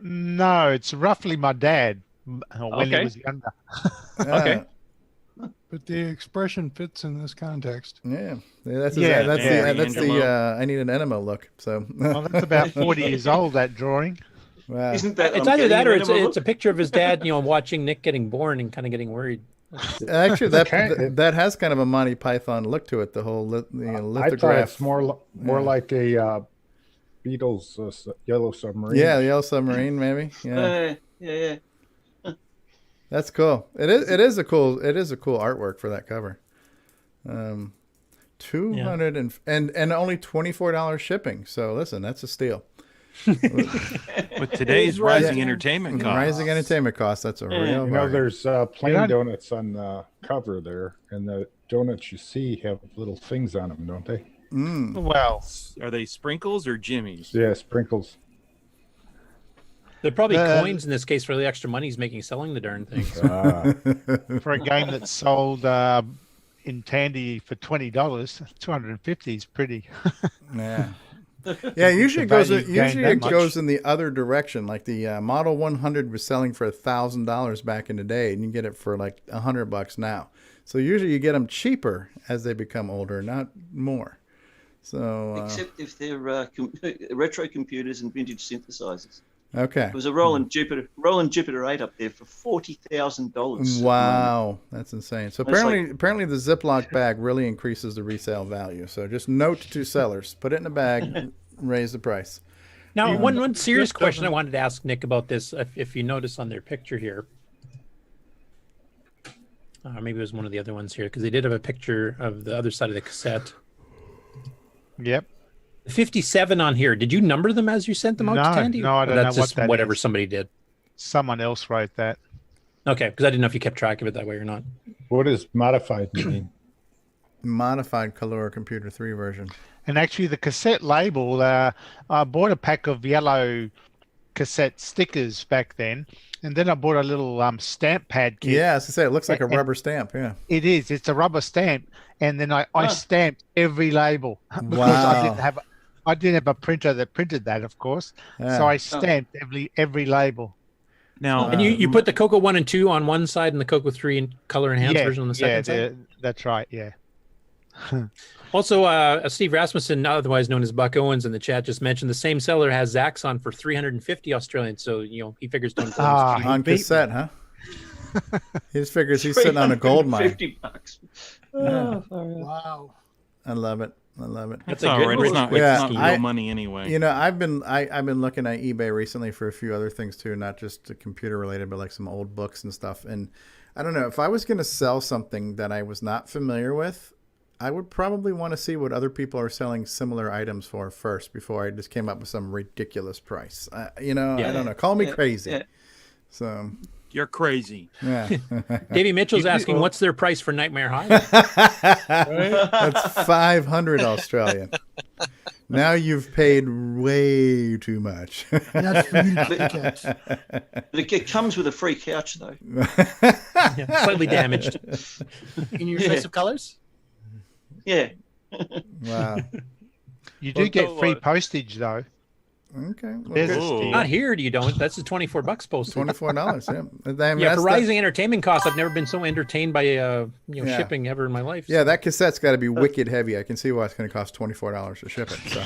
No, it's roughly my dad when he was younger. Okay. But the expression fits in this context. Yeah, that's the I need an enema look. So well, that's about 40 years old. That drawing. Wow. Isn't that? It's either that or it's a picture of his dad, watching Nick getting born and kind of getting worried. Actually, that has kind of a Monty Python look to it. The whole lithograph. I thought it's more like a Beatles Yellow Submarine. Yeah, the Yellow Submarine, maybe. Yeah. Yeah. That's cool. It is a cool artwork for that cover. $200 and only $24 shipping. So listen, that's a steal. With today's rising entertainment costs. Rising entertainment costs, that's a real bargain. There's plain donuts on the cover there, and the donuts you see have little things on them, don't they? Well, are they sprinkles or jimmies? Yeah, sprinkles. They're probably coins in this case for the extra money he's making selling the darn things. For a game that's sold in Tandy for $20, $250 is pretty. Yeah. Yeah, usually it goes in the other direction. Like the Model 100 was selling for $1,000 back in the day, and you get it for like $100 now. So usually you get them cheaper as they become older, not more. So except if they're retro computers and vintage synthesizers. Okay. There was a Roland Jupiter 8 up there for $40,000. Wow, that's insane. So apparently the Ziploc bag really increases the resale value. So just note to sellers, put it in a bag, raise the price. Now, one serious question I wanted to ask Nick about this, if you notice on their picture here, maybe it was one of the other ones here, because they did have a picture of the other side of the cassette. Yep. 57 on here. Did you number them as you sent them out to Tandy? No, I don't know that's what just that whatever is. somebody did. Someone else wrote that. Okay, because I didn't know if you kept track of it that way or not. What does modified mean? Modified Color Computer 3 version. And actually, the cassette label, I bought a pack of yellow cassette stickers back then, and then I bought a little stamp pad kit. Yeah, as I say, it looks like a rubber stamp. Yeah, it is. It's a rubber stamp, and then I stamped every label because Wow. I didn't have a printer that printed that, of course. Yeah. So I stamped every label. Now, and you put the CoCo 1 and 2 on one side and the CoCo 3 and color enhanced version on the second side? That's right, yeah. Also, Steve Rasmussen, otherwise known as Buck Owens in the chat, just mentioned the same seller has Zaxxon for 350 Australian. So, he figures don't go on cassette, huh? He just figures he's sitting on a gold mine. $50. Yeah. Wow. I love it. I love it. That's all right. It's not real money anyway. You know, I've been looking at eBay recently for a few other things too, not just computer related, but like some old books and stuff. And I don't know, if I was going to sell something that I was not familiar with, I would probably want to see what other people are selling similar items for first before I just came up with some ridiculous price. I don't know. Call me crazy. Yeah. So you're crazy. Yeah. Davey Mitchell's asking, what's their price for Nightmare High? That's 500 Australian. Now you've paid way too much. That's for you to catch. But it comes with a free couch, though. Yeah, slightly damaged. In your choice of colors? Yeah. Wow. You do get free postage, though. Okay. Well, not here, you don't. That's the $24 postage. $24, yeah. For rising entertainment costs, I've never been so entertained by shipping ever in my life. Yeah, that cassette's got to be wicked heavy. I can see why it's going to cost $24 to ship it. So.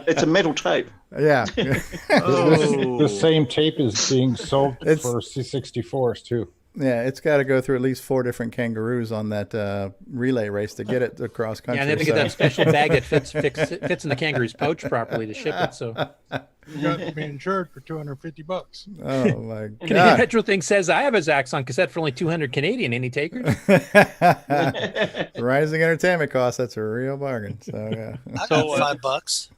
it's a metal tape. Yeah. The same tape is being sold for C64s too. Yeah, it's got to go through at least 4 different kangaroos on that relay race to get it across country. Yeah, and they have to get that special bag that fits in the kangaroo's pouch properly to ship it. So you got to be insured for $250. Oh my god! Canadian Retro Thing says I have a Zax on cassette for only 200 Canadian. Any takers? Rising entertainment costs. That's a real bargain. So yeah. So $5.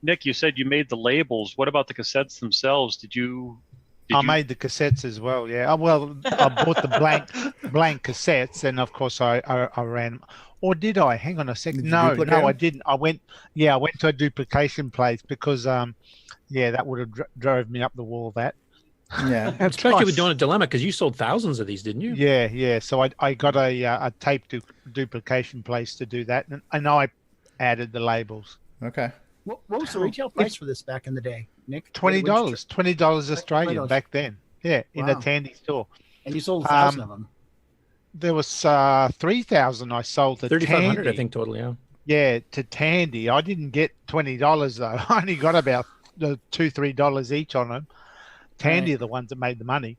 Nick, you said you made the labels. What about the cassettes themselves? I made the cassettes as well. Yeah. Well, I bought the blank cassettes, and of course I ran. Or did I? Hang on a second. No, I didn't. I went to a duplication place because that would have drove me up the wall. That. Yeah. Especially with Donut Dilemma, because you sold thousands of these, didn't you? Yeah. So I got a tape duplication place to do that, and I added the labels. Okay. What was the retail price for this back in the day, Nick? $20 Australian back then. Yeah, in a Tandy store. And you sold 1,000 of them. There was 3,000 I sold to 3,500, Tandy. I think, total. Yeah. Yeah, to Tandy. I didn't get $20 though. I only got about $2-3 each on them. Tandy are the ones that made the money.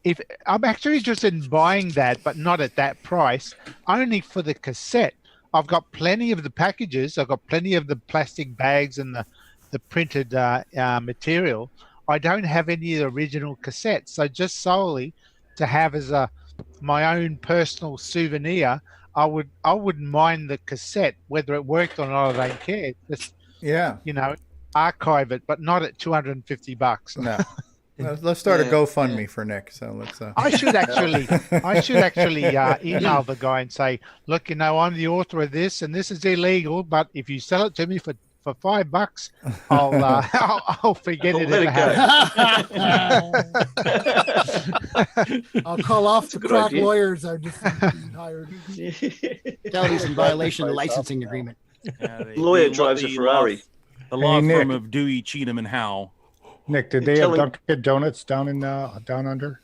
If I'm actually interested in buying that, but not at that price, only for the cassette. I've got plenty of the packages. I've got plenty of the plastic bags and the printed material. I don't have any of the original cassettes. So just solely to have as my own personal souvenir, I wouldn't mind the cassette, whether it worked or not. I don't care. Just archive it, but not at $250. No. Let's start a GoFundMe for Nick. So let's. I should actually email the guy and say, look, I'm the author of this, and this is illegal. But if you sell it to me for $5, I'll forget it ever happened. I'll call off the crack lawyers I just hired. Tell he's in violation of the licensing agreement. Lawyer drives a Ferrari. The law firm of Dewey, Cheatham, and Howe. Nick, did they have Dunkin' Donuts down under?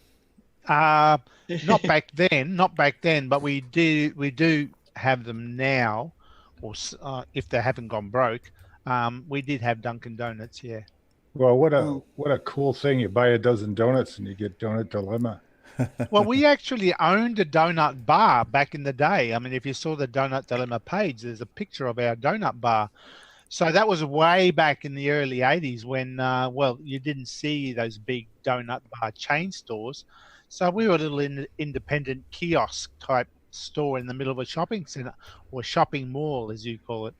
Not back then, but we do have them now, or if they haven't gone broke, we did have Dunkin' Donuts. Yeah. Well, what a cool thing! You buy a dozen donuts and you get Donut Dilemma. Well, we actually owned a donut bar back in the day. I mean, if you saw the Donut Dilemma page, there's a picture of our donut bar. So that was way back in the early 80s when, you didn't see those big donut bar chain stores. So we were a little independent kiosk type store in the middle of a shopping center, or shopping mall, as you call it.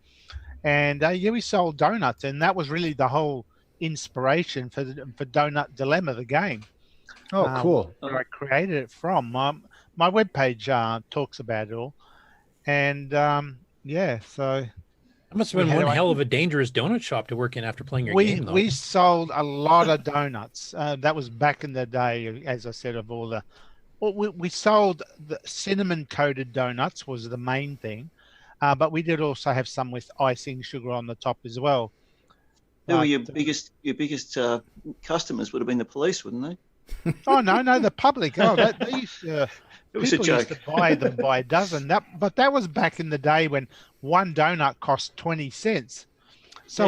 And we sold donuts, and that was really the whole inspiration for Donut Dilemma, the game. Oh, cool. Where I created it from. My webpage talks about it all. And, so... That must have been one hell of a dangerous donut shop to work in after playing your game, though. We sold a lot of donuts. That was back in the day, as I said, of all the... Well, we sold the cinnamon-coated donuts was the main thing, but we did also have some with icing sugar on the top as well. Who were your biggest customers? Would have been the police, wouldn't they? Oh, no, the public. Oh, these... It was people used to buy them by a dozen. But that was back in the day when one donut cost 20 cents. So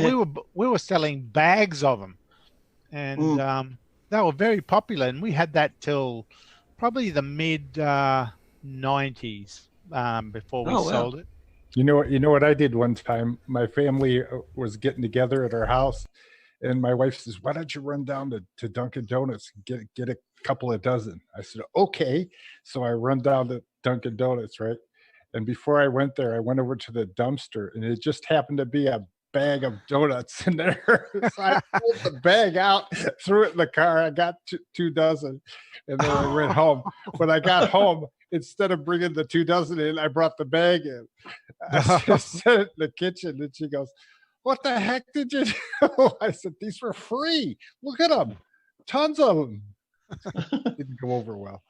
we were selling bags of them, and they were very popular. And we had that till probably the mid 90s. before we Oh, wow. sold it. You know what I did one time? My family was getting together at our house, and my wife says, "Why don't you run down to Dunkin' Donuts and get a couple of dozen?" I said, "Okay." So I run down to Dunkin' Donuts, right? And before I went there, I went over to the dumpster, and it just happened to be a bag of donuts in there. So I pulled the bag out, threw it in the car. I got two dozen, and then I went home. When I got home, instead of bringing the 2 dozen in, I brought the bag in. I just set it in the kitchen, and she goes, "What the heck did you do?" I said, "These were free. Look at them. Tons of them." Didn't go over well.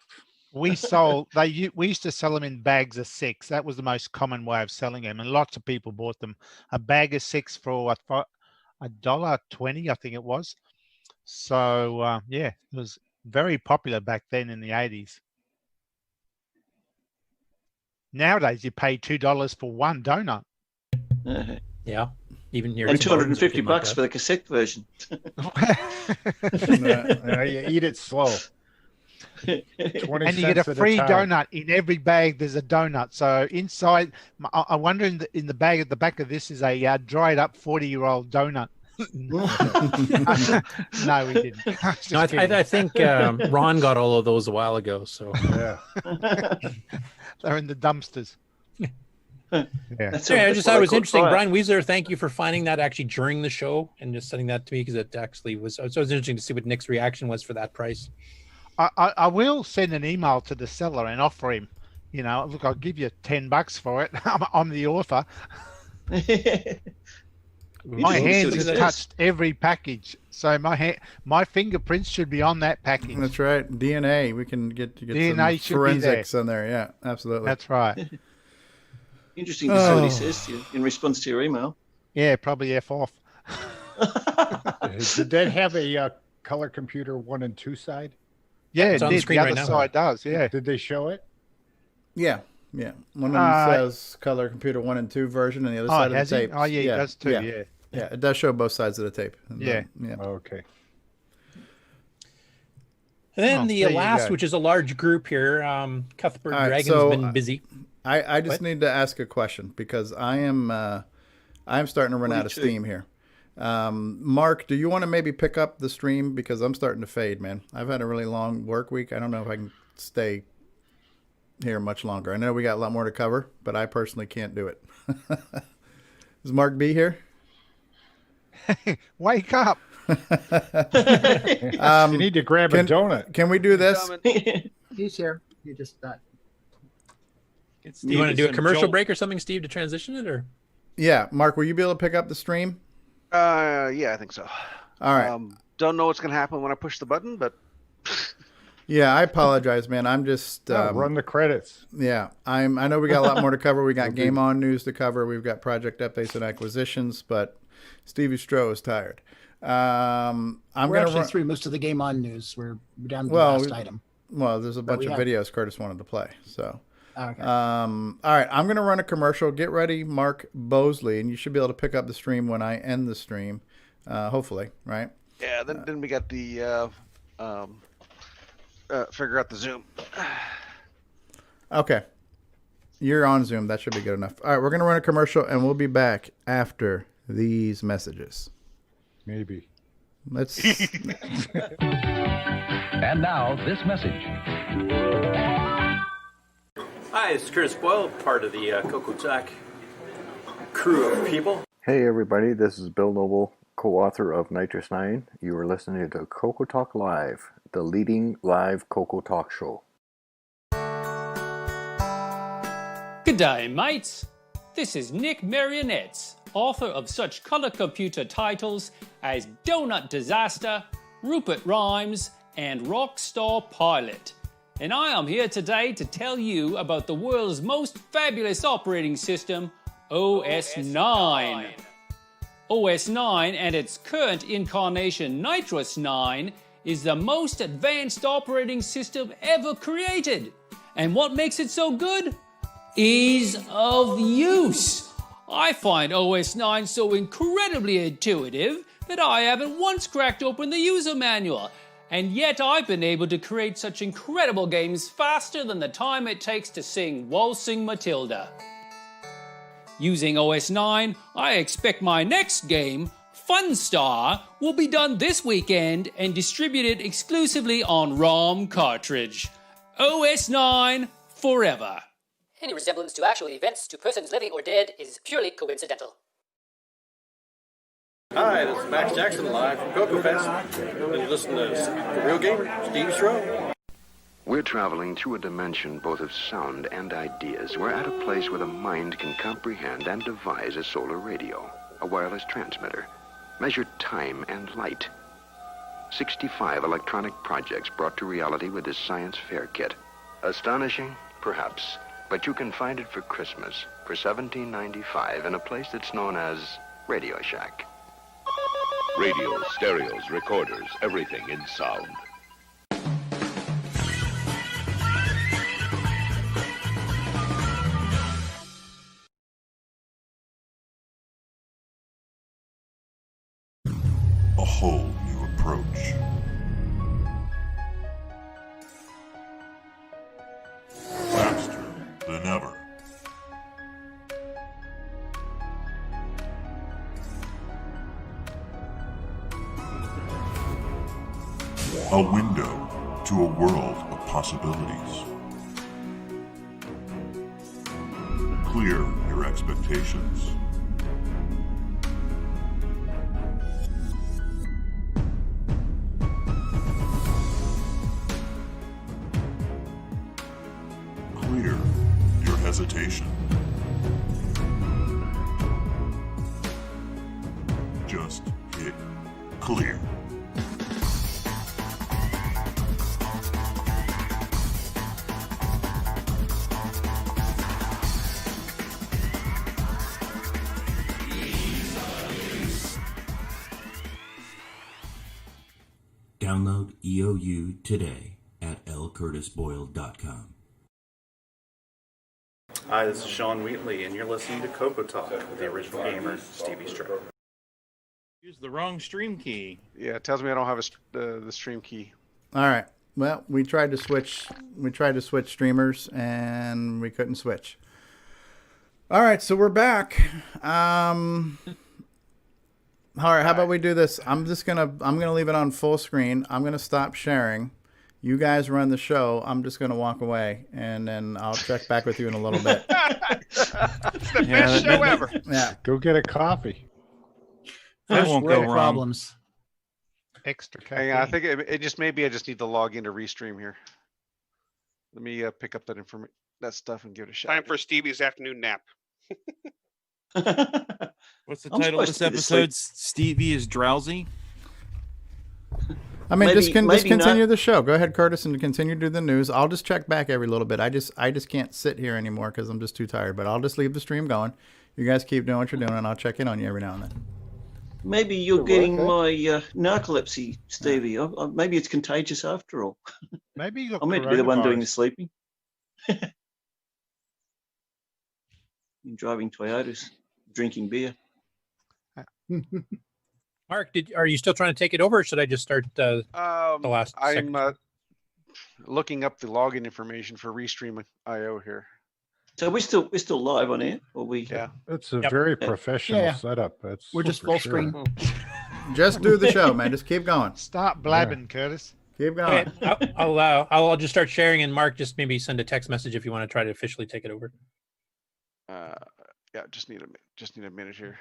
We used to sell them in bags of 6. That was the most common way of selling them, and lots of people bought them. A bag of 6 for $1.20, I think it was. So yeah, it was very popular back then in the 80s. Nowadays, you pay $2 for one donut. Yeah, even here. And $250 for the cassette version. You eat it slow. 20 And you get a cents free at a time. donut in every bag. There's a donut. So inside, I wonder in the bag at the back of this is a dried up 40-year-old donut. No, we didn't. No, I think Ron got all of those a while ago. So yeah, they're in the dumpsters. Yeah. I just thought it was interesting. Brian Weasler, thank you for finding that actually during the show and just sending that to me, because it actually was. So it was interesting to see what Nick's reaction was for that price. I will send an email to the seller and offer him, look, I'll give you $10 for it. I'm the author. My hands have touched every package, so my fingerprints should be on that package. That's right. DNA. We can get DNA some forensics on there. Yeah, absolutely. That's right. Interesting to see what he says to you in response to your email. Yeah, probably F off. Did that have a color computer 1 and 2 side? Yeah, it's on the screen the right other now. side does. Yeah. Did they show it? Yeah. One of them says color computer 1 and 2 version, and the other side of the tape. Oh, yeah, it does too. Yeah. Yeah, it does show both sides of the tape. Yeah. Okay. And then the last, which is a large group here, Cuthbert Dragon's been busy. I just need to ask a question, because I'm starting to run out of steam here. Mark, do you want to maybe pick up the stream, because I'm starting to fade, man. I've had a really long work week. I don't know if I can stay here much longer. I know we got a lot more to cover, but I personally can't do it. Is Mark B here? Wake up. You need to grab a donut. Can we do this? He's here. You just not. You want to do a commercial break or something, Steve, to transition it, or? Yeah, Mark, will you be able to pick up the stream? Yeah, I think so. All right. Don't know what's going to happen when I push the button, but yeah, I apologize, man. I'm just run the credits. Yeah, I know we got a lot more to cover. We got GameON news to cover. We've got project updates and acquisitions, but Stevie Stroh is tired. We're actually through most of the GameON news. We're down to the last item. Well, there's a bunch of videos Curtis wanted to play, so. Okay. All right, I'm going to run a commercial. Get ready, Mark Bosley, and you should be able to pick up the stream when I end the stream, hopefully, right? yeah. Then we got the figure out the Zoom. Okay. You're on Zoom. That should be good enough. All right, we're going to run a commercial, and we'll be back after these messages. Maybe. Let's. And now, this message. Hi, it's Curtis Boyle, part of the CoCoTALK crew of people. Hey everybody, this is Bill Noble, co-author of Nitrous 9. You are listening to CoCoTALK Live, the leading live CoCoTALK show. Good day, mates. This is Nick Marionettes, author of such colour computer titles as Donut Disaster, Rupert Rhymes, and Rockstar Pilot. And I am here today to tell you about the world's most fabulous operating system, OS 9. OS 9 and its current incarnation, Nitrous 9, is the most advanced operating system ever created. And what makes it so good? Ease of use. I find OS 9 so incredibly intuitive that I haven't once cracked open the user manual. And yet I've been able to create such incredible games faster than the time it takes to sing Waltzing Matilda. Using OS 9, I expect my next game, Funstar, will be done this weekend and distributed exclusively on ROM cartridge. OS 9 forever. Any resemblance to actual events to persons living or dead is purely coincidental. Hi, this is Max Jackson live from CoCo Fest. You listen to The Real Gamer, Steve Schroe. We're traveling through a dimension both of sound and ideas. We're at a place where the mind can comprehend and devise a solar radio, a wireless transmitter, measure time and light. 65 electronic projects brought to reality with this science fair kit. Astonishing? Perhaps. But you can find it for Christmas for $17.95 in a place that's known as Radio Shack. Radios, stereos, recorders, everything in sound. A whole new approach. Faster than ever. A window to a world of possibilities. Clear your expectations. Clear your hesitation. Just hit clear. Download EOU today at lcurtisboyle.com. Hi, this is Sean Wheatley, and you're listening to CoCoTALK with the original gamer, Stevie Strode. Use the wrong stream key. Yeah, it tells me I don't have the stream key. All right. Well, we tried to switch streamers, and we couldn't switch. All right, so we're back. All right, how about we do this? I'm gonna leave it on full screen. I'm gonna stop sharing. You guys run the show. I'm just gonna walk away, and then I'll check back with you in a little bit. It's the best show ever. Yeah, go get a coffee. That won't go wrong. Problems. Extra caffeine. Hang on, I think it just maybe I just need to log in to restream here. Let me pick up that stuff and give it a shot. Time for Stevie's afternoon nap. What's the title of this episode? Stevie is drowsy. I mean, just continue not. the show. Go ahead, Curtis, and continue to do the news. I'll just check back every little bit. I just can't sit here anymore because I'm just too tired. But I'll just leave the stream going. You guys keep doing what you're doing, and I'll check in on you every now and then. Maybe you're getting my narcolepsy, Stevie. Maybe it's contagious after all. Maybe you're I'm meant to be the one doing the sleeping. Been driving Toyotas, drinking beer. Mark, are you still trying to take it over, or should I just start the last I'm section? looking up the login information for Restream IO here. So we're still live on air, or we? Yeah, it's a very professional setup. We're just full screen. Just do the show, man. Just keep going. Stop blabbing, Curtis. Keep going. Okay, I'll just start sharing, and Mark, just maybe send a text message if you want to try to officially take it over. Yeah, just need a minute here.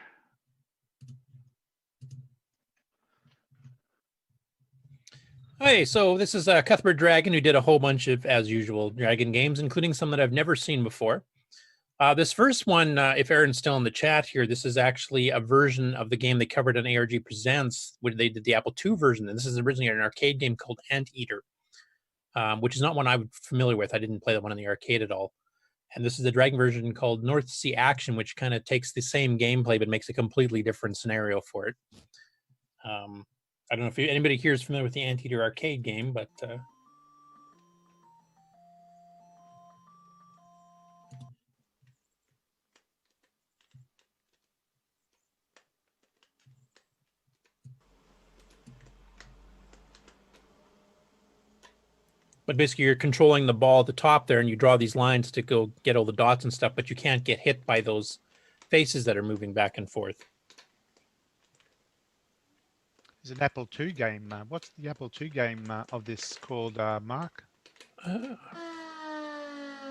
Hey, so this is Cuthbert Dragon, who did a whole bunch of, as usual, Dragon games, including some that I've never seen before. This first one, if Aaron's still in the chat here, this is actually a version of the game they covered on ARG Presents, where they did the Apple II version. And this is originally an arcade game called Anteater, which is not one I'm familiar with. I didn't play that one in the arcade at all. And this is the Dragon version called North Sea Action, which kind of takes the same gameplay but makes a completely different scenario for it. I don't know if anybody here is familiar with the Anteater arcade game, but But basically, you're controlling the ball at the top there, and you draw these lines to go get all the dots and stuff, but you can't get hit by those faces that are moving back and forth. There's an Apple II game. What's the Apple II game of this called, Mark? I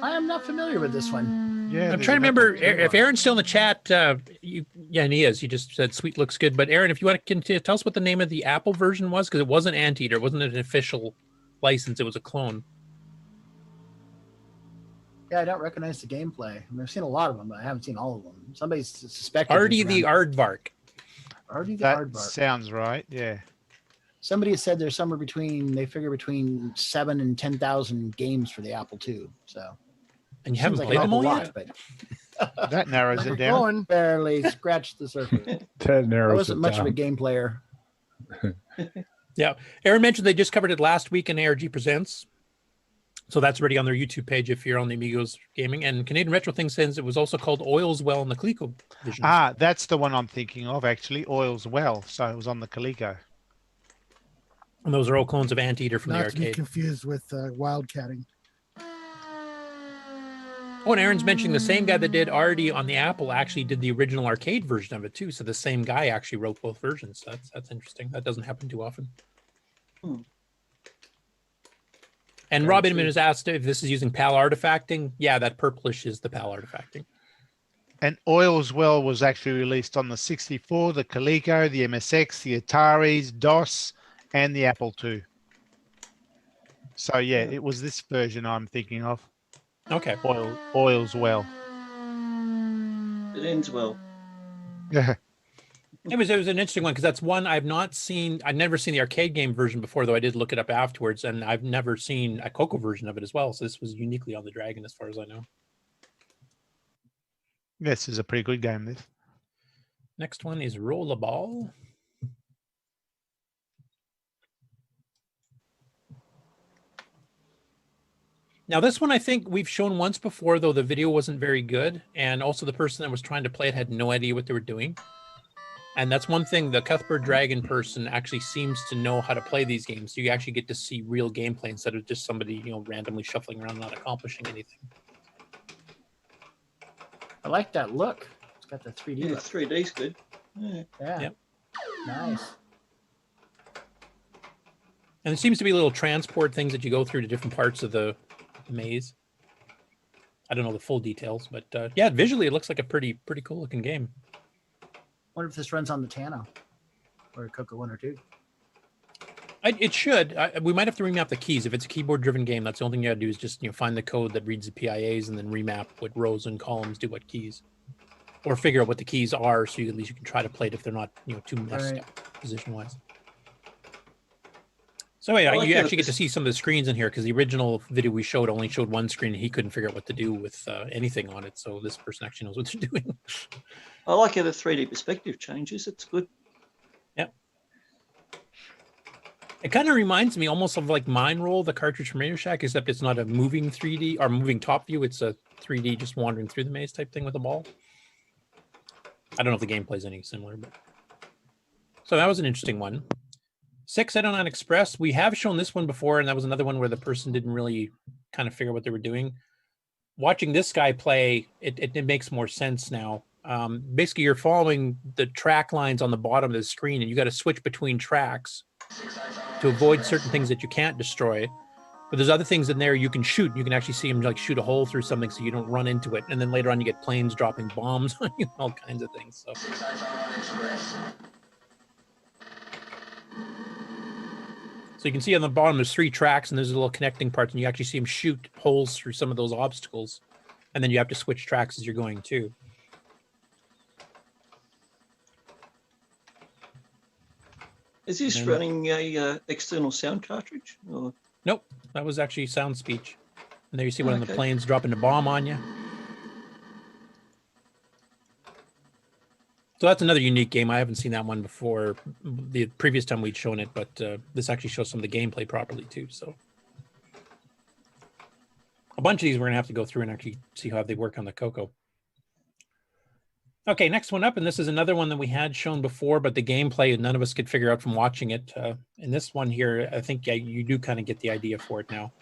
am not familiar with this one. Yeah, I'm trying to remember if Aaron's still in the chat. Yeah, and he is. He just said "sweet looks good." But Aaron, if you want to continue, tell us what the name of the Apple version was, because it wasn't Anteater. It wasn't an official license. It was a clone. Yeah, I don't recognize the gameplay. I mean, I've seen a lot of them, but I haven't seen all of them. Somebody's suspected. Artie the Aardvark. Artie the That Aardvark. sounds right. Yeah. Somebody said there's somewhere between, they figure between 7,000 and 10,000 games for the Apple II. So. And you haven't played them all yet? But that narrows it down. Going barely scratched the surface. That narrows I wasn't it much down. of a game player. Yeah, Aaron mentioned they just covered it last week in ARG Presents. So that's already on their YouTube page if you're on the Amigos Gaming. And Canadian Retro Thing says it was also called Oil's Well in the Coleco division. Ah, that's the one I'm thinking of, actually. Oil's Well. So it was on the Coleco. And those are all clones of Anteater from the Not to be arcade. confused with Wildcatting. Oh, and Aaron's mentioning the same guy that did Artie on the Apple actually did the original arcade version of it too. So the same guy actually wrote both versions. That's interesting. That doesn't happen too often. And Rob Inman has asked if this is using PAL artifacting. Yeah, that purplish is the PAL artifacting. And Oil's Well was actually released on the 64, the Coleco, the MSX, the Ataris, DOS, and the Apple II. So yeah, it was this version I'm thinking of. Okay. Oil's Well. It ends well. Yeah. It was an interesting one because that's one I've not seen. I've never seen the arcade game version before, though I did look it up afterwards, and I've never seen a CoCo version of it as well. So this was uniquely on the Dragon, as far as I know. This is a pretty good game. This. Next one is Rollerball. Now, this one I think we've shown once before, though the video wasn't very good, and also the person that was trying to play it had no idea what they were doing. And that's one thing, the Cuthbert Dragon person actually seems to know how to play these games. So you actually get to see real gameplay instead of just somebody, randomly shuffling around not accomplishing anything. I like that look. It's got the 3D Yeah, look. 3D's good. Yeah. Yep. Nice. And there seems to be little transport things that you go through to different parts of the maze. I don't know the full details, but yeah, visually it looks like a pretty cool looking game. Wonder if this runs on the Tano or CoCo 1 or 2. It should. We might have to remap the keys. If it's a keyboard-driven game, that's the only thing you got to do is just find the code that reads the PIAs and then remap what rows and columns do what keys, or figure out what the keys are so at least you can try to play it if they're not too messed up position-wise. So yeah, you actually get to see some of the screens in here because the original video we showed only showed one screen and he couldn't figure out what to do with anything on it. So this person actually knows what they're doing. I like how the 3D perspective changes. It's good. Yep. It kind of reminds me almost of like Mine Roll, the cartridge from Radio Shack, except it's not a moving 3D or moving top view. It's a 3D just wandering through the maze type thing with a ball. I don't know if the gameplay is any similar, but so that was an interesting one. 689 Express. We have shown this one before, and that was another one where the person didn't really kind of figure what they were doing. Watching this guy play, it makes more sense now. Basically, you're following the track lines on the bottom of the screen, and you got to switch between tracks to avoid certain things that you can't destroy. But there's other things in there you can shoot. You can actually see him like shoot a hole through something so you don't run into it. And then later on, you get planes dropping bombs on you, all kinds of things. So. So you can see on the bottom, there's 3 tracks and there's a little connecting parts, and you actually see him shoot holes through some of those obstacles. And then you have to switch tracks as you're going too. Is this running a external sound cartridge? Or? Nope, that was actually sound speech. And there you see one of the planes dropping a bomb on you. So that's another unique game. I haven't seen that one before. The previous time we'd shown it, but this actually shows some of the gameplay properly too. So a bunch of these we're gonna have to go through and actually see how they work on the CoCo. Okay, next one up, and this is another one that we had shown before, but the gameplay none of us could figure out from watching it. In this one here, I think you do kind of get the idea for it now.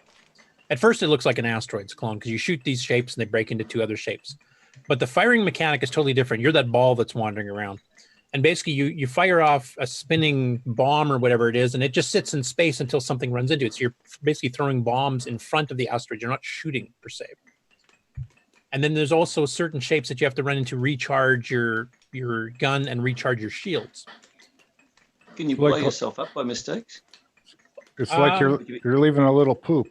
At first, it looks like an asteroids clone because you shoot these shapes and they break into 2 other shapes. But the firing mechanic is totally different. You're that ball that's wandering around. And basically, you fire off a spinning bomb or whatever it is, and it just sits in space until something runs into it. So you're basically throwing bombs in front of the asteroid. You're not shooting, per se. And then there's also certain shapes that you have to run into recharge your gun and recharge your shields. Can you blow yourself up by mistakes? It's like you're leaving a little poop.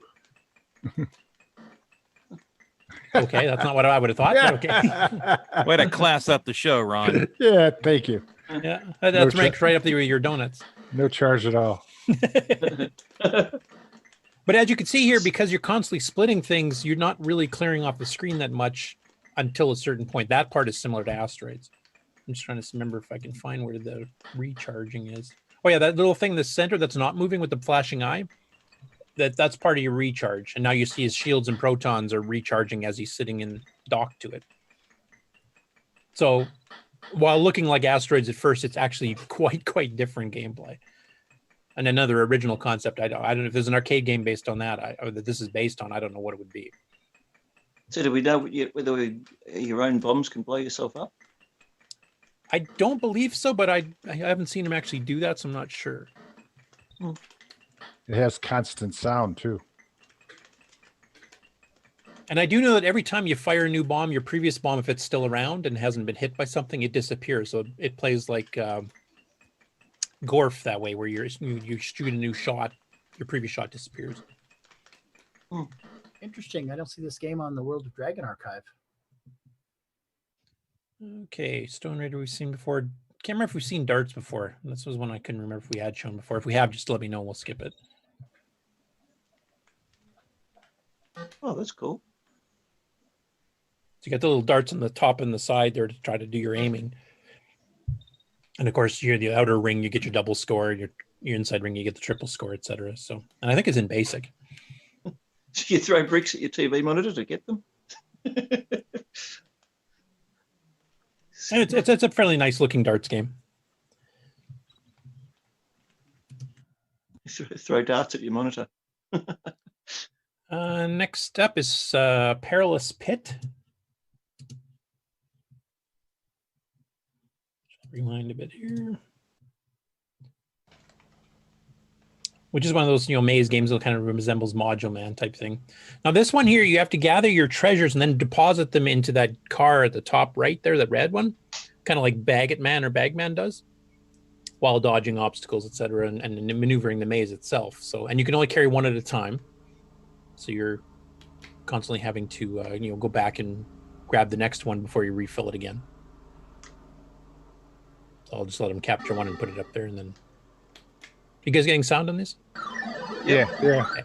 Okay, that's not what I would have thought. But okay. Way to class up the show, Ron. Yeah, thank you. Yeah, that's ranked right up there with your donuts. No charge at all. But as you can see here, because you're constantly splitting things, you're not really clearing off the screen that much until a certain point. That part is similar to asteroids. I'm just trying to remember if I can find where the recharging is. Oh yeah, that little thing in the center that's not moving with the flashing eye, that's part of your recharge. And now you see his shields and protons are recharging as he's sitting in dock to it. So while looking like asteroids at first, it's actually quite different gameplay. And another original concept. I don't know if there's an arcade game based on that, or that this is based on. I don't know what it would be. So do we know whether your own bombs can blow yourself up? I don't believe so, but I haven't seen him actually do that, so I'm not sure. It has constant sound too. And I do know that every time you fire a new bomb, your previous bomb, if it's still around and hasn't been hit by something, it disappears. So it plays like Gorf that way, where you shoot a new shot, your previous shot disappears. Interesting. I don't see this game on the World of Dragon archive. Okay, Stone Raider we've seen before. Can't remember if we've seen darts before. This was one I couldn't remember if we had shown before. If we have, just let me know. We'll skip it. Oh, that's cool. So you got the little darts on the top and the side there to try to do your aiming. And of course, you're the outer ring, you get your double score. Your inside ring, you get the triple score, etc. So, and I think it's in basic. You throw bricks at your TV monitor to get them. And it's a fairly nice looking darts game. Throw darts at your monitor. Next up is Perilous Pit. Rewind a bit here. Which is one of those, maze games that kind of resembles Module Man type thing. Now this one here, you have to gather your treasures and then deposit them into that car at the top right there, that red one, kind of like Baggett Man or Bagman does, while dodging obstacles, etc., and maneuvering the maze itself. So, and you can only carry one at a time, so you're constantly having to go back and grab the next one before you refill it again. So I'll just let him capture one and put it up there, and then. You guys getting sound on this? Yeah. Okay.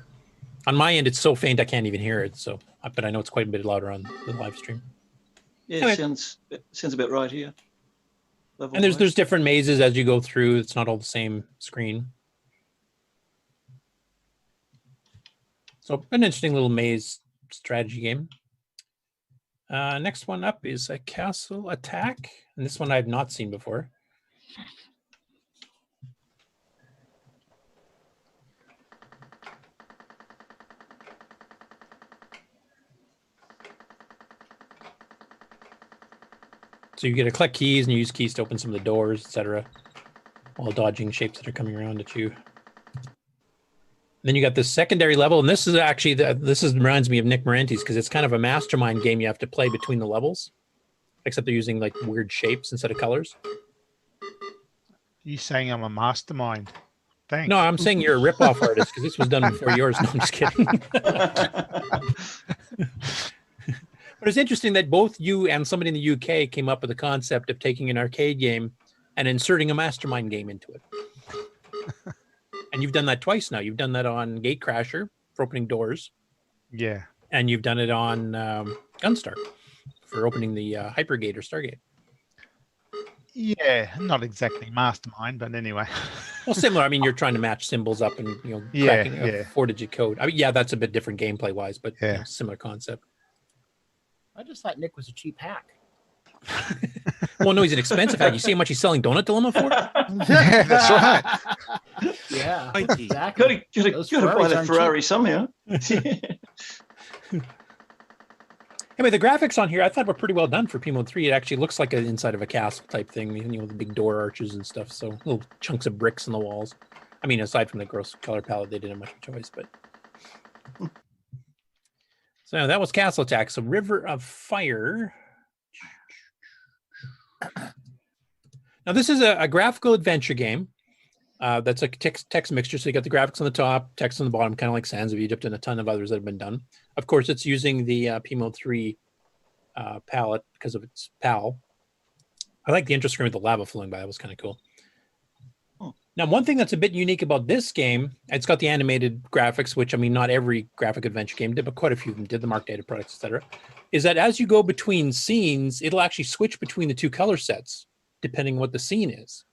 On my end, it's so faint I can't even hear it. So, but I know it's quite a bit louder on the live stream. Yeah, anyway. sounds about right here. And there's different mazes as you go through. It's not all the same screen. So an interesting little maze strategy game. Next one up is a Castle Attack, and this one I've not seen before. So you get to collect keys and you use keys to open some of the doors, etc., while dodging shapes that are coming around at you. Then you got this secondary level, and this is actually reminds me of Nick Marenti's because it's kind of a mastermind game you have to play between the levels, except they're using like weird shapes instead of colors. You saying I'm a mastermind? Thanks. No, I'm saying you're a ripoff artist because this was done before yours. No, I'm just kidding. But it's interesting that both you and somebody in the UK came up with the concept of taking an arcade game and inserting a mastermind game into it. And you've done that twice now. You've done that on Gatecrasher for opening doors. Yeah. And you've done it on Gunstar for opening the Hypergate or Stargate. Yeah, not exactly mastermind, but anyway. Well, similar. I mean, you're trying to match symbols up and cracking a 4-digit code. I mean, yeah, that's a bit different gameplay wise, but similar concept. I just thought Nick was a cheap hack. Well, no, he's an expensive hack. You see how much he's selling Donut Dilemma for? Yeah, that's right. Yeah, Mikey. exactly. Got Those to buy Ferraris the aren't Ferrari cheap. somehow. Anyway, the graphics on here I thought were pretty well done for P-Mode 3. It actually looks like an inside of a castle type thing, you know, the big door arches and stuff. So little chunks of bricks in the walls. I mean, aside from the gross color palette, they didn't have much choice, but. So that was Castle Attack. So River of Fire. Now this is a graphical adventure game. That's a text mixture. So you got the graphics on the top, text on the bottom, kind of like Sands of Egypt and a ton of others that have been done. Of course, it's using the P-Mode 3 palette because of its PAL. I like the intro screen with the lava flowing by. That was kind of cool. Now, one thing that's a bit unique about this game, it's got the animated graphics, which, I mean, not every graphic adventure game did, but quite a few of them did, the Mark Data products, etc. Is that as you go between scenes, it'll actually switch between the two color sets, depending what the scene is.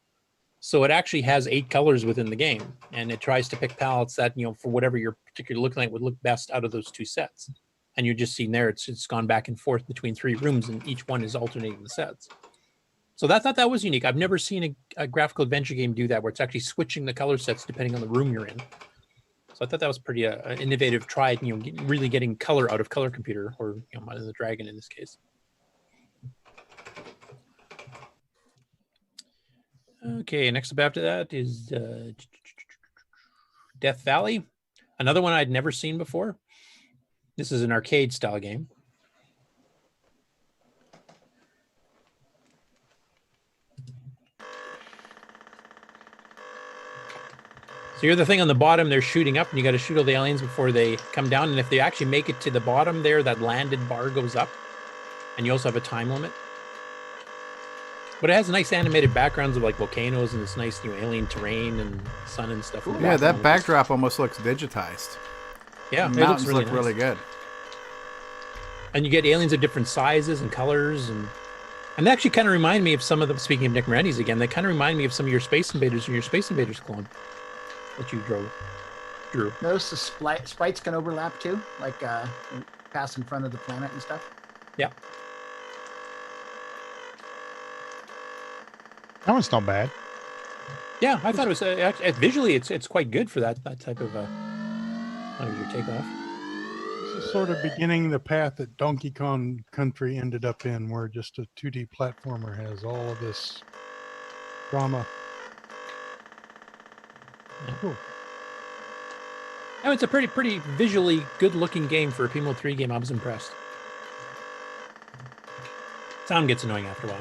So it actually has 8 colors within the game, and it tries to pick palettes that, you know, for whatever you're particularly looking at would look best out of those 2 sets. And you're just seeing there, it's gone back and forth between 3 rooms, and each one is alternating the sets. So I thought that was unique. I've never seen a graphical adventure game do that, where it's actually switching the color sets depending on the room you're in. So I thought that was pretty an innovative try, you know, really getting color out of Color Computer, or, you know, Mind of the Dragon in this case. Okay, next up after that is Death Valley, another one I'd never seen before. This is an arcade style game. So you're the thing on the bottom, they're shooting up, and you got to shoot all the aliens before they come down. And if they actually make it to the bottom there, that landed bar goes up. And you also have a time limit. But it has nice animated backgrounds of like volcanoes and this nice, you know, alien terrain and sun and stuff. Yeah, that backdrop almost looks digitized. Yeah, the it mountains looks really look really good. And you get aliens of different sizes and colors, and they actually kind of remind me of some of them. Speaking of Nick Moretti's again, they kind of remind me of some of your Space Invaders and your Space Invaders clone that you drew. Notice the sprites can overlap too, like pass in front of the planet and stuff. Yeah. That one's not bad. Yeah, I thought it was visually it's quite good for that type of your takeoff. This is sort of beginning the path that Donkey Kong Country ended up in, where just a 2D platformer has all of this drama. Yeah. Cool. No, it's a pretty visually good-looking game for a P-Mode 3 game. I was impressed. Sound gets annoying after a while.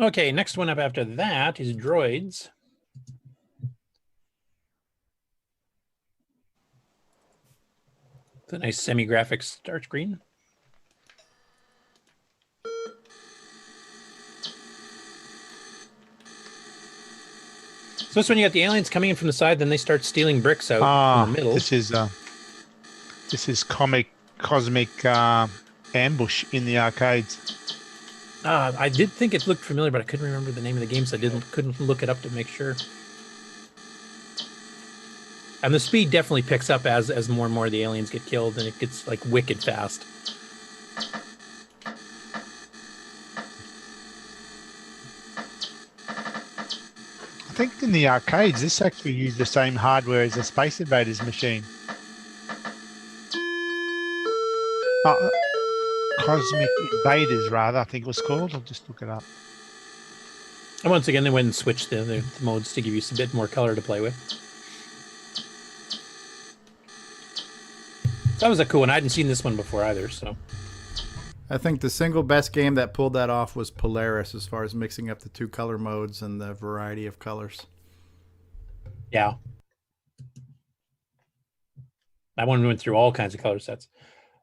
Okay, next one up after that is Droids. It's a nice semi-graphic start screen. So this one, you got the aliens coming in from the side, then they start stealing bricks out in the middle. This is cosmic ambush in the arcades. I did think it looked familiar, but I couldn't remember the name of the game, so couldn't look it up to make sure. And the speed definitely picks up as more and more of the aliens get killed, and it gets like wicked fast. I think in the arcades, this actually used the same hardware as a Space Invaders machine. Cosmic Invaders, rather, I think it was called. I'll just look it up. And once again, they went and switched the modes to give you a bit more color to play with. That was a cool one. I hadn't seen this one before either, so. I think the single best game that pulled that off was Polaris, as far as mixing up the 2 color modes and the variety of colors. Yeah. That one went through all kinds of color sets.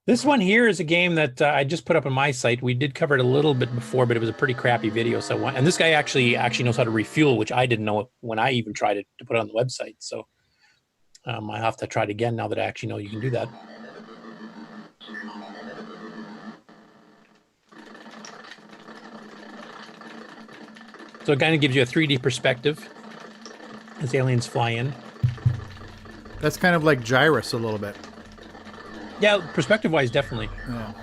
This one here is a game that I just put up on my site. We did cover it a little bit before, but it was a pretty crappy video. And this guy actually knows how to refuel, which I didn't know when I even tried it to put it on the website. So I have to try it again now that I actually know you can do that. So it kind of gives you a 3D perspective as aliens fly in. That's kind of like Gyrus a little bit. Yeah, perspective-wise, definitely. Yeah.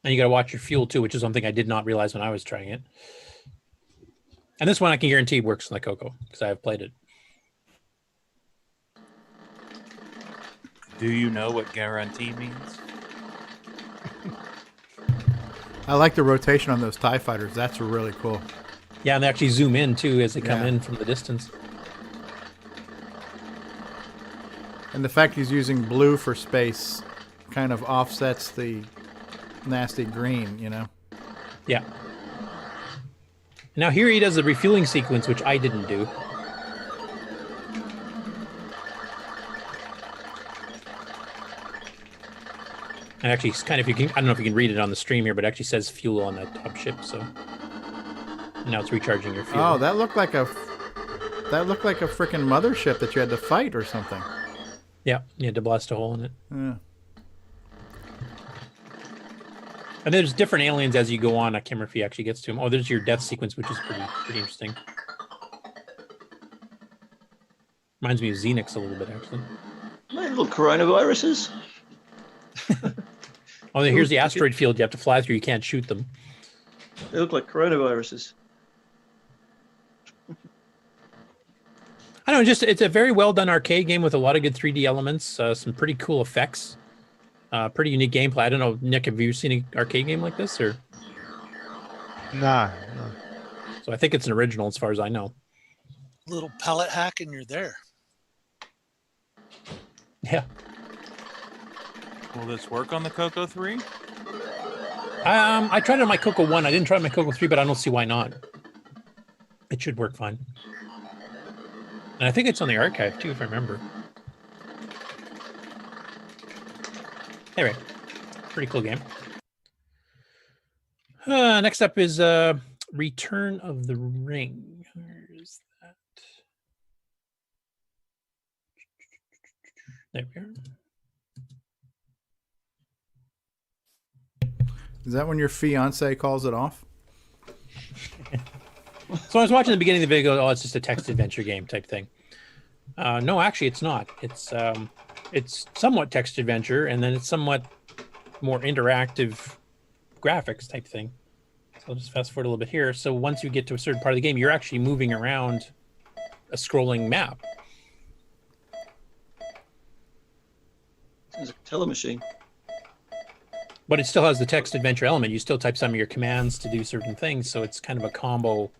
And you got to watch your fuel too, which is something I did not realize when I was trying it. And this one I can guarantee works like CoCo because I have played it. Do you know what guarantee means? I like the rotation on those TIE fighters. That's really cool. Yeah, and they actually zoom in too as they come in from the distance. And the fact he's using blue for space kind of offsets the nasty green, you know? Yeah. Now here he does the refueling sequence, which I didn't do. And actually, it's kind of, I don't know if you can read it on the stream here, but it actually says fuel on the top ship, so. And now it's recharging your fuel. Oh, that looked like a freaking mothership that you had to fight or something. Yeah, you had to blast a hole in it. Yeah. And there's different aliens as you go on. I can't remember if he actually gets to them. Oh, there's your death sequence, which is pretty interesting. Reminds me of Xenix a little bit, actually. My little coronaviruses. Oh, here's the asteroid field you have to fly through. You can't shoot them. They look like coronaviruses. I don't know, it's a very well done arcade game with a lot of good 3D elements, some pretty cool effects, pretty unique gameplay. I don't know, Nick, have you seen an arcade game like this or? No. So I think it's an original as far as I know. Little pallet hack and you're there. Yeah. Will this work on the CoCo 3? I tried it on my CoCo 1. I didn't try it on my CoCo 3, but I don't see why not. It should work fine. And I think it's on the archive too, if I remember. Anyway, pretty cool game. Next up is Return of the Ring. Where is that? There we are. Is that when your fiance calls it off? So I was watching the beginning of the video. Oh, it's just a text adventure game type thing. No, actually, it's not. It's somewhat text adventure, and then it's somewhat more interactive graphics type thing. So I'll just fast forward a little bit here. So once you get to a certain part of the game, you're actually moving around a scrolling map. It's a telemachine. But it still has the text adventure element. You still type some of your commands to do certain things, so it's kind of a combo.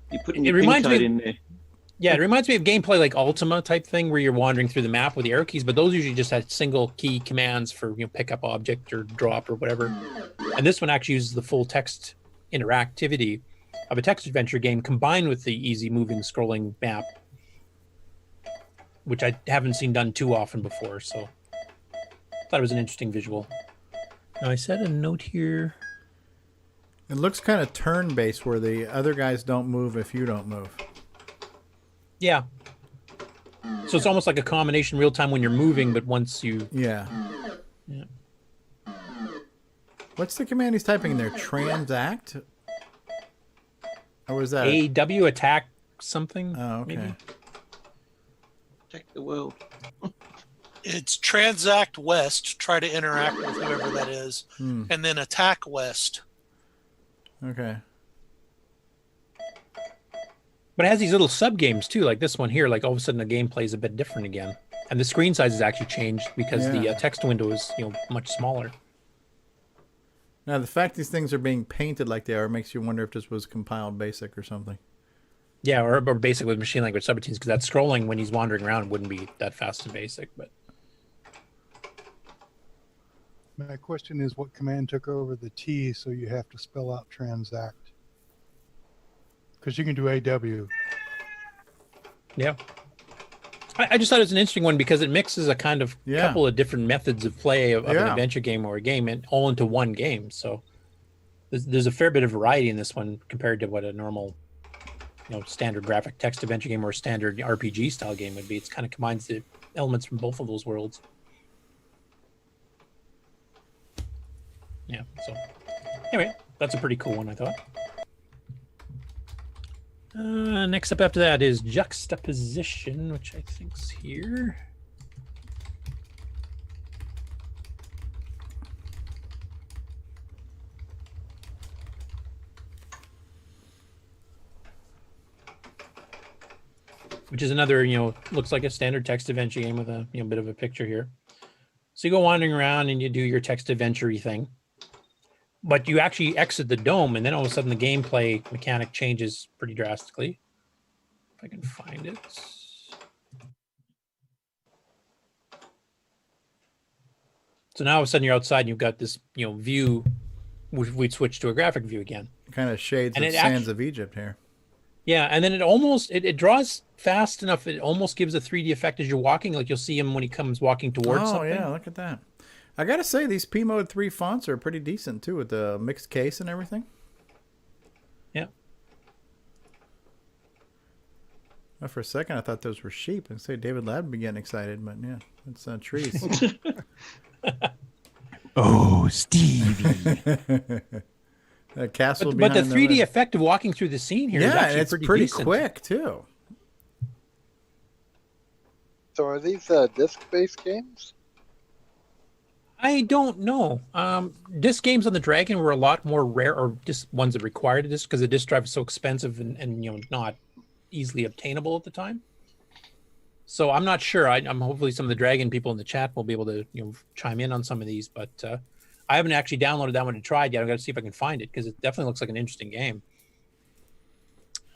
You put your pin code in there. Yeah, it reminds me of gameplay like Ultima type thing, where you're wandering through the map with the arrow keys, but those usually just had single key commands for pick up object or drop or whatever. And this one actually uses the full text interactivity of a text adventure game combined with the easy moving scrolling map, which I haven't seen done too often before. So I thought it was an interesting visual. Now I said a note here. It looks kind of turn-based where the other guys don't move if you don't move. Yeah. So it's almost like a combination real time when you're moving, but once you... Yeah. Yeah. What's the command he's typing in there? Transact? Or was that... AW attack something? Oh, okay. Maybe? Protect the world. It's transact west, try to interact with whoever that is, and then attack west. Okay. But it has these little sub games too, like this one here. Like all of a sudden, the gameplay is a bit different again, and the screen size has actually changed because the text window is much smaller. Now the fact these things are being painted like they are makes you wonder if this was compiled BASIC or something. Yeah, or BASIC with machine language subroutines, because that scrolling when he's wandering around wouldn't be that fast in BASIC. But my question is, what command took over the T so you have to spell out transact? Because you can do AW. Yeah. I just thought it was an interesting one because it mixes a kind of couple of different methods of play of an adventure game or a game and all into one game. So there's a fair bit of variety in this one compared to what a normal standard graphic text adventure game or standard RPG style game would be. It's kind of combines the elements from both of those worlds. Yeah, so anyway, that's a pretty cool one, I thought. Next up after that is Juxtaposition, which I think's here. which is another, looks like a standard text adventure game with a bit of a picture here. So you go wandering around and you do your text adventure-y thing, but you actually exit the dome, and then all of a sudden the gameplay mechanic changes pretty drastically. If I can find it. So now all of a sudden you're outside and you've got this, view. We'd switch to a graphic view again. Kind of shades And of it Sands of Egypt here. Yeah, and then it draws fast enough. It almost gives a 3D effect as you're walking. Like you'll see him when he comes walking towards something. Oh, yeah, look at that. I got to say, these P-Mode 3 fonts are pretty decent, too, with the mixed case and everything. Yeah. Well, for a second, I thought those were sheep. I'd say David Ladd would be getting excited, but yeah, it's trees. Oh, Stevie. That castle but the behind 3D effect of walking through the scene here is yeah, actually it's pretty decent. Quick, too. So are these disc-based games? I don't know. Disc games on the Dragon were a lot more rare, or just ones that required a disc because the disc drive is so expensive and not easily obtainable at the time. So I'm not sure. I'm hopefully some of the Dragon people in the chat will be able to chime in on some of these, but I haven't actually downloaded that one to try it yet. I've got to see if I can find it because it definitely looks like an interesting game.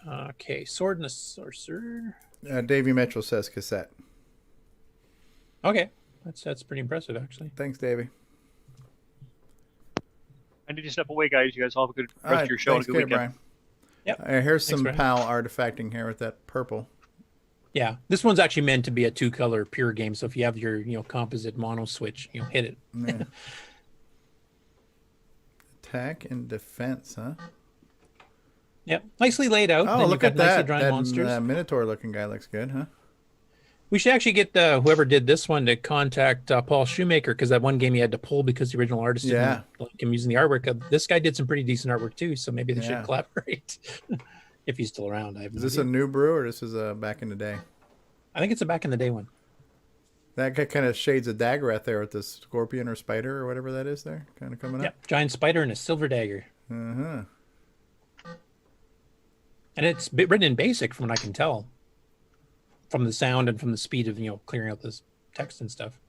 Okay, Sword and the Sorcerer. Davey Mitchell says cassette. Okay, that's pretty impressive actually. Thanks, Davey. I need to step away, guys. You guys all have a good rest of your show and a good weekend. Brian. Yep. Here's Thanks, some Brian. PAL artifacting here with that purple. Yeah, this one's actually meant to be a 2-color pure game. So if you have your composite mono switch, hit it. Yeah. Attack and defense, huh? Yep, nicely laid out. Oh, Then look you've at got nicely that. drawn That monsters. Minotaur-looking guy looks good, huh? We should actually get whoever did this one to contact Paul Shoemaker because that one game he had to pull because the original artist Yeah. didn't like him using the artwork. This guy did some pretty decent artwork too, so maybe they Yeah. should collaborate if he's still around. Is this a new brew or this is back in the day? I think it's a back in the day one. That guy kind of shades a dagger out there with the scorpion or spider or whatever that is there, kind of coming up. Yep, giant spider and a silver dagger. Uh-huh. And it's written in BASIC from what I can tell, from the sound and from the speed of clearing out this text and stuff.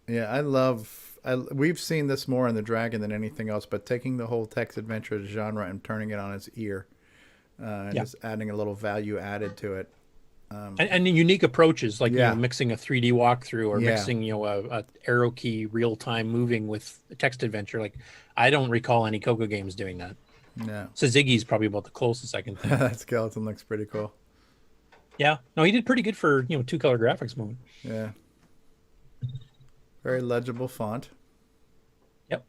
Yeah, we've seen this more in the Dragon than anything else, but taking the whole text adventure genre and turning it on its ear, and just adding a little value added to it. And unique approaches like Yeah. mixing a 3D walkthrough or Yeah. mixing a arrow key real time moving with a text adventure. Like I don't recall any CoCo games doing that. No. So Ziggy's probably about the closest I can think. That skeleton looks pretty cool. Yeah, no, he did pretty good for 2-color graphics mode. Yeah. Very legible font. Yep.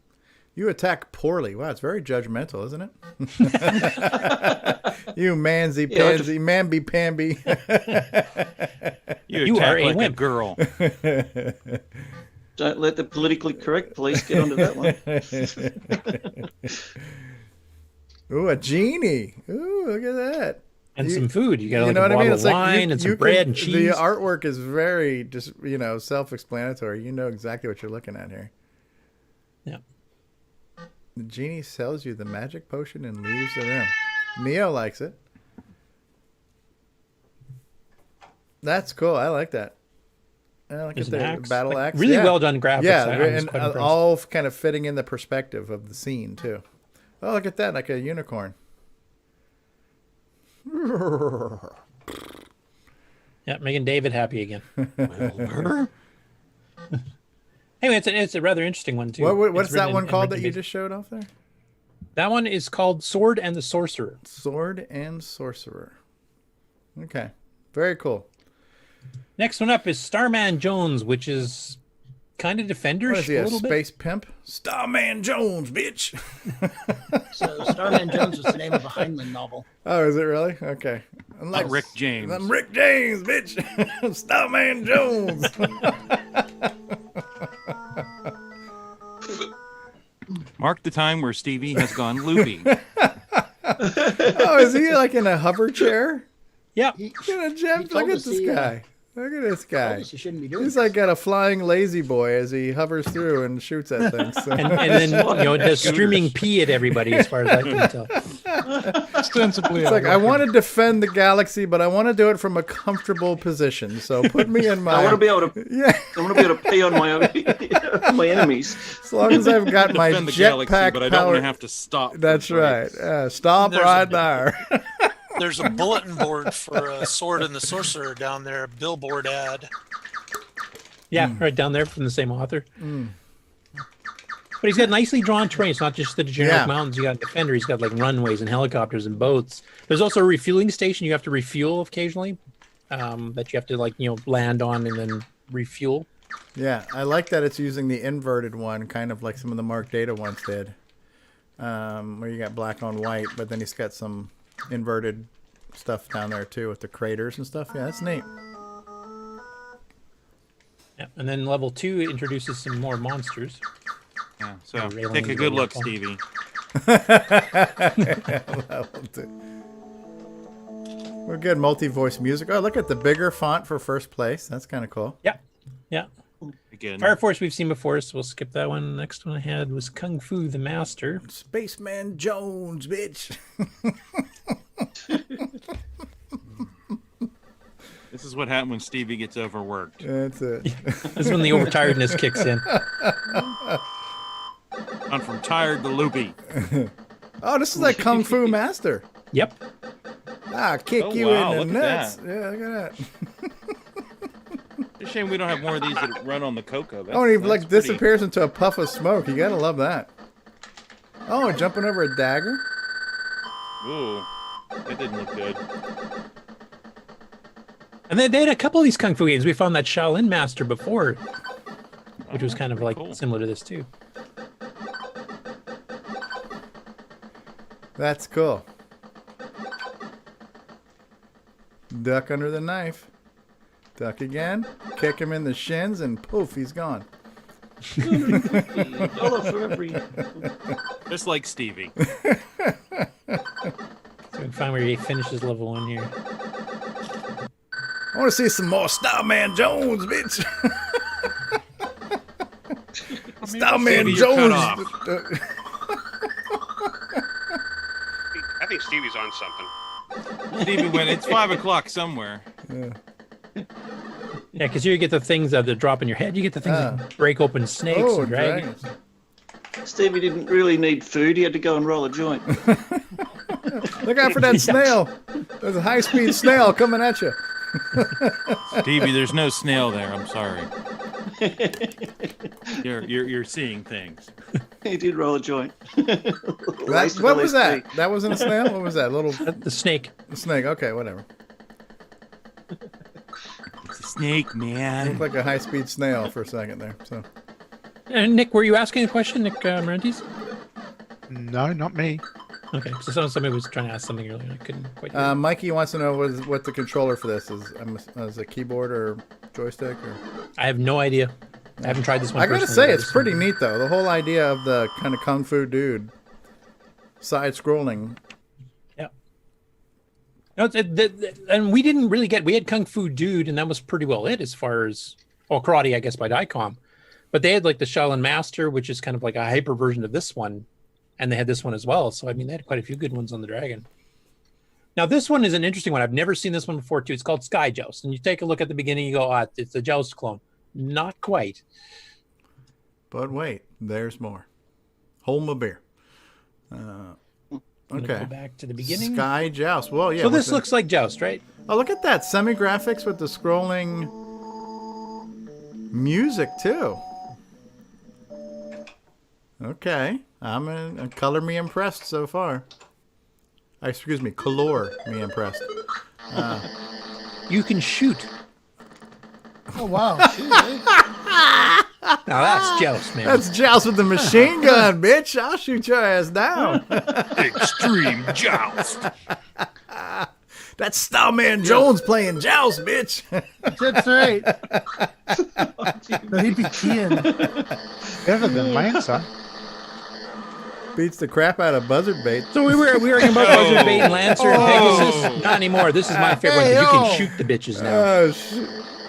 You attack poorly. Wow, it's very judgmental, isn't it? You mansy pansy, mamby pamby. You are attack a like a wimp. girl. Don't let the politically correct police get onto that one. Ooh, a genie. Ooh, look at that. And some food. You got like know a what I bottle mean? of It's like wine and some bread and cheese. The artwork is very just, self-explanatory. You know exactly what you're looking at here. Yeah. The genie sells you the magic potion and leaves the room. Neo likes it. That's cool. I like that. I like There's it an there. axe. Battle Like, axe. really yeah. well done graphics. Yeah, I was and quite impressed. all kind of fitting in the perspective of the scene too. Oh, look at that, like a unicorn. Yeah, making David happy again. Anyway, it's a rather interesting one too. What's It's that written one in called that written you basic. just showed off there? That one is called Sword and the Sorcerer. Sword and Sorcerer. Okay, very cool. Next one up is Starman Jones, which is kind of Defenders. What is he, a little bit. space pimp? Starman Jones, bitch. So Starman Jones was the name of a Heinlein novel. Oh, is it really? Okay. Like Rick James. I'm Rick James, bitch. Starman Jones. Mark the time where Stevie has gone loopy. Oh, is he like in a hover chair? Yeah. In a gem? He told Look at us this he, guy. Look at this guy. You shouldn't be doing He's like got a flying lazy boy as he hovers through and shoots at things. So. and then does streaming pee at everybody, as far as I can tell. Ostensibly, it's like I want to defend the galaxy, but I want to do it from a comfortable position. So put me in my. I want to be able to. Yeah. I want to be able to pee on my enemies. As long as I've got my jetpack but I power. don't want to have to stop. That's right. Stop right there. There's a bulletin board for a Sword and the Sorcerer down there, a billboard ad. Yeah, right down there from the same author. Mm. But he's got nicely drawn terrain. It's not just the generic mountains. You got a defender. He's got like runways and helicopters and boats. There's also a refueling station. You have to refuel occasionally. That you have to land on and then refuel. Yeah, I like that it's using the inverted one, kind of like some of the Mark Data ones did, where you got black on white, but then he's got some inverted stuff down there too with the craters and stuff. Yeah, that's neat. Yeah, and then level 2 introduces some more monsters. Yeah, so take a good look, Stevie. Level 2. We're good. Multi-voice music. Oh, look at the bigger font for first place. That's kind of cool. Yeah, yeah. Again. Fire Force we've seen before, so we'll skip that one. Next one I had was Kung Fu the Master. Spaceman Jones, bitch. This is what happens when Stevie gets overworked. That's it. This is when the overtiredness kicks in. I'm from tired to loopy. Oh, this is like Kung Fu Master. Yep. Kick you wow, in look the at nuts. that. Yeah, look at that. It's a shame we don't have more of these that run on the CoCo. Oh, and he like disappears into a puff of smoke. You gotta love that. Oh, jumping over a dagger. Ooh, that didn't look good. And then they had a couple of these Kung Fu games. We found that Shaolin Master before, which was kind of like similar to this too. That's cool. Duck under the knife. Duck again. Kick him in the shins, and poof, he's gone. Just like Stevie. So we can find where he finishes level 1 here. I want to see some more Starman Jones, bitch. Starman Jones. I think Stevie's on something. Stevie went. It's 5 o'clock somewhere. Yeah. Yeah, because you get the things that drop in your head. You get the things that break open snakes and dragons. Stevie didn't really need food. He had to go and roll a joint. Look out for that snail. There's a high-speed snail coming at you. Stevie, there's no snail there. I'm sorry. You're seeing things. He did roll a joint. What was that? That wasn't a snail? What was that? The snake. The snake. Okay, whatever. It's a snake, man. Looked like a high-speed snail for a second there. So. And Nick, were you asking a question, Nick Marentes? No, not me. Okay, so somebody was trying to ask something earlier. I couldn't quite hear. Mikey wants to know what the controller for this is. Is it keyboard or joystick? Or? I have no idea. I haven't tried this one. I gotta say, it's pretty neat though. The whole idea of the kind of kung fu dude, side-scrolling. Yeah. No, and we didn't really we had Kung Fu Dude, and that was pretty well it as far as karate, I guess, by Dicom. But they had like the Shaolin Master, which is kind of like a hyper version of this one. And they had this one as well. So, I mean, they had quite a few good ones on the Dragon. Now, this one is an interesting one. I've never seen this one before, too. It's called Sky Joust. And you take a look at the beginning, you go, it's a Joust clone. Not quite. But wait, there's more. Hold my beer. Okay. Go back to the beginning. Sky Joust. Well, yeah. So this looks like Joust, right? Oh, look at that. Semi-graphics with the scrolling music, too. Okay. Color me impressed so far. Excuse me, color me impressed. You can shoot. Oh, wow. Now that's Joust, man. That's Joust with the machine gun, bitch. I'll shoot your ass down. Extreme Joust. That's Starman Jones playing Joust, bitch. That's right. No, he'd be keying. Better than Lancer. Beats the crap out of buzzard bait. So we were talking about buzzard bait and Lancer and Pegasus. Not anymore. This is my favorite one. You can shoot the bitches now. Oh,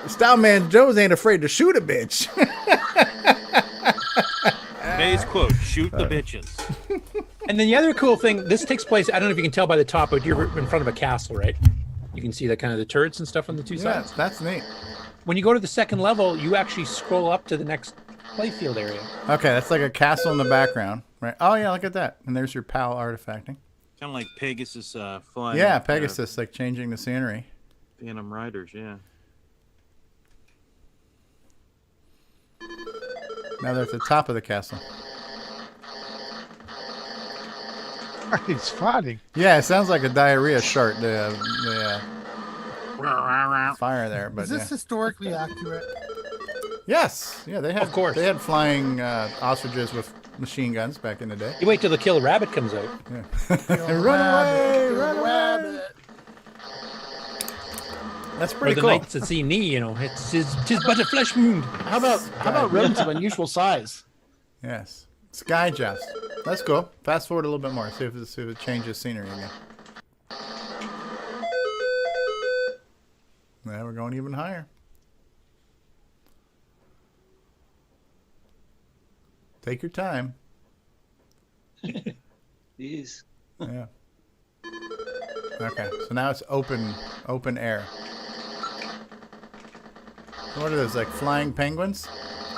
Styleman Jones ain't afraid to shoot a bitch. Today's quote: "Shoot the bitches." And then the other cool thing, this takes place, I don't know if you can tell by the top, but you're in front of a castle, right? You can see the kind of the turrets and stuff on the two sides. That's neat. When you go to the second level, you actually scroll up to the next playfield area. Okay, that's like a castle in the background, right? Oh yeah, look at that. And there's your PAL artifacting. Kind of like Pegasus flying. Yeah, Pegasus, like changing the scenery. Phantom Riders, yeah. Now they're at the top of the castle. He's fighting. Yeah, it sounds like a diarrhea shark. The fire there, but Is this historically accurate? Yes, yeah, they had. Of course. They had flying ostriches with machine guns back in the day. You wait till the killer rabbit comes out. Yeah. Run away! Run away! That's pretty or the cool. knights at sea knee, you know, tis but a flesh wound. How about rodents of unusual size? Yes. Sky Joust. That's cool. Fast forward a little bit more. See if it changes scenery again. Now we're going even higher. Take your time. Yes. Yeah. Okay, so now it's open air. What are those, like flying penguins?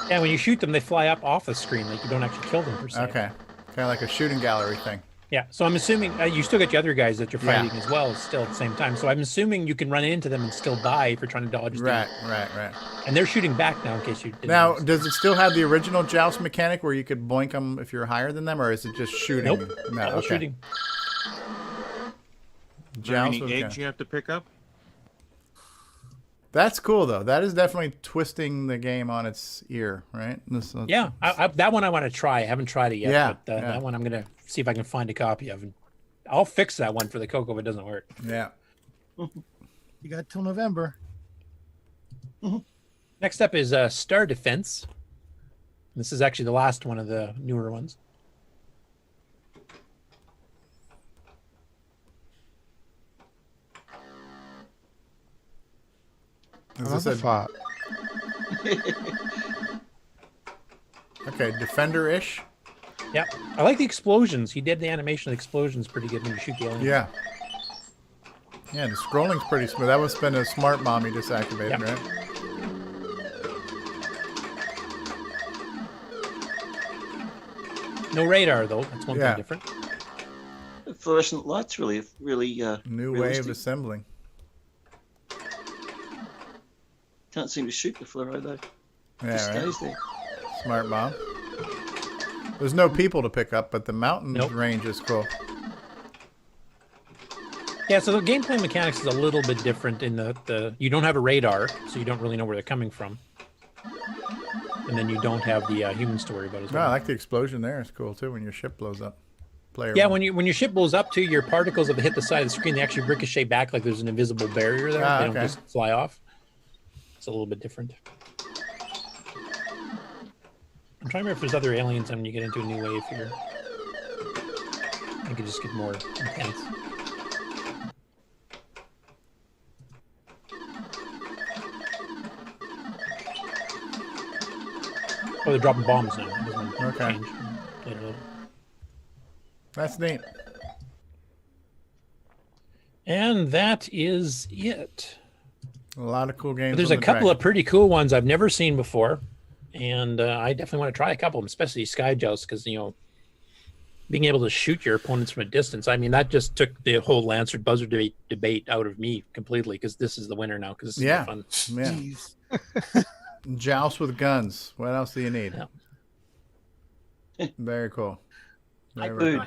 Yeah, when you shoot them, they fly up off the screen. Like you don't actually kill them per se. Okay, kind of like a shooting gallery thing. Yeah, so I'm assuming you still got the other guys that you're fighting as well, still at the same time. So I'm assuming you can run into them and still die if you're trying to dodge them. Right. And they're shooting back now in case you didn't Now, notice. does it still have the original joust mechanic where you could boink them if you're higher than them, or is it just shooting? Nope, No, all shooting. Are there any eggs you have to pick up? That's cool, though. That is definitely twisting the game on its ear, right? Yeah, that one I want to try. I haven't tried it yet, Yeah, but that one I'm going to see if I can find a copy of. I'll fix that one for the CoCo if it doesn't work. Yeah. You got till November. Next up is Star Defense. This is actually the last one of the newer ones. Is this a Okay, Defender-ish. Yeah, I like the explosions. He did the animation of the explosions pretty good when you shoot the alien. Yeah. Yeah, the scrolling's pretty smooth. That must have been a smart bomb he just activated, right? No radar though. That's one thing different. The fluorescent lights really new realistic. way of assembling. Can't seem to shoot the fluoro though. Yeah, Just right? stays there. Smart bomb. There's no people to pick up, but the mountain range is cool. Yeah, so the gameplay mechanics is a little bit different in the you don't have a radar, so you don't really know where they're coming from. And then you don't have the human story about as well. No, I like the explosion there. It's cool too when your ship blows up. Yeah, when your ship blows up too, your particles that hit the side of the screen, they actually ricochet back like there's an invisible barrier there. They don't just fly off. It's a little bit different. I'm trying to remember if there's other aliens when you get into a new wave here. I could just get more intense. Oh, they're dropping bombs now. That doesn't change later level. That's neat. And that is it. A lot of cool games. But there's a couple of pretty cool ones I've never seen before, and I definitely want to try a couple of them, especially Sky Joust, because being able to shoot your opponents from a distance. I mean, that just took the whole Lancer Buzzard debate out of me completely, because this is the winner now. Because this is fun. Yeah. Joust with guns. What else do you need? Yeah. Very cool. Very cool.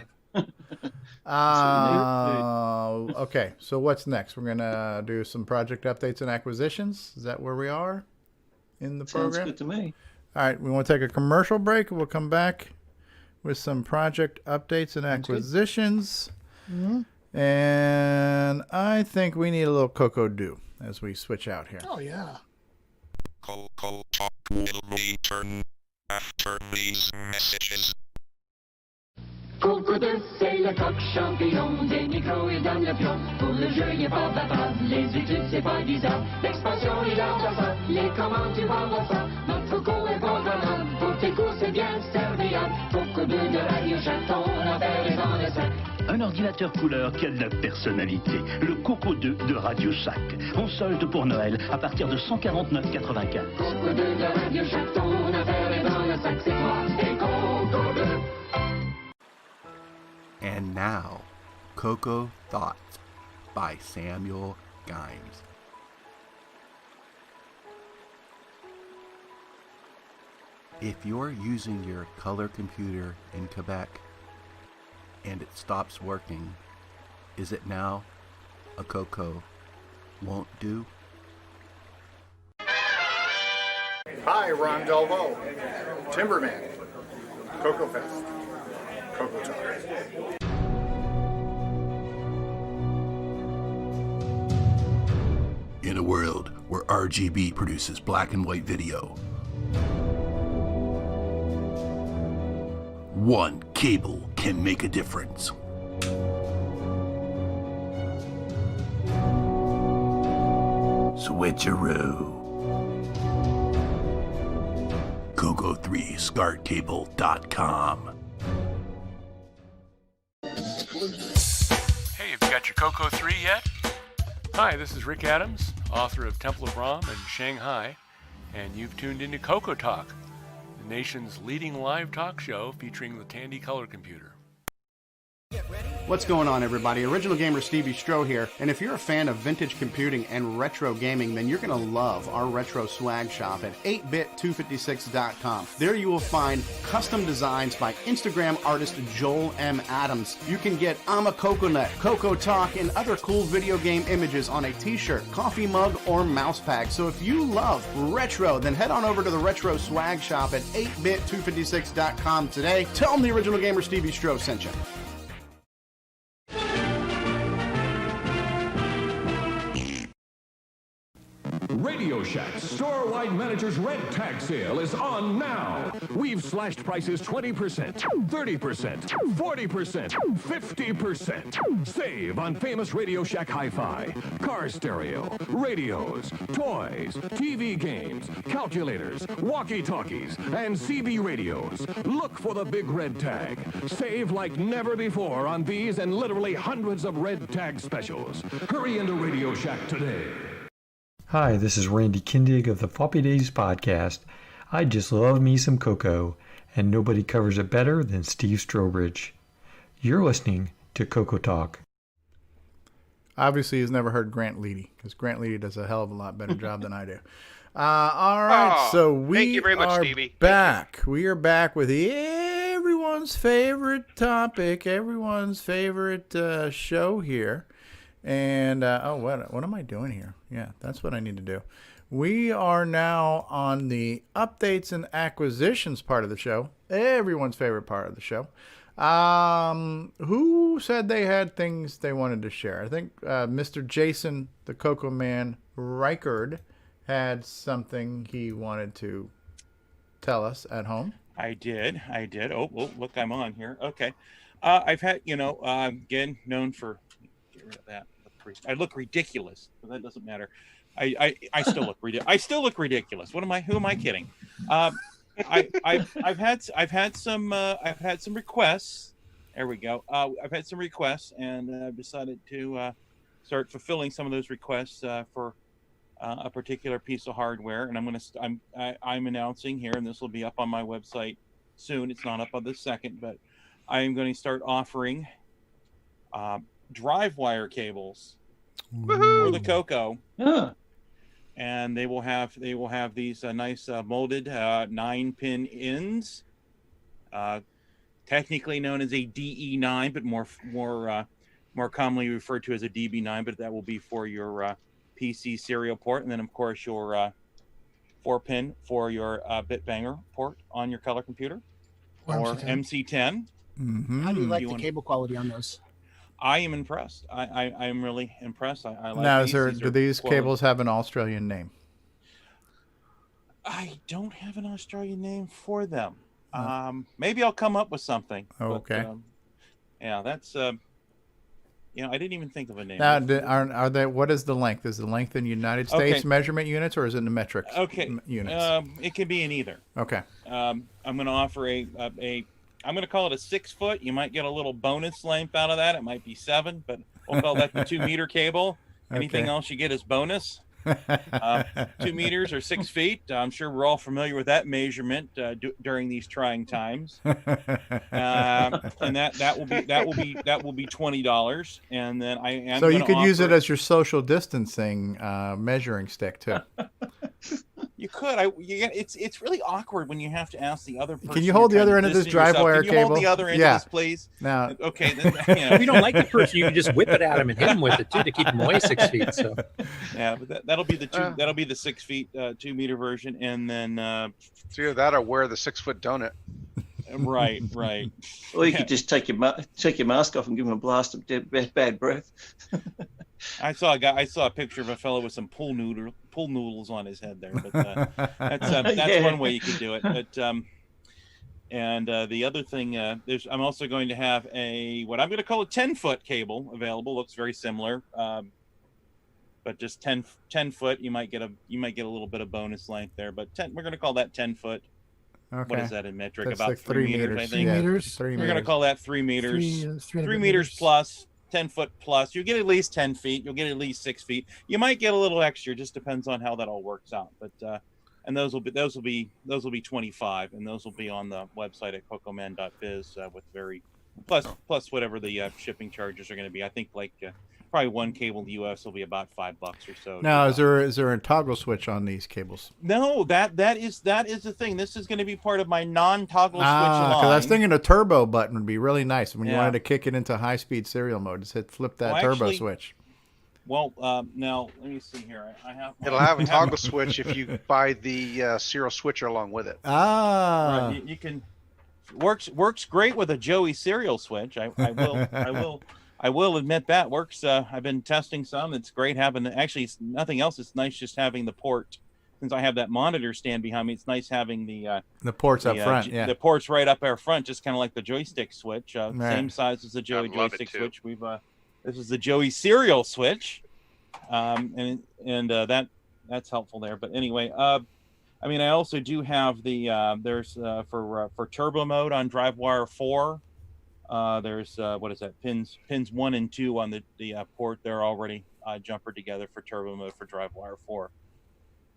Okay, so what's next? We're gonna do some project updates and acquisitions. Is that where we are in the program? Sounds good to me. All right, we want to take a commercial break, and we'll come back with some project updates and acquisitions. And I think we need a little CoCo-Do as we switch out here. Oh yeah. CoCoTALK will return after these messages. CoCo2, c'est le coq champion, des micros et dans le pion. Pour le jeu, il est pas batable, les études, c'est pas disable. L'expansion, il a ça, les commandes, tu vas voir ça. Notre CoCo est programmable, pour tes cours, c'est bien serviable. CoCo2 de Radio Shack, ton affaire est dans le sac. Un ordinateur couleur qui a de la personnalité. Le CoCo2 de Radio Shack. On solde pour Noël à partir de 149,95. CoCo2 de Radio Shack, ton affaire est dans le sac. C'est toi et CoCo2. And now, Coco Thoughts by Samuel Gimes. If you're using your color computer in Quebec and it stops working, is it now a CoCo won't do? Hi, Ron Delvaux, Timberman, Coco Fest, CoCoTALK. In a world where RGB produces black and white video, one cable can make a difference. Switcheroo. CoCo3ScartCable.com. Hey, have you got your CoCo 3 yet? Hi, this is Rick Adams, author of Temple of Ram and Shanghai, and you've tuned into CoCoTALK, the nation's leading live talk show featuring the Tandy color computer. What's going on, everybody? Original Gamer Stevie Stroh here, and if you're a fan of vintage computing and retro gaming, then you're going to love our retro swag shop at 8bit256.com. There you will find custom designs by Instagram artist Joel M. Adams. You can get I'm a Coconut, CoCoTALK, and other cool video game images on a t-shirt, coffee mug, or mouse pad. So if you love retro, then head on over to the retro swag shop at 8bit256.com today. Tell them the Original Gamer Stevie Stroh sent you. Radio Shack's store-wide manager's red tag sale is on now. We've slashed prices 20%, 30%, 40%, 50%. Save on famous Radio Shack hi-fi, car stereo, radios, toys, TV games, calculators, walkie-talkies, and CB radios. Look for the big red tag. Save like never before on these and literally hundreds of red tag specials. Hurry into Radio Shack today. Hi, this is Randy Kindig of the Floppy Days podcast. I just love me some CoCo, and nobody covers it better than Steve Strobridge. You're listening to CoCoTALK. Obviously, he's never heard Grant Leedy, because Grant Leedy does a hell of a lot better job than I do. All right, so we thank you very much, are Stevie. back. We are back with everyone's favorite topic, everyone's favorite show here. And, what am I doing here? Yeah, that's what I need to do. We are now on the updates and acquisitions part of the show. Everyone's favorite part of the show. Who said they had things they wanted to share? I think Mr. Jason, the Coco Man, Reichard, had something he wanted to tell us at home. I did. Oh, look, I'm on here. Okay. I've had, again, known for, get rid of that. I look ridiculous, but that doesn't matter. I still look ridiculous. I still look ridiculous. Who am I kidding? I've had some requests. There we go. I've had some requests, and I've decided to start fulfilling some of those requests for a particular piece of hardware. And I'm announcing here, and this will be up on my website soon. It's not up on the second, but I am going to start offering drive wire cables for the CoCo. Yeah. And they will have these nice molded 9-pin ends, technically known as a DE9, but more commonly referred to as a DB9. But that will be for your PC serial port, and then of course your 4-pin for your Bitbanger port on your color computer, or MC10. Mm-hmm. How do you like the cable quality on those? I am impressed. I am really impressed. I like now, these. do these cables have an Australian name? I don't have an Australian name for them. Maybe I'll come up with something. Okay. Yeah, that's I didn't even think of a name. Now, are they? What is the length? Is the length in United States measurement units, or is it in the metric units? It can be in either. Okay. I'm going to offer I'm going to call it a 6 foot. You might get a little bonus length out of that. It might be 7, but we'll call that the 2 meter cable. Anything else you get is bonus. 2 meters or 6 feet. I'm sure we're all familiar with that measurement during these trying times. And that will be $20. And then I am. So you could use it as your social distancing measuring stick too. You could. It's really awkward when you have to ask the other person. Can you hold the other end of this drive wire cable? Can you hold the other end of this, please? No. Okay. Then, If you don't like the person, you can just whip it at him and hit him with it too to keep him away 6 feet. So. Yeah, but that'll be the 6 feet 2 meter version, and then it's either that or wear the 6 foot donut. Right. Or you could just take your mask off and give him a blast of bad breath. I saw a picture of a fellow with some pool noodles on his head there, but that's one way you could do it. But and the other thing, I'm also going to have what I'm going to call a 10-foot cable available. Looks very similar, but just 10 foot. You might get a little bit of bonus length there, but we're going to call that 10 foot. Okay. What is that in metric? That's about like 3 meters, I think. 3 meters. We're going to call that 3 meters. 3 meters plus. 10 foot plus. You get at least 10 feet. You'll get at least 6 feet. You might get a little extra. Just depends on how that all works out. But and those will be 25, and those will be on the website at cocoman.biz with plus whatever the shipping charges are going to be. I think probably one cable in the U.S. will be about $5 or so. Now, is there a toggle switch on these cables? No, that is the thing. This is going to be part of my non-toggle switch line. Because I was thinking a turbo button would be really nice when you wanted to kick it into high-speed serial mode. Just flip that turbo switch. Well, now let me see here. It'll have a toggle switch if you buy the serial switcher along with it. Right, you can. Works great with a Joey serial switch. I will admit that works. I've been testing some. It's great having actually nothing else. It's nice just having the port. Since I have that monitor stand behind me, it's nice having the ports up front. Yeah, the ports right up our front, just kind of like the joystick switch. Same size as the Joey joystick switch. This is the Joey serial switch, and that's helpful there. But anyway, I also do have the there's for turbo mode on DriveWire 4. There's what is that? Pins 1 and 2 on the port. They're already jumpered together for turbo mode for DriveWire 4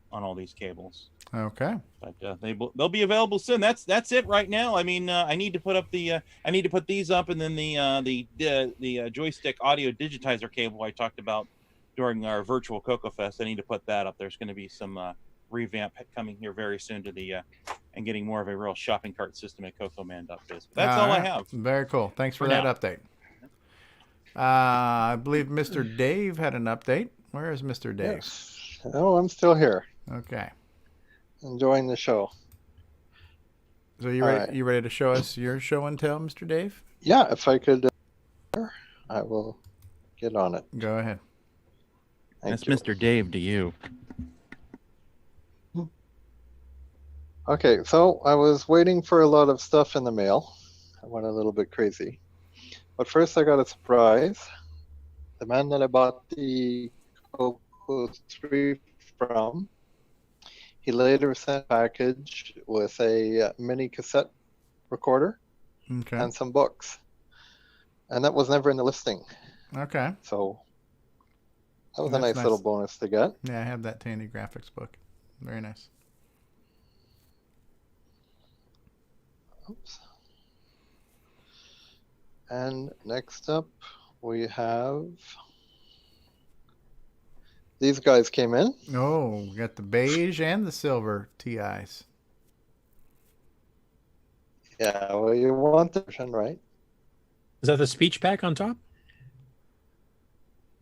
on all these cables. Okay. But they'll be available soon. That's it right now. I mean, I need to put these up, and then the joystick audio digitizer cable I talked about during our virtual CoCo Fest. I need to put that up. There's going to be some revamp coming here very soon to and getting more of a real shopping cart system at CoComan.biz. That's all I have. Very cool. Thanks for that update. I believe Mr. Dave had an update. Where is Mr. Dave? Yes. Oh, I'm still here. Okay. Enjoying the show. So you ready to show us your show and tell, Mr. Dave? Yeah, if I could, I will get on it. Go ahead. That's Mr. Dave to you. Okay, so I was waiting for a lot of stuff in the mail. I went a little bit crazy. But first I got a surprise. The man that I bought the CoCo 3 from, he later sent a package with a mini cassette recorder and some books. And that was never in the listing. Okay. So that was a nice little bonus to get. Yeah, I have that Tandy Graphics book. Very nice. Oops. And next up, we have these guys came in. Oh, we got the beige and the silver TIs. Yeah, well, you want the version, right? Is that the speech pack on top?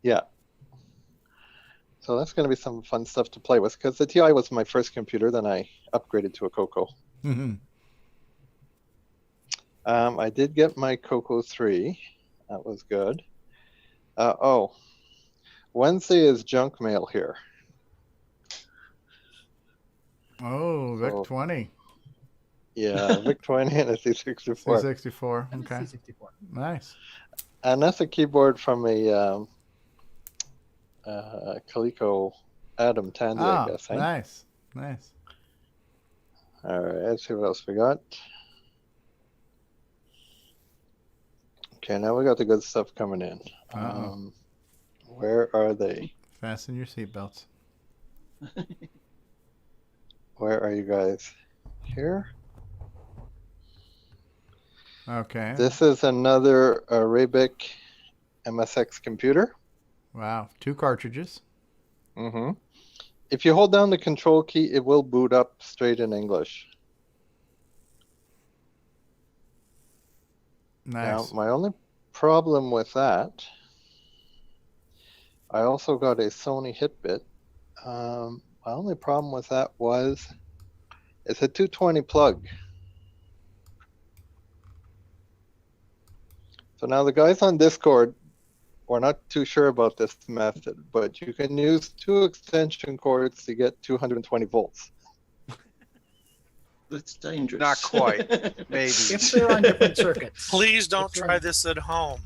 Yeah. So that's going to be some fun stuff to play with, because the TI was my first computer, then I upgraded to a CoCo. Mm-hmm. I did get my CoCo 3. That was good. Wednesday is junk mail here. Oh, VIC 20. Yeah, Victorian and a C64. C64. Okay. C64. Nice. And that's a keyboard from a Coleco Adam Tandy, I guess. Eh? Nice. Nice. All right, let's see what else we got. Okay, now we got the good stuff coming in. Where are they? Fasten your seatbelts. Where are you guys? Here? Okay. This is another Arabic MSX computer. Wow. 2 cartridges. Mm-hmm. If you hold down the control key, it will boot up straight in English. Nice. Now, my only problem with that, I also got a Sony Hitbit. My only problem with that was it's a 220 plug. So now the guys on Discord were not too sure about this method, but you can use 2 extension cords to get 220 volts. That's dangerous. Not quite. Maybe. If they're on different circuits. Please don't try this at home.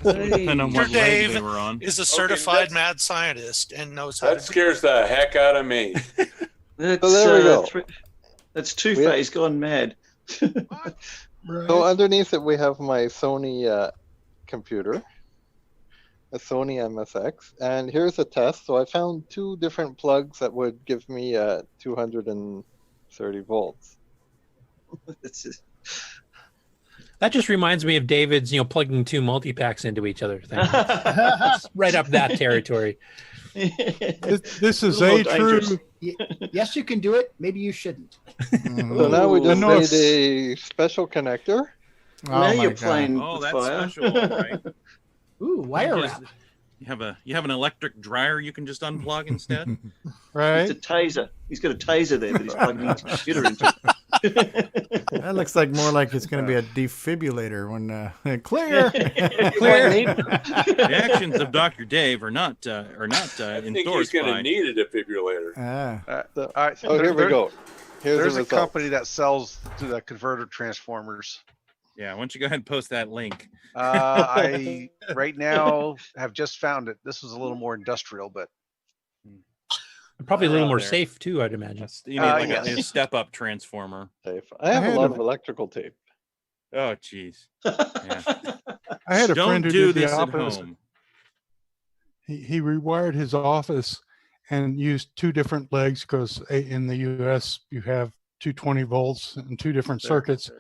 Depending on Your what leg Dave they were on. is a certified mad scientist and knows how That scares the heck out of me. That's, So there we go. That's Two-Face gone mad. So underneath it, we have my Sony computer, a Sony MSX, and here's a test. So I found 2 different plugs that would give me 230 volts. That just reminds me of David's, plugging 2 multi-packs into each other thing. It's right up that territory. This is a true. Yes, you can do it. Maybe you shouldn't. So now we just made a special connector. Now you're playing Oh, with that's fire. special, all right. Ooh, wire You wrap. just- You have an electric dryer you can just unplug instead. Right. It's a taser. He's got a taser there that he's plugging his computer into. That looks like more like it's going to be a defibrillator when clear. Clear. The actions of Dr. Dave are not I think he's endorsed going to by. need a defibrillator. So, All right, so here we go. Here's There's the a result. company that sells the converter transformers. Yeah, why don't you go ahead and post that link? I right now have just found it. This was a little more industrial, but Probably a little more there. safe too, I'd imagine. You need like yes. a step-up transformer. Safe. I have a lot of electrical tape. Oh, jeez. Yeah. I had a Don't friend who do did the this at office. home. He rewired his office and used 2 different legs because in the U.S. you have 220 volts and 2 different circuits.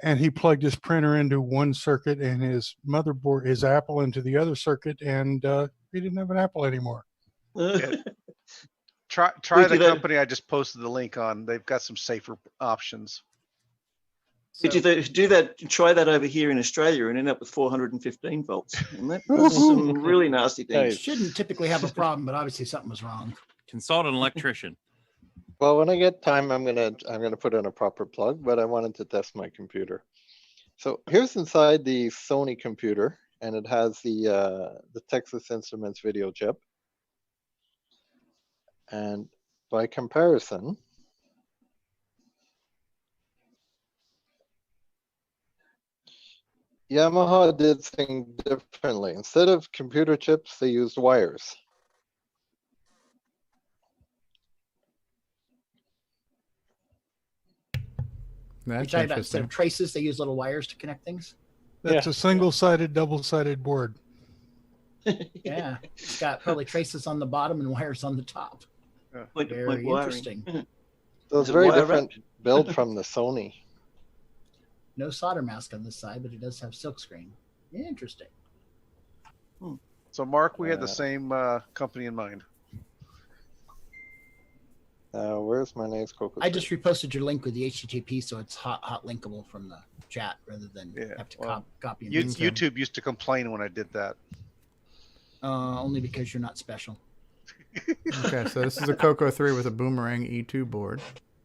And he plugged his printer into one circuit and his motherboard, his Apple, into the other circuit, and he didn't have an Apple anymore. try the company I just posted the link on. They've got some safer options. Did you do that? Try that over here in Australia and end up with 415 volts. And that was some really nasty things. Shouldn't typically have a problem, but obviously something was wrong. Consult an electrician. Well, when I get time, I'm gonna put in a proper plug, but I wanted to test my computer. So here's inside the Sony computer, and it has the Texas Instruments video chip. And by comparison, Yamaha did things differently. Instead of computer chips, they used wires. You're talking about instead of traces, they use little wires to connect things? That's a single-sided, double-sided board. Yeah. It's got probably traces on the bottom and wires on the top. Very interesting. So it's a very different build from the Sony. No solder mask on this side, but it does have silkscreen. Interesting. So, Mark, we had the same company in mind. Where's my nice CoCo? I just reposted your link with the HTTP, so it's hot linkable from the chat rather than have to copy and paste. YouTube used to complain when I did that. Only because you're not special. Okay, so this is a CoCo 3 with a Boomerang E2 board.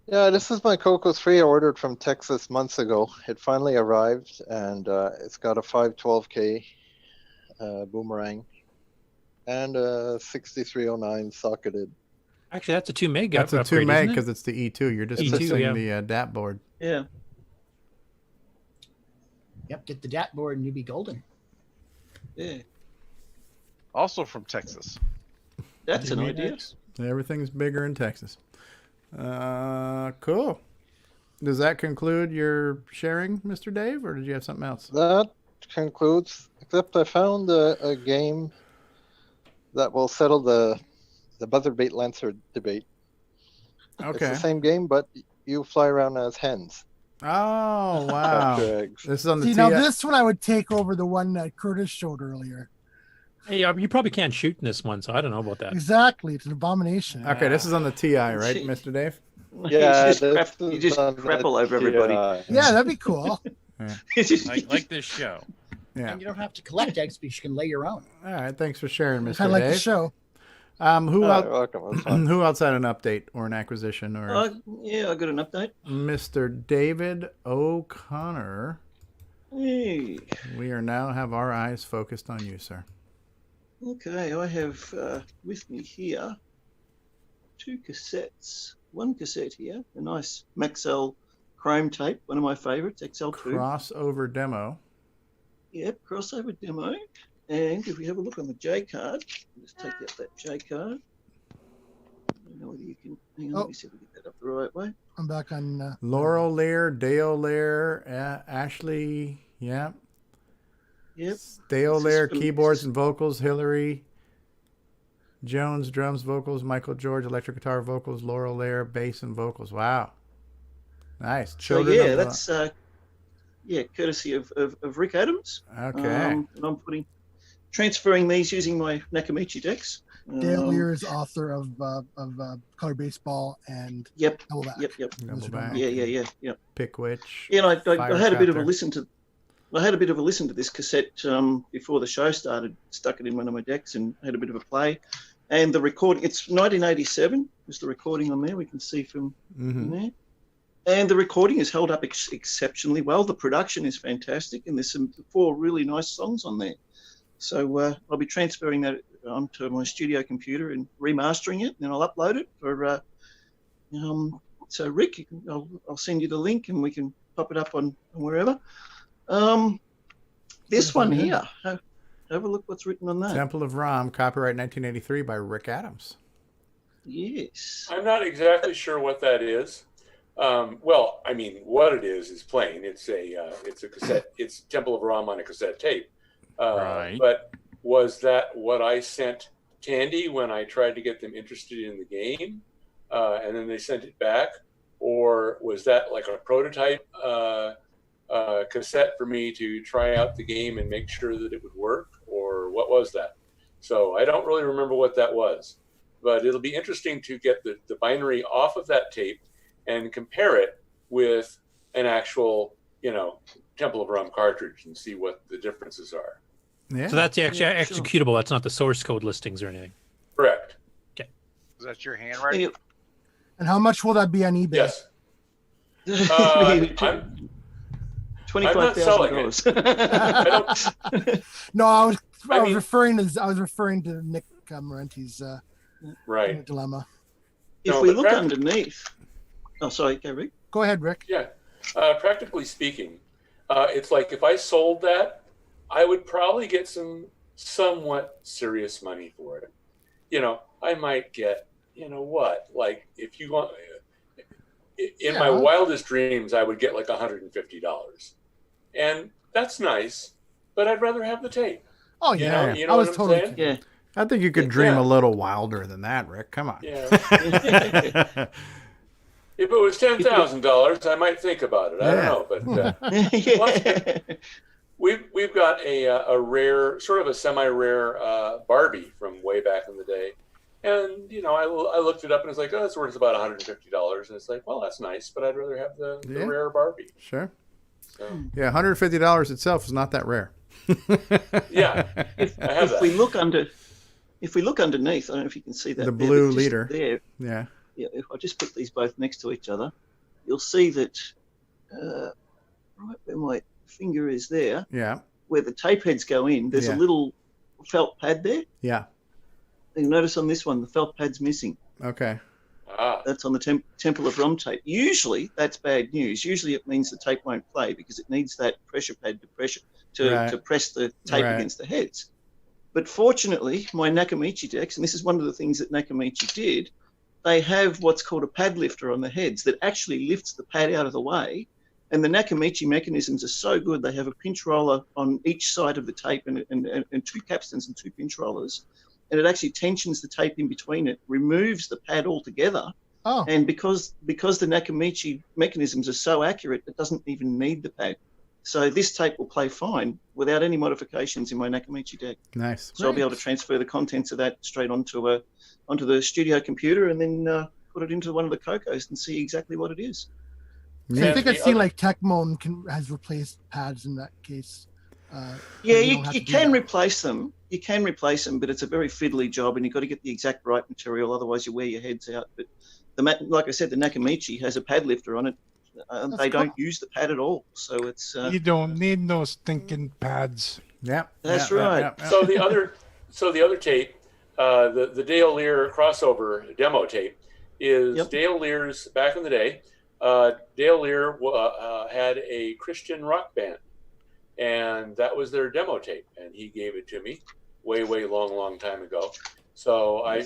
Yeah, this is my CoCo 3 I ordered from Texas months ago. It finally arrived, and it's got a 512K Boomerang and a 6309 socketed. Actually, that's a 2 meg. That's a 2 meg because it's the E2. You're just E2, missing yeah. the DAP board. Yeah. Yep, get the DAT board and you'll be golden. Yeah. Also from Texas. That's an idea. Everything's bigger in Texas. Cool. Does that conclude your sharing, Mr. Dave, or did you have something else? That concludes, except I found a game that will settle the buzzer bait lancer debate. Okay. It's the same game, but you fly around as hens. Oh, wow. Capture eggs. This is on the See, now this one I would take over the one that Curtis showed earlier. Hey, you probably can't shoot in this one, so I don't know about that. Exactly. It's an abomination. Okay, this is on the TI, right, Mr. Dave? Yeah, you just crap all over everybody. Yeah, that'd be cool. like this show. Yeah. And you don't have to collect eggs because you can lay your own. All right, thanks for sharing, Mr. Kind of like Dave. the show. Who else? Welcome. Who else had an update or an acquisition or? Yeah, I got an update. Mr. David O'Connor. Hey. We are now have our eyes focused on you, sir. Okay, I have with me here 2 cassettes. One cassette here, a nice Maxell chrome tape, one of my favorites, XL2. Crossover demo. Yep, crossover demo. And if we have a look on the J card, let's take out that J card. I don't know whether you can. Hang on, let me see if we get that up the right way. I'm back on. Laurel Lear, Dale Lear, Ashley, yeah. Yep. Dale Lear, keyboards and vocals, Hillary Jones, drums, vocals, Michael George, electric guitar, vocals, Laurel Lear, bass and vocals. Wow. Nice. Children so yeah, that's courtesy of Rick Adams. Okay. And I'm transferring these using my Nakamichi decks. Dale Lear is author of Color Baseball and Double Back. Yep. Double Back. Yeah. Pickwitch. Yeah, and I had a bit of a listen to. I had a bit of a listen to this cassette before the show started. Stuck it in one of my decks and had a bit of a play. And the recording, it's 1987. Is the recording on there? We can see from there. And the recording is held up exceptionally well. The production is fantastic, and there's 4 really nice songs on there. So I'll be transferring that onto my studio computer and remastering it, and then I'll upload it for. So Rick, I'll send you the link, and we can pop it up on wherever. This one here. Have a look what's written on that. Temple of Ram, copyright 1983 by Rick Adams. Yes. I'm not exactly sure what that is. Well, I mean, what it is plain. It's a cassette. It's Temple of Ram on a cassette tape. Right. But was that what I sent Tandy when I tried to get them interested in the game, and then they sent it back, or was that like a prototype cassette for me to try out the game and make sure that it would work, or what was that? So I don't really remember what that was, but it'll be interesting to get the binary off of that tape and compare it with an actual, Temple of Ram cartridge and see what the differences are. Yeah. So that's actually executable. That's not the source code listings or anything. Correct. Okay. Is that your handwriting? And how much will that be on eBay? Yes. $25,000. No, I was referring to Nick Marenti's right dilemma. If we look underneath, sorry, okay, Rick. Go ahead, Rick. Yeah, practically speaking, it's like if I sold that, I would probably get some somewhat serious money for it. I might get, like if you want. In my wildest dreams, I would get like $150, and that's nice. But I'd rather have the tape. Oh yeah, you know what I'm saying? Yeah. I think you could dream a little wilder than that, Rick. Come on. Yeah. If it was $10,000, I might think about it. I don't know, but we've got a rare, sort of a semi-rare Barbie from way back in the day. And, I looked it up and it's like, it's worth about $150. And it's like, well, that's nice, but I'd rather have the rare Barbie. Sure. So. Yeah, $150 itself is not that rare. Yeah. If we look underneath, I don't know if you can see that. The blue just leader. There. Yeah. Yeah, if I just put these both next to each other, you'll see that right where my finger is there, where the tape heads go in, there's a little felt pad there. Yeah. You notice on this one, the felt pad's missing. Okay. That's on the Temple of Rom tape. Usually, that's bad news. Usually, it means the tape won't play because it needs that pressure pad to press the tape against the heads. But fortunately, my Nakamichi decks, and this is one of the things that Nakamichi did, they have what's called a pad lifter on the heads that actually lifts the pad out of the way. And the Nakamichi mechanisms are so good. They have a pinch roller on each side of the tape and two capstans and two pinch rollers. And it actually tensions the tape in between it, removes the pad altogether. Oh. And because the Nakamichi mechanisms are so accurate, it doesn't even need the pad. So this tape will play fine without any modifications in my Nakamichi deck. Nice. So I'll be able to transfer the contents of that straight onto the studio computer and then put it into one of the CoCos and see exactly what it is. So I think I've seen like TechMon has replaced pads in that case. Yeah, you can replace them. You can replace them, but it's a very fiddly job, and you've got to get the exact right material. Otherwise, you wear your heads out. But like I said, the Nakamichi has a pad lifter on it. They don't use the pad at all, so it's. You don't need no stinking pads. Yeah, that's right. So the other tape, the Dale Lear crossover demo tape, is Dale Lear's back in the day. Dale Lear had a Christian rock band, and that was their demo tape, and he gave it to me way long time ago. So I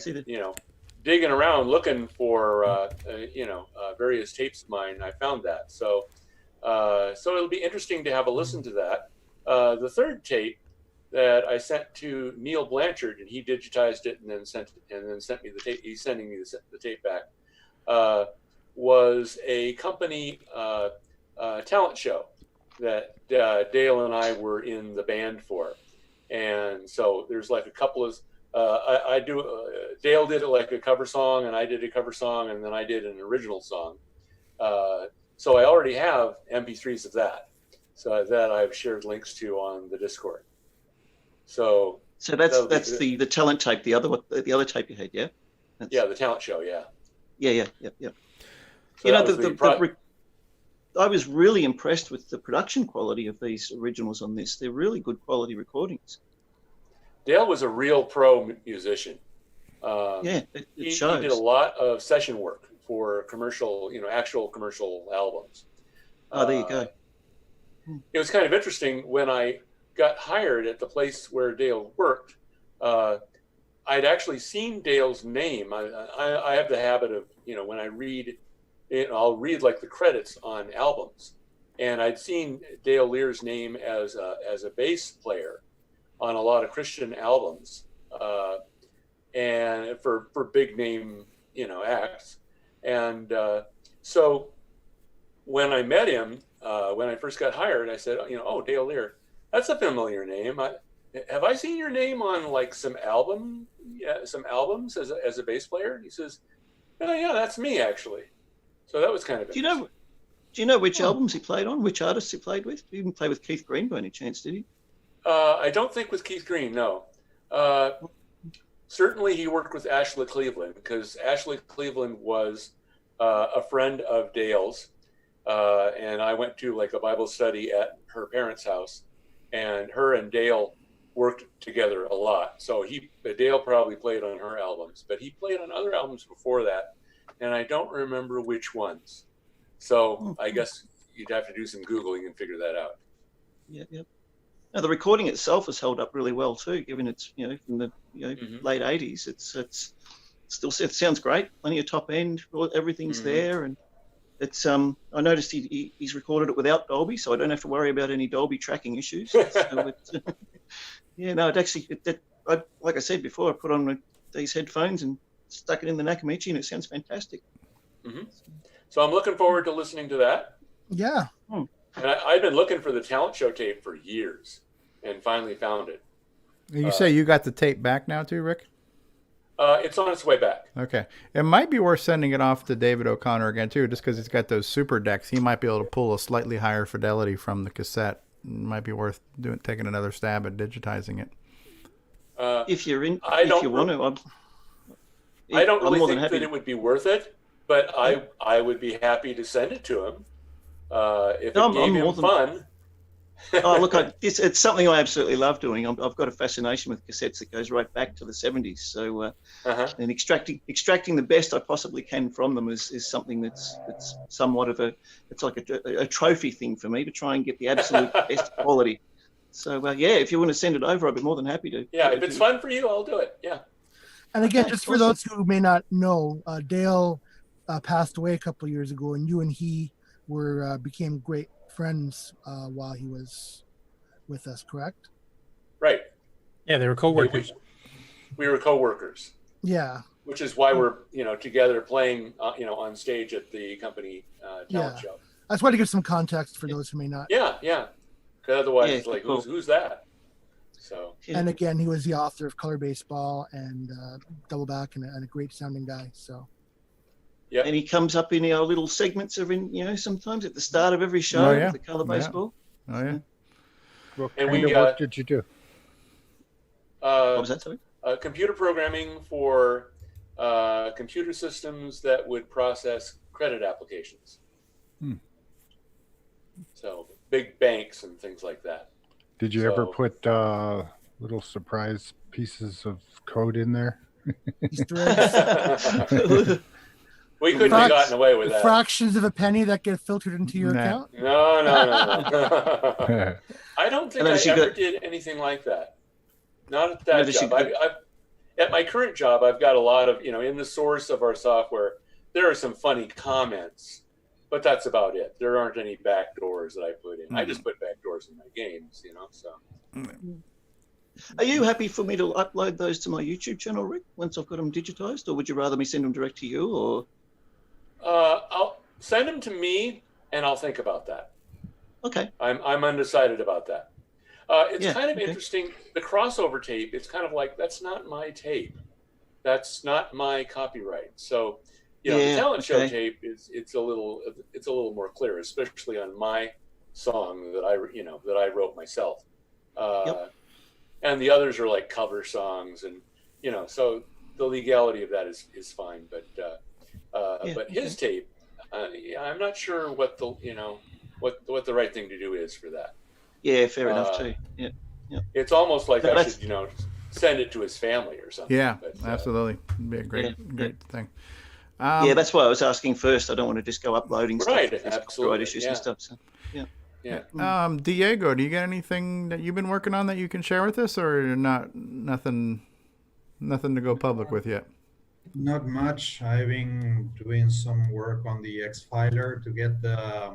digging around looking for various tapes of mine, I found that. So it'll be interesting to have a listen to that. The third tape that I sent to Neil Blanchard, and he digitized it and then sent me the tape. He's sending me the tape back. Was a company talent show that Dale and I were in the band for, and so there's like a couple of Dale did it like a cover song, and I did a cover song, and then I did an original song. So I already have MP3s of that, so that I've shared links to on the Discord. So that's the talent tape, the other tape you had, yeah. The talent show, yeah. Yeah. So I was really impressed with the production quality of these originals on this. They're really good quality recordings. Dale was a real pro musician. It he shows. He did a lot of session work for commercial, actual commercial albums. Oh, there you go. It was kind of interesting when I got hired at the place where Dale worked. I'd actually seen Dale's name. I have the habit of, when I read, I'll read like the credits on albums, and I'd seen Dale Lear's name as a bass player on a lot of Christian albums, and for big name, acts. And so when I met him, when I first got hired, I said, oh, Dale Lear, that's a familiar name. Have I seen your name on like some albums as a bass player? And he says, oh yeah, that's me actually. So that was kind of Do you know which albums he played on? Which artists he played with? He didn't play with Keith Green by any chance, did he? I don't think with Keith Green, no. Certainly he worked with Ashley Cleveland, because Ashley Cleveland was a friend of Dale's, and I went to like a Bible study at her parents' house, and her and Dale worked together a lot. So Dale probably played on her albums, but he played on other albums before that, and I don't remember which ones. So I guess you'd have to do some Googling and figure that out. Yep. Now, the recording itself has held up really well too, given it's from the late '80s. It sounds great. Plenty of top end, everything's there, and it's I noticed he's recorded it without Dolby, so I don't have to worry about any Dolby tracking issues. So it actually, like I said before, I put on these headphones and stuck it in the Nakamichi, and it sounds fantastic. Mm-hmm. So I'm looking forward to listening to that. Yeah. And I've been looking for the talent show tape for years, and finally found it. You say you got the tape back now too, Rick? It's on its way back. Okay. It might be worth sending it off to David O'Connor again too, just because he's got those super decks. He might be able to pull a slightly higher fidelity from the cassette. It might be worth taking another stab at digitizing it. If you want to, I don't really think that it would be worth it, but I would be happy to send it to him if it gave him fun. Oh, look, it's something I absolutely love doing. I've got a fascination with cassettes that goes right back to the 70s. So, and extracting the best I possibly can from them is something that's somewhat of it's like a trophy thing for me to try and get the absolute best quality. So, yeah, if you want to send it over, I'd be more than happy to. Yeah, if it's fun for you, I'll do it. Yeah. And again, just for those who may not know, Dale passed away a couple of years ago, and you and he became great friends while he was with us, correct? Right. Yeah, they were co-workers. We were co-workers. Yeah. Which is why we're together playing on stage at the company talent show. I just wanted to give some context for those who may not. Yeah. Because otherwise, it's like, who's that? So. And again, he was the author of Color Baseball and Double Back, and a great sounding guy. So. Yeah. And he comes up in our little segments sometimes at the start of every show, the Color Baseball. Oh yeah. What kind of work did you do? What was that, sorry? Computer programming for computer systems that would process credit applications. So big banks and things like that. Did you ever put little surprise pieces of code in there? We couldn't have gotten away with that. Fractions of a penny that get filtered into your account? No. I don't think I ever did anything like that. Not at that job. At my current job, I've got a lot of, in the source of our software, there are some funny comments, but that's about it. There aren't any backdoors that I put in. I just put backdoors in my games, so. Are you happy for me to upload those to my YouTube channel, Rick, once I've got them digitized, or would you rather me send them direct to you, or? I'll send them to me, and I'll think about that. Okay. I'm undecided about that. It's kind of interesting. The crossover tape, it's kind of like, that's not my tape. That's not my copyright. So, the talent show tape it's a little more clear, especially on my song that I wrote myself. And the others are like cover songs, and so the legality of that is fine. But his tape, I'm not sure what the what the right thing to do is for that. Yeah, fair enough too. Yeah. It's almost like I should send it to his family or something. Yeah, but, absolutely. It'd be a great thing. That's why I was asking first. I don't want to just go uploading stuff. Right, absolutely. Issues and stuff. So, yeah. Diego, do you got anything that you've been working on that you can share with us, or nothing to go public with yet? Not much. I've been doing some work on the X-Filer to get the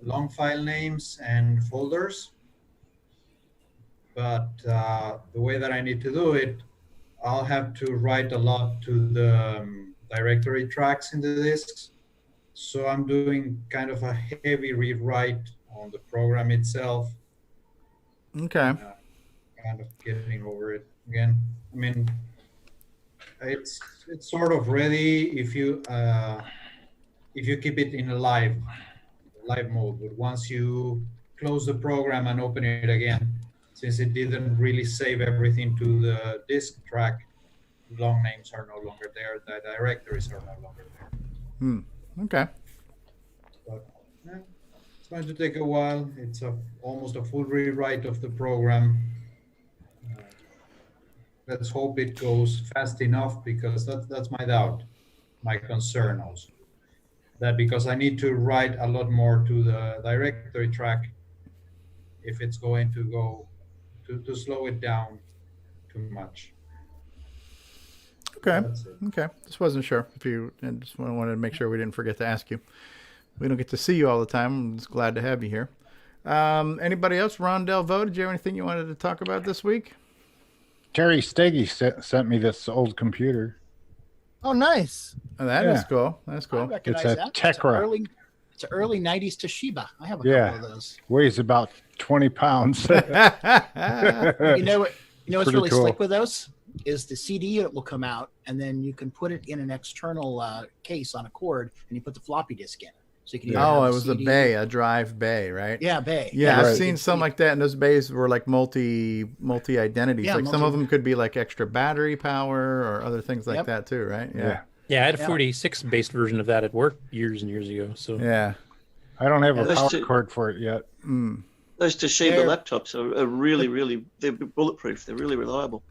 long file names and folders. But the way that I need to do it, I'll have to write a lot to the directory tracks in the disks. So I'm doing kind of a heavy rewrite on the program itself. Okay. Kind of getting over it again. I mean, it's sort of ready if you keep it in a live mode. But once you close the program and open it again, since it didn't really save everything to the disk track, long names are no longer there. The directories are no longer there. Okay. But it's going to take a while. It's almost a full rewrite of the program. Let's hope it goes fast enough, because that's my doubt, my concern also. That because I need to write a lot more to the directory track if it's going to go to slow it down too much. Okay. Just wasn't sure if you. I just wanted to make sure we didn't forget to ask you. We don't get to see you all the time. I'm just glad to have you here. Anybody else? Ron Delvaux, did you have anything you wanted to talk about this week? Terry Steggy sent me this old computer. Oh, nice. Oh, that is cool. That's cool. It's a Tecra. It's an early 90s Toshiba. I have a couple of those. Weighs about 20 pounds. You know what's really cool. slick with those? Is the CD unit will come out, and then you can put it in an external case on a cord, and you put the floppy disk in. So you can it was a bay, a drive bay, right? Yeah, bay. Yeah, I've seen some like that, and those bays were like multi identities. Yeah, like some of them could be like extra battery power or other things like that too, right? Yeah, I had a 46 based version of that at work years and years ago. So yeah, I don't have a power cord for it yet. Those Toshiba laptops are really, they're bulletproof. They're really reliable.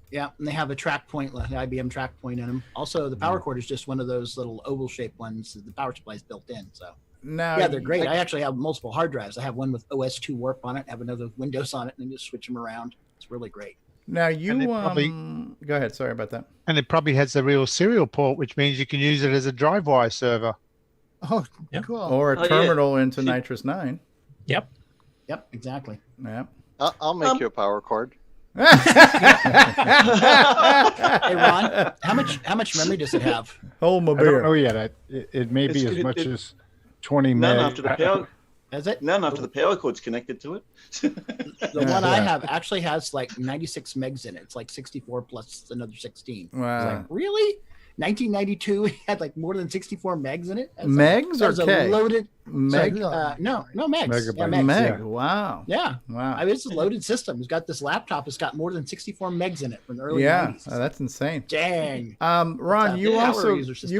Yeah, and they have a track point, like IBM track point in them. Also, the power cord is just one of those little oval-shaped ones that the power supply is built in. So, now, yeah, they're great. I actually have multiple hard drives. I have one with OS2 Warp on it, have another with Windows on it, and then just switch them around. It's really great. Now you probably, go ahead. Sorry about that. And it probably has the real serial port, which means you can use it as a drive-wire server. Oh, cool. Or a terminal into Nitrous 9. Yep, exactly. Yeah. I'll make you a power cord. Hey Ron, how much memory does it have? Hold my I don't know yet. It may be as much as 20 meg. None after the power. Is it? None after the power cord's connected to it. The one I have actually has like 96 megs in it. It's like 64 plus another 16. Wow. Like, really? 1992 had like more than 64 megs in it. Megs or K? Loaded Meg? no megs. Megabytes. Yeah, megs. Meg. Yeah. Wow. Yeah. Wow. I mean, it's a loaded system. It's got this laptop. It's got more than 64 megs in it from the early 90s. That's insane. Dang. Ron, you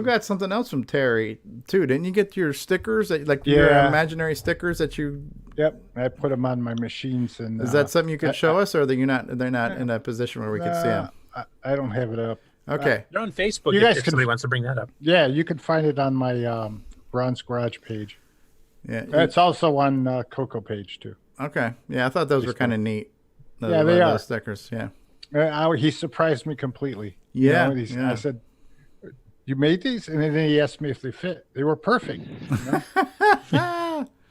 got something else from Terry too, didn't you? Get your stickers, your imaginary stickers that you. Yep, I put them on my machines. And is that something you could show us, or they're not in a position where we can see them? I don't have it up. Okay. They're on Facebook. You guys if can, somebody wants to bring that up. Yeah, you can find it on my Bronze Garage page. Yeah, it's also on CoCo page too. Okay. Yeah, I thought those were kind of neat. They are. Those stickers. Yeah. He surprised me completely. Yeah, I said, "You made these?" And then he asked me if they fit. They were perfect.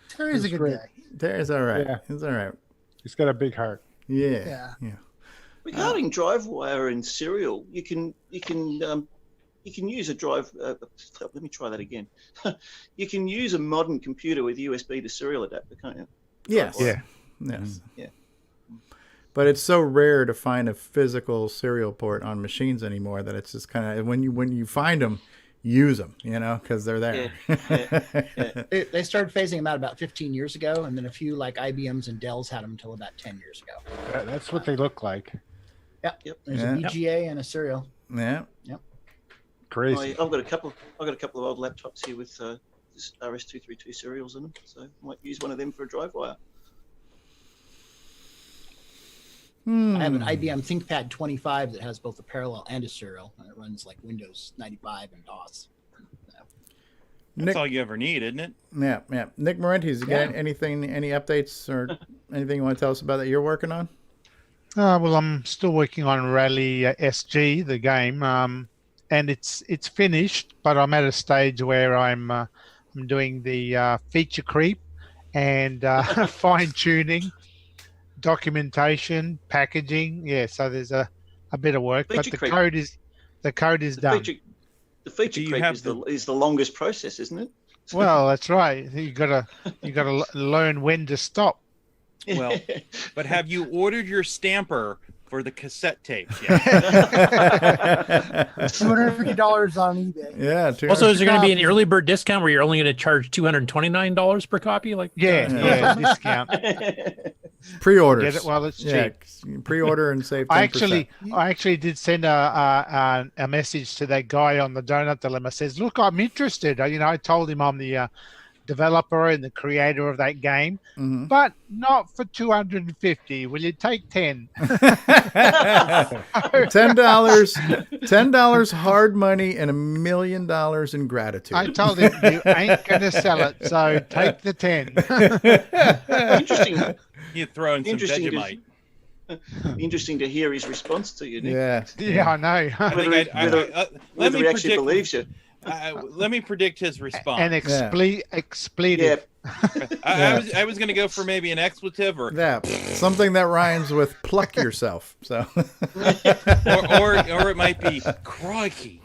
Terry's a good guy. Terry's all right. Yeah. He's all right. He's got a big heart. Yeah. Regarding drive wire and serial, you can use a drive. Let me try that again. You can use a modern computer with USB to serial adapter, can't you? Yes. Yes. Yeah. But it's so rare to find a physical serial port on machines anymore that it's just kind of when you find them, use them, because they're there. They started phasing them out about 15 years ago, and then a few like IBMs and Dells had them until about 10 years ago. That's what they look like. Yep. There's a VGA and a serial. Yeah. Yep. Crazy. I've got a couple of old laptops here with RS-232 serials in them, so I might use one of them for a drive wire. I have an IBM ThinkPad 25 that has both a parallel and a serial, and it runs like Windows 95 and DOS. That's all you ever need, isn't it? Yeah. Nick Marentes, you got any updates or anything you want to tell us about that you're working on? Well, I'm still working on Rally SG, the game, and it's finished. But I'm at a stage where I'm doing the feature creep and fine tuning, documentation, packaging. Yeah, so there's a bit of work, but the code is done. The feature creep is the longest process, isn't it? Well, that's right. You gotta learn when to stop. Well, but have you ordered your stamper for the cassette tapes yet? $250 on eBay. Yeah. Also, is there going to be an early bird discount where you're only going to charge $229 per copy? Discount. Pre-orders. Get it while it's cheap. Pre-order and save 10%. I actually did send a message to that guy on the Donut Dilemma. Says, look, I'm interested. I told him I'm the developer and the creator of that game, but not for $250. Will you take 10? $10 hard money and $1 million in gratitude. I told him you ain't gonna sell it, so take the 10. Interesting. You throw in some Vegemite. Interesting to hear his response to you, Nick. Yeah, I know. Whether he actually believes you. Let me predict his response. An expletive. I was going to go for maybe an expletive or something that rhymes with pluck yourself. So, or it might be crikey.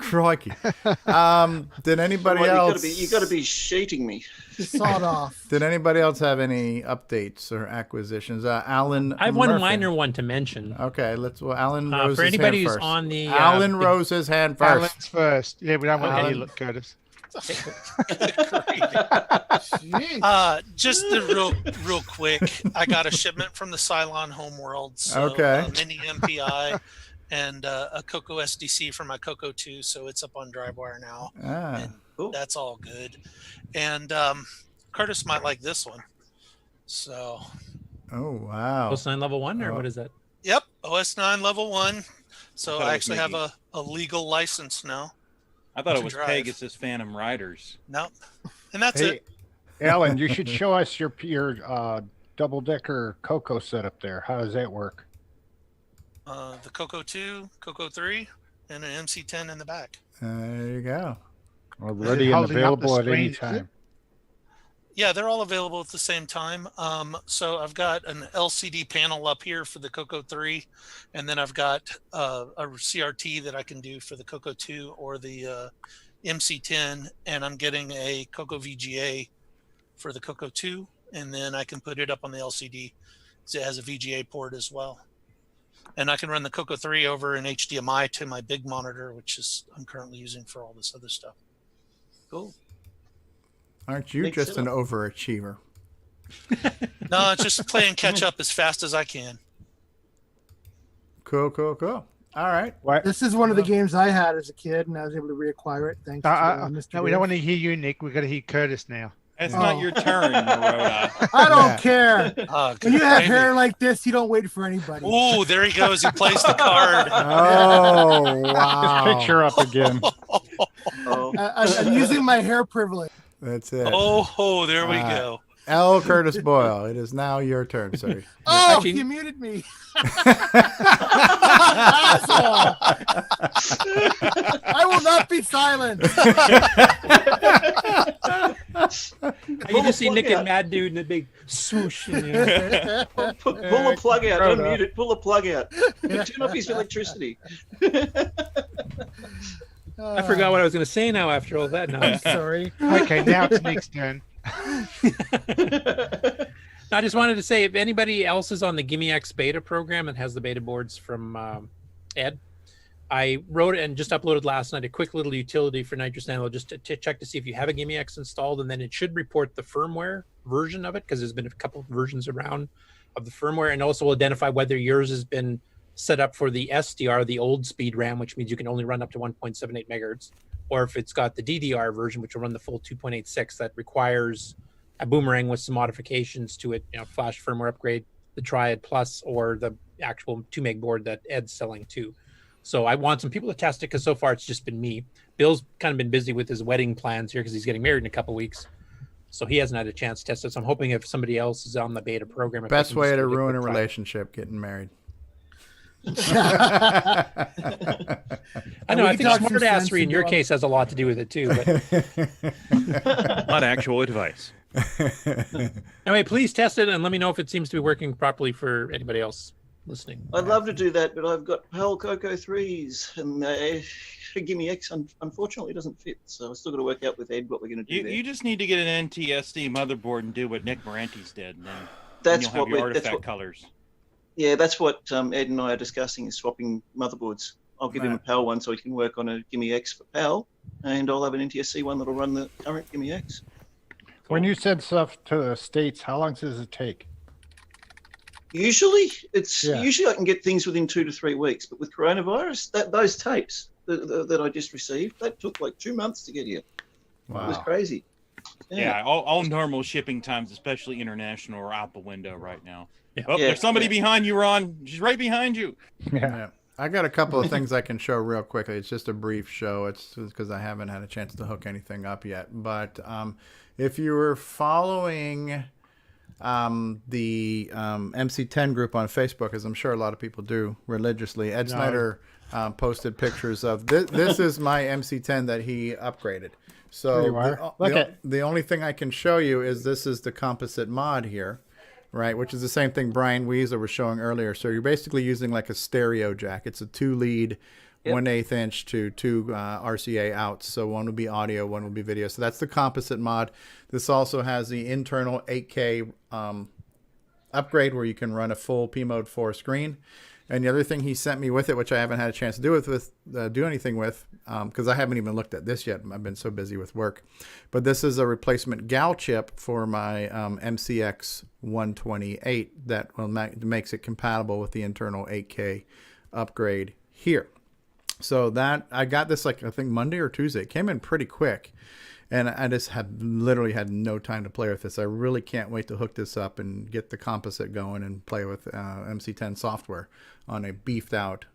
Did anybody else? You got to be shading me. Sawed off. Did anybody else have any updates or acquisitions? Alan, I have one minor one to mention. Okay, Alan rose for his anybody hand who's first. on the Alan rose his hand first. Alan's first. Yeah, we don't want any look, Curtis. Just real quick, I got a shipment from the Cylon Homeworld. So okay. A mini MPI and a CoCo SDC for my CoCo 2, so it's up on DriveWire now. Cool. That's all good. And Curtis might like this one. So Oh, wow. OS 9 level 1, or what is that? Yep, OS 9 level 1. So thought it I was actually have Mickey. a legal license now. I thought to it was drive. Pegasus Phantom Riders. No, and that's Hey, it. Alan, you should show us your double-decker CoCo setup there. How does that work? The CoCo 2, CoCo 3, and an MC10 in the back. There you go. Ready and available at any time. Yeah, they're all available at the same time. So I've got an LCD panel up here for the CoCo 3, and then I've got a CRT that I can do for the CoCo 2 or the MC10, and I'm getting a CoCo VGA for the CoCo 2, and then I can put it up on the LCD. So it has a VGA port as well. And I can run the CoCo 3 over an HDMI to my big monitor, which is I'm currently using for all this other stuff. Cool. Aren't you Makes just it an up. overachiever? No, it's just playing catch up as fast as I can. Cool. All right. This is one of the games I had as a kid, and I was able to reacquire it thanks to Mr. No, we don't want to hear you, Nick. We've got to hear Curtis now. It's not your turn, Rhoda. I don't care. Oh, When you have gravy. hair like this, you don't wait for anybody. Oh, there he goes. He plays the card. Oh, wow. Just picture up again. I'm using my hair privilege. That's it. Oh, there we go. L. Curtis Boyle, it is now your turn, sir. Oh, Actually- you muted me. I will not be silent. You just see Nick and Mad Dude in a big swoosh. Pull the plug out. Unmute it. Pull the plug out. Turn off his electricity. I forgot what I was going to say now after all that. No, I'm sorry. Okay, now it's Nick's turn. I just wanted to say, if anybody else is on the GimmyX beta program and has the beta boards from Ed, I wrote and just uploaded last night a quick little utility for Nitrous Nano just to check to see if you have a GimmyX installed, and then it should report the firmware version of it, because there's been a couple of versions around of the firmware, and also identify whether yours has been set up for the SDR, the old speed RAM, which means you can only run up to 1.78 megahertz, or if it's got the DDR version, which will run the full 2.86, that requires a Boomerang with some modifications to it, flash firmware upgrade, the Triad Plus, or the actual 2 meg board that Ed's selling too. So I want some people to test it, because so far it's just been me. Bill's kind of been busy with his wedding plans here because he's getting married in a couple weeks. So he hasn't had a chance to test it. So I'm hoping if somebody else is on the beta program. Best way to ruin a relationship, getting married. I know. I think smartassery in your case has a lot to do with it too. But not actual advice. Anyway, please test it and let me know if it seems to be working properly for anybody else listening. I'd love to do that, but I've got PAL CoCo 3s, and GimmyX unfortunately doesn't fit. So I've still got to work out with Ed what we're going to do there. You just need to get an NTSC motherboard and do what Nick Morantes did, and then That's you'll have what your we're- that's artifact what- colors. Yeah, that's what Ed and I are discussing, is swapping motherboards. I'll give him a PAL one so he can work on a GimmyX for PAL, and I'll have an NTSC one that'll run the current GimmyX. When you send stuff to the States, how long does it take? Usually I can get things within 2 to 3 weeks, but with coronavirus, those tapes that I just received, that took like 2 months to get here. Wow. It was crazy. Yeah, all normal shipping times, especially international, are out the window right now. Yeah. Oh, there's somebody behind you, Ron. She's right behind you. Yeah. I got a couple of things I can show real quickly. It's just a brief show. It's because I haven't had a chance to hook anything up yet. But if you were following the MC10 group on Facebook, as I'm sure a lot of people do religiously, Ed Snyder posted pictures of this. This is my MC10 that he upgraded. So the only thing I can show you is this is the composite mod here, right? Which is the same thing Brian Weasler was showing earlier. So you're basically using like a stereo jack. It's a 2-lead, 1/8 inch to 2 RCA outs. So one would be audio, one would be video. So that's the composite mod. This also has the internal 8K upgrade where you can run a full P Mode 4 screen. And the other thing he sent me with it, which I haven't had a chance to do anything with, because I haven't even looked at this yet. I've been so busy with work. But this is a replacement GAL chip for my MCX 128 that makes it compatible with the internal 8K upgrade here. So that I got this like I think Monday or Tuesday. It came in pretty quick. And I just literally had no time to play with this. I really can't wait to hook this up and get the composite going and play with MC10 software on a beefed out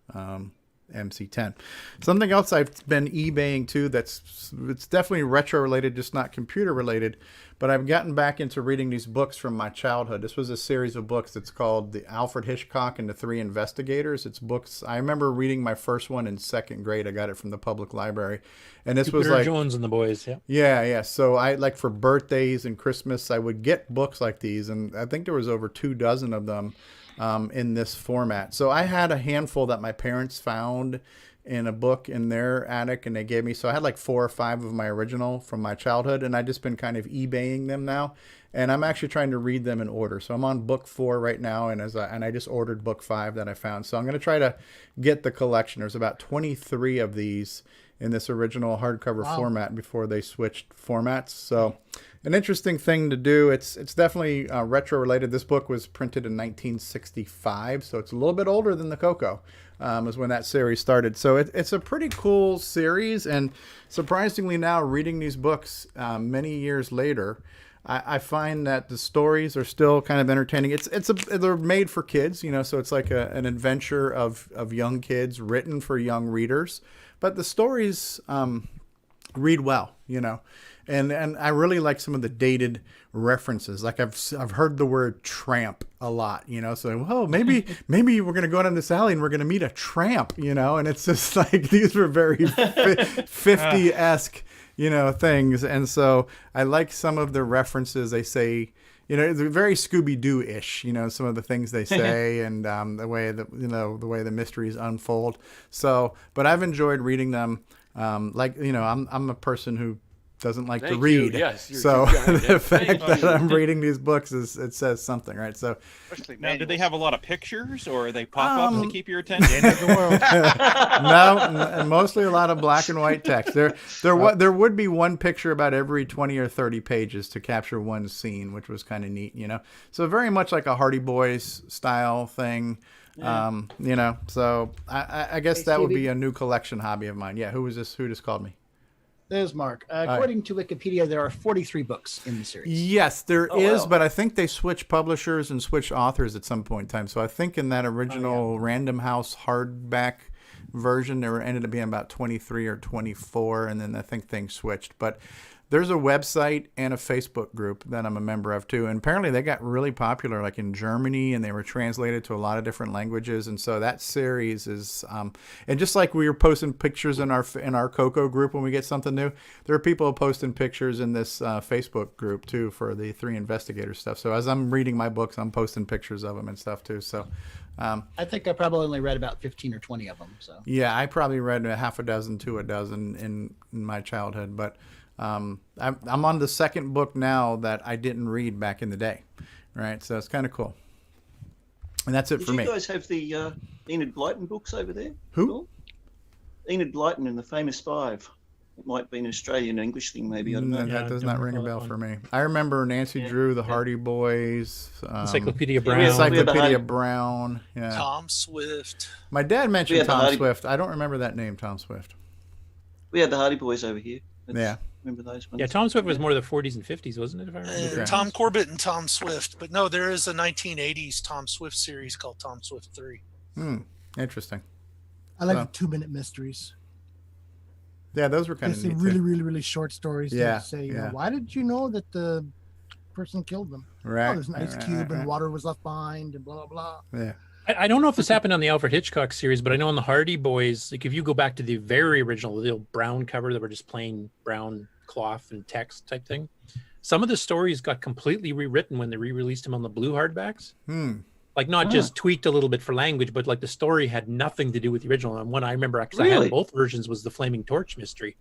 MC10. Something else I've been eBaying too it's definitely retro related, just not computer related, but I've gotten back into reading these books from my childhood. This was a series of books that's called The Alfred Hitchcock and the Three Investigators. It's books, I remember reading my first one in second grade. I got it from the public library. And this was like Jones and the Boys, yeah. Yeah. So I, like, for birthdays and Christmas, I would get books like these, and I think there was over 24 of them in this format. So I had a handful that my parents found in a book in their attic, and they gave me. So I had like 4 or 5 of my original from my childhood, and I just been kind of eBaying them now. And I'm actually trying to read them in order. So I'm on book 4 right now, and I just ordered book 5 that I found. So I'm going to try to get the collection. There's about 23 of these in this original hardcover format before they switched formats. So an interesting thing to do. It's definitely retro related. This book was printed in 1965, so it's a little bit older than the CoCo. Is when that series started. So it's a pretty cool series, and surprisingly now, reading these books many years later, I find that the stories are still kind of entertaining. They're made for kids, so it's like an adventure of young kids written for young readers, but the stories read well, And I really like some of the dated references. Like I've heard the word tramp a lot, So maybe we're gonna go down this alley and we're gonna meet a tramp, And it's just like these were very 50-esque, things. And so I like some of the references they say. It's very Scooby-Doo-ish, some of the things they say and the way that the way the mysteries unfold. So, but I've enjoyed reading them. I'm a person who doesn't like to read. Yes, so the fact that I'm reading these books it says something, right? So now, do they have a lot of pictures, or they pop up to keep your attention? No, mostly a lot of black and white text. There would be one picture about every 20 or 30 pages to capture one scene, which was kind of neat, So very much like a Hardy Boys style thing. Yeah. So I guess that would be a new collection hobby of mine. Yeah, who was this? Who just called me? There's Mark. According to Wikipedia, there are 43 books in the series. Yes, there is, but I think they switched publishers and switched authors at some point in time. So I think in that original Random House hardback version, there ended up being about 23 or 24, and then I think things switched. But there's a website and a Facebook group that I'm a member of too, and apparently they got really popular, like in Germany, and they were translated to a lot of different languages. And so that series is, and just like we were posting pictures in our CoCo group when we get something new, there are people posting pictures in this Facebook group too for the Three Investigators stuff. So as I'm reading my books, I'm posting pictures of them and stuff too. So I think I probably only read about 15 or 20 of them. So yeah, I probably read a half a dozen to a dozen in my childhood, but. I'm on the second book now that I didn't read back in the day, right? So it's kind of cool. And that's it for me. Did you guys have the Enid Blyton books over there? Who? Cool. Enid Blyton and the Famous Five. It might be an Australian English thing, maybe. I don't know. That does not ring a bell for me. I remember Nancy Drew, the Hardy Boys, Encyclopedia Brown. Encyclopedia Brown. Yeah. Tom Swift. My dad mentioned Tom Swift. I don't remember that name, Tom Swift. We had the Hardy Boys over here. Yeah. Remember those ones? Yeah, Tom Swift was more the 40s and 50s, wasn't it? If I remember. Tom Corbett and Tom Swift. But no, there is a 1980s Tom Swift series called Tom Swift 3. Interesting. I like the 2-minute mysteries. Yeah, those were kind of neat. Really, really, really short stories. Yeah. To say, why did you know that the person killed them? Right. Oh, there's an ice cube and water was left behind and blah, blah, blah. Yeah. I don't know if this happened on the Alfred Hitchcock series, but I know on the Hardy Boys, like if you go back to the very original, the old brown cover that were just plain brown cloth and text type thing, some of the stories got completely rewritten when they re-released them on the blue hardbacks. Like not just tweaked a little bit for language, but like the story had nothing to do with the original. And one I remember actually I had both versions was the Flaming Torch mystery,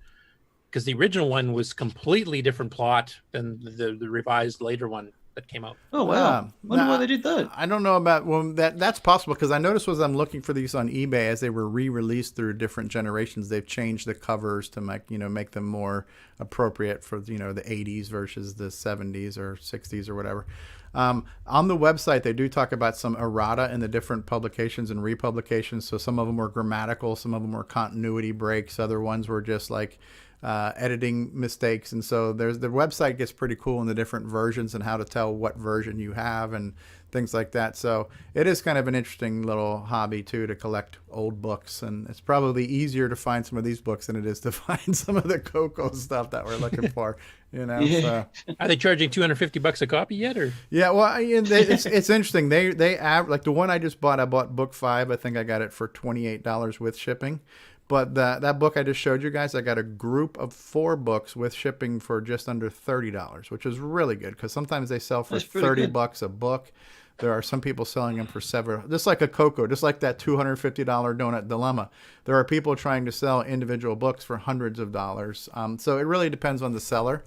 because the original one was completely different plot than the revised later one that came out. Oh wow! Wonder why they did that. I don't know about that's possible, because I noticed as I'm looking for these on eBay, as they were re-released through different generations, they've changed the covers to make them more appropriate for the 80s versus the 70s or 60s or whatever. On the website, they do talk about some errata in the different publications and republications. So some of them were grammatical, some of them were continuity breaks, other ones were just like editing mistakes. And so the website gets pretty cool in the different versions and how to tell what version you have and things like that. So it is kind of an interesting little hobby too, to collect old books. And it's probably easier to find some of these books than it is to find some of the CoCo stuff that we're looking for, you know. So are they charging $250 a copy yet, or? Yeah, well, it's interesting. They like the one I just bought. I bought book 5. I think I got it for $28 with shipping. But that book I just showed you guys, I got a group of 4 books with shipping for just under $30, which is really good because sometimes they sell for $30 a book. There are some people selling them for several, just like a CoCo, just like that $250 Donut Dilemma. There are people trying to sell individual books for hundreds of dollars. So it really depends on the seller.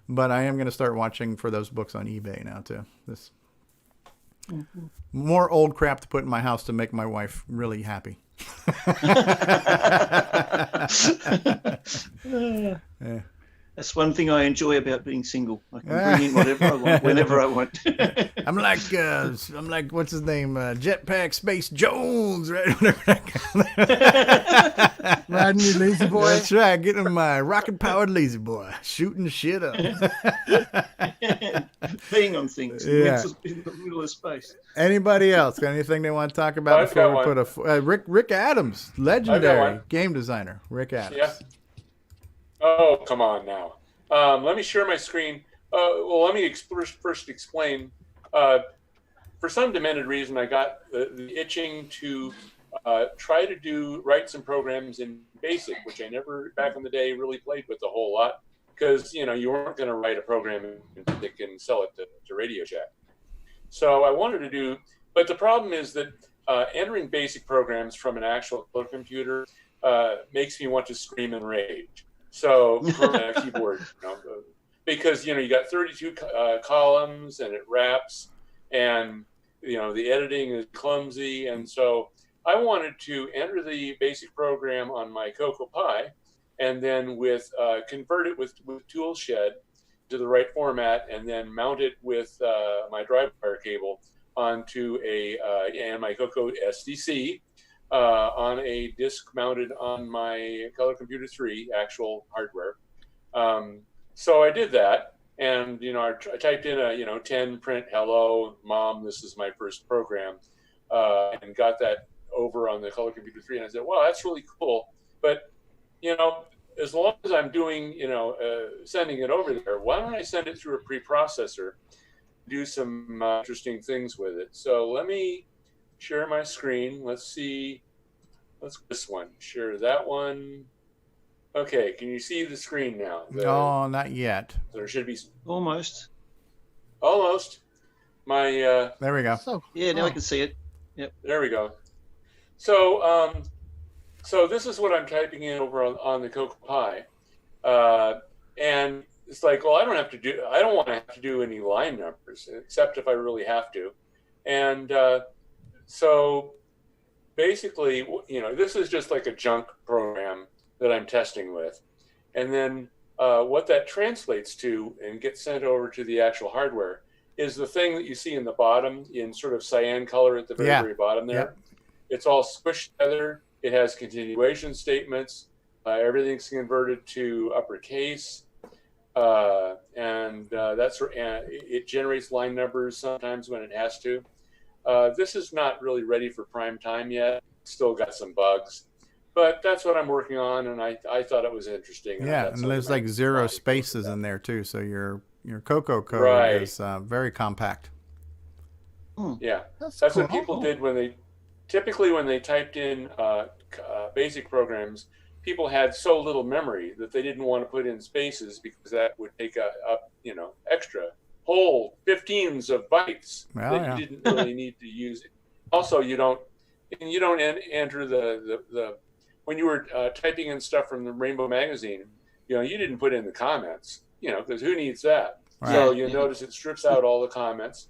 But I am going to start watching for those books on eBay now too. This more old crap to put in my house to make my wife really happy. Yeah. That's one thing I enjoy about being single. I can bring in whatever I want, whenever I want. I'm like what's his name, Jetpack Space Jones, right? Riding your lazy boy. That's right, getting my rocket powered lazy boy, shooting shit up, being on things in the middle of space. Anybody else got anything they want to talk about before we put a Rick Adams, legendary game designer, Rick Adams. Yeah. Oh, come on now. Let me share my screen. Well, let me first explain. For some demented reason, I got the itching to try to write some programs in BASIC, which I never, back in the day, really played with a whole lot because, you weren't going to write a program in BASIC and sell it to Radio Shack. So I wanted to do, but the problem is that entering BASIC programs from an actual computer makes me want to scream and rage. So from a keyboard, because you got 32 columns and it wraps, and the editing is clumsy, and so I wanted to enter the BASIC program on my CoCo Pi, and then convert it with Toolshed to the right format, and then mount it with my drive wire cable onto and my CoCo SDC. On a disk mounted on my Color Computer 3 actual hardware. So I did that, and I typed in 10 print hello mom, this is my first program, and got that over on the Color Computer 3, and I said, wow, that's really cool. But as long as I'm doing sending it over there, why don't I send it through a preprocessor, do some interesting things with it. So let me share my screen. Let's see. Let's this one. Share that one. Okay, can you see the screen now? No, not yet. There should be almost. My there we go. Yeah, now I can see it. Yep. There we go. So so this is what I'm typing in over on the CoCo Pi, and it's like, well, I don't want to have to do any line numbers except if I really have to, and so basically, this is just like a junk program that I'm testing with. And then what that translates to and gets sent over to the actual hardware is the thing that you see in the bottom in sort of cyan color at the very bottom there. Yeah. It's all squished together. It has continuation statements. Everything's converted to uppercase. And it generates line numbers sometimes when it has to. This is not really ready for prime time yet. Still got some bugs, but that's what I'm working on, and I thought it was interesting. Yeah, and there's like 0 spaces in there too, so your CoCo code is very compact. Yeah, that's cool. What people did when they typed in BASIC programs. People had so little memory that they didn't want to put in spaces because that would take up extra whole 15s of bytes that you didn't really need to use. Also, you don't enter the when you were typing in stuff from the Rainbow magazine, you didn't put in the comments, because who needs that? Right. So you notice it strips out all the comments.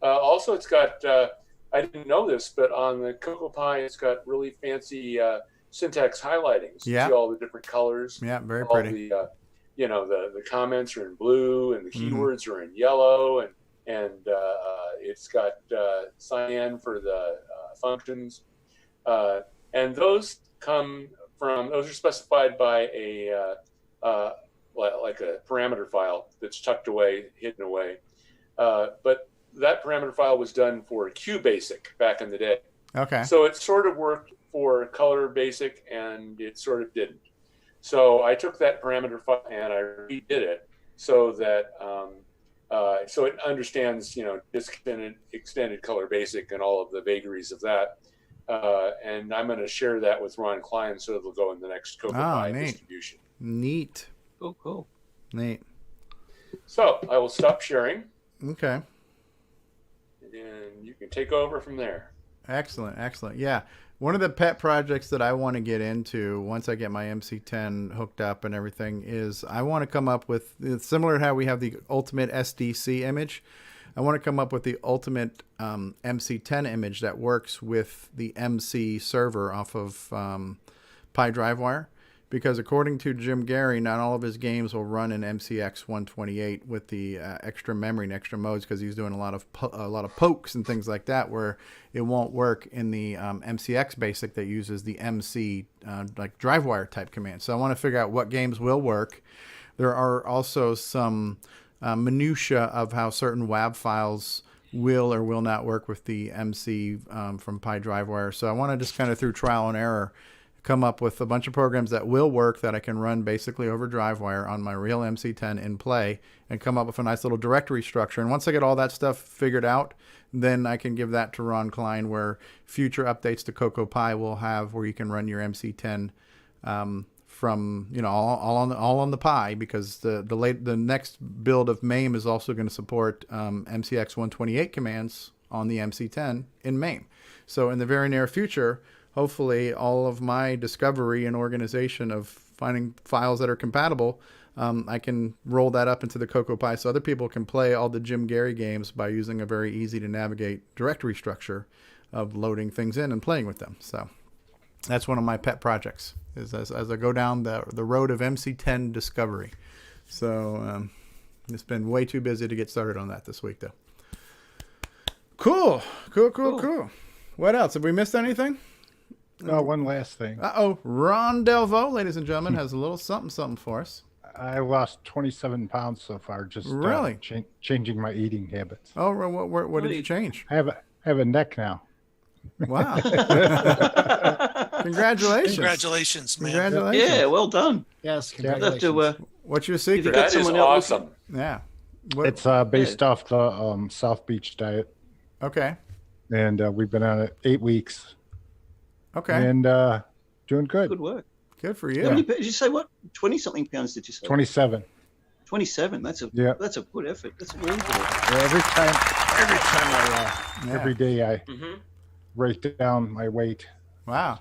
Also, it's got I didn't know this, but on the CoCo Pi, it's got really fancy syntax highlighting. So you see all the different colors. Yeah, very pretty. The comments are in blue and the keywords are in yellow, and it's got cyan for the functions, and those are specified by a like a parameter file that's tucked away, hidden away. But that parameter file was done for QBasic back in the day. Okay. So it sort of worked for Color Basic, and it sort of didn't. So I took that parameter file and I redid it so that so it understands, extended Color Basic and all of the vagaries of that. And I'm going to share that with Ron Klein, so it'll go in the next CoCoPie distribution. Neat. Oh, cool. Neat. So I will stop sharing. Okay. And you can take over from there. Excellent. Excellent. Yeah. One of the pet projects that I want to get into once I get my MC10 hooked up and everything is I want to come up with, similar to how we have the ultimate SDC image, I want to come up with the ultimate MC10 image that works with the MC server off of Pi DriveWire. Because according to Jim Gary, not all of his games will run in MCX 128 with the extra memory and extra modes, because he's doing a lot of pokes and things like that, where it won't work in the MCX basic that uses the MC like DriveWire type command. So I want to figure out what games will work. There are also some minutia of how certain WAV files will or will not work with the MC from Pi DriveWire. So I want to just kind of through trial and error come up with a bunch of programs that will work that I can run basically over DriveWire on my real MC10 in play, and come up with a nice little directory structure. And once I get all that stuff figured out, then I can give that to Ron Klein, where future updates to CoCoPie will have where you can run your MC10 from, all on the Pi, because the next build of MAME is also going to support MCX 128 commands on the MC10 in MAME. So in the very near future, hopefully all of my discovery and organization of finding files that are compatible, I can roll that up into the CoCoPie so other people can play all the Jim Gary games by using a very easy to navigate directory structure of loading things in and playing with them. So that's one of my pet projects, is as I go down the road of MC10 discovery. So it's been way too busy to get started on that this week, though. Cool. What else? Have we missed anything? One last thing. Ron Delvaux, ladies and gentlemen, has a little something for us. I lost 27 pounds so far, just really changing my eating habits. Oh, what did you change? I have a neck now. Wow. Congratulations, man. Congratulations. Yeah, well done. Yes, congratulations. What's your secret? That is awesome. Yeah. It's based off the South Beach diet. Okay. And we've been on it 8 weeks. Okay. And doing good. Good work. Good for you. How many, did you say what? 20-something pounds, did you say? 27. 27. That's a good effort. That's a really good effort. Yeah, every day I write down my weight. Wow.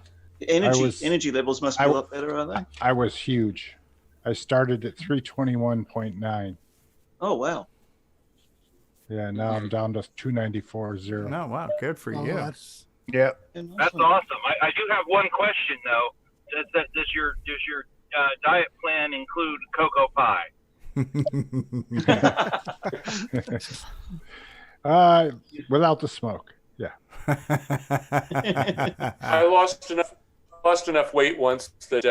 Energy levels must be a lot better, are they? I was huge. I started at 321.9. Oh, wow. Yeah, now I'm down to 294.0. No, wow. Good for you. Yeah. That's awesome. I do have one question though. Does your diet plan include CoCoPie? Without the smoke. Yeah. I lost enough weight once that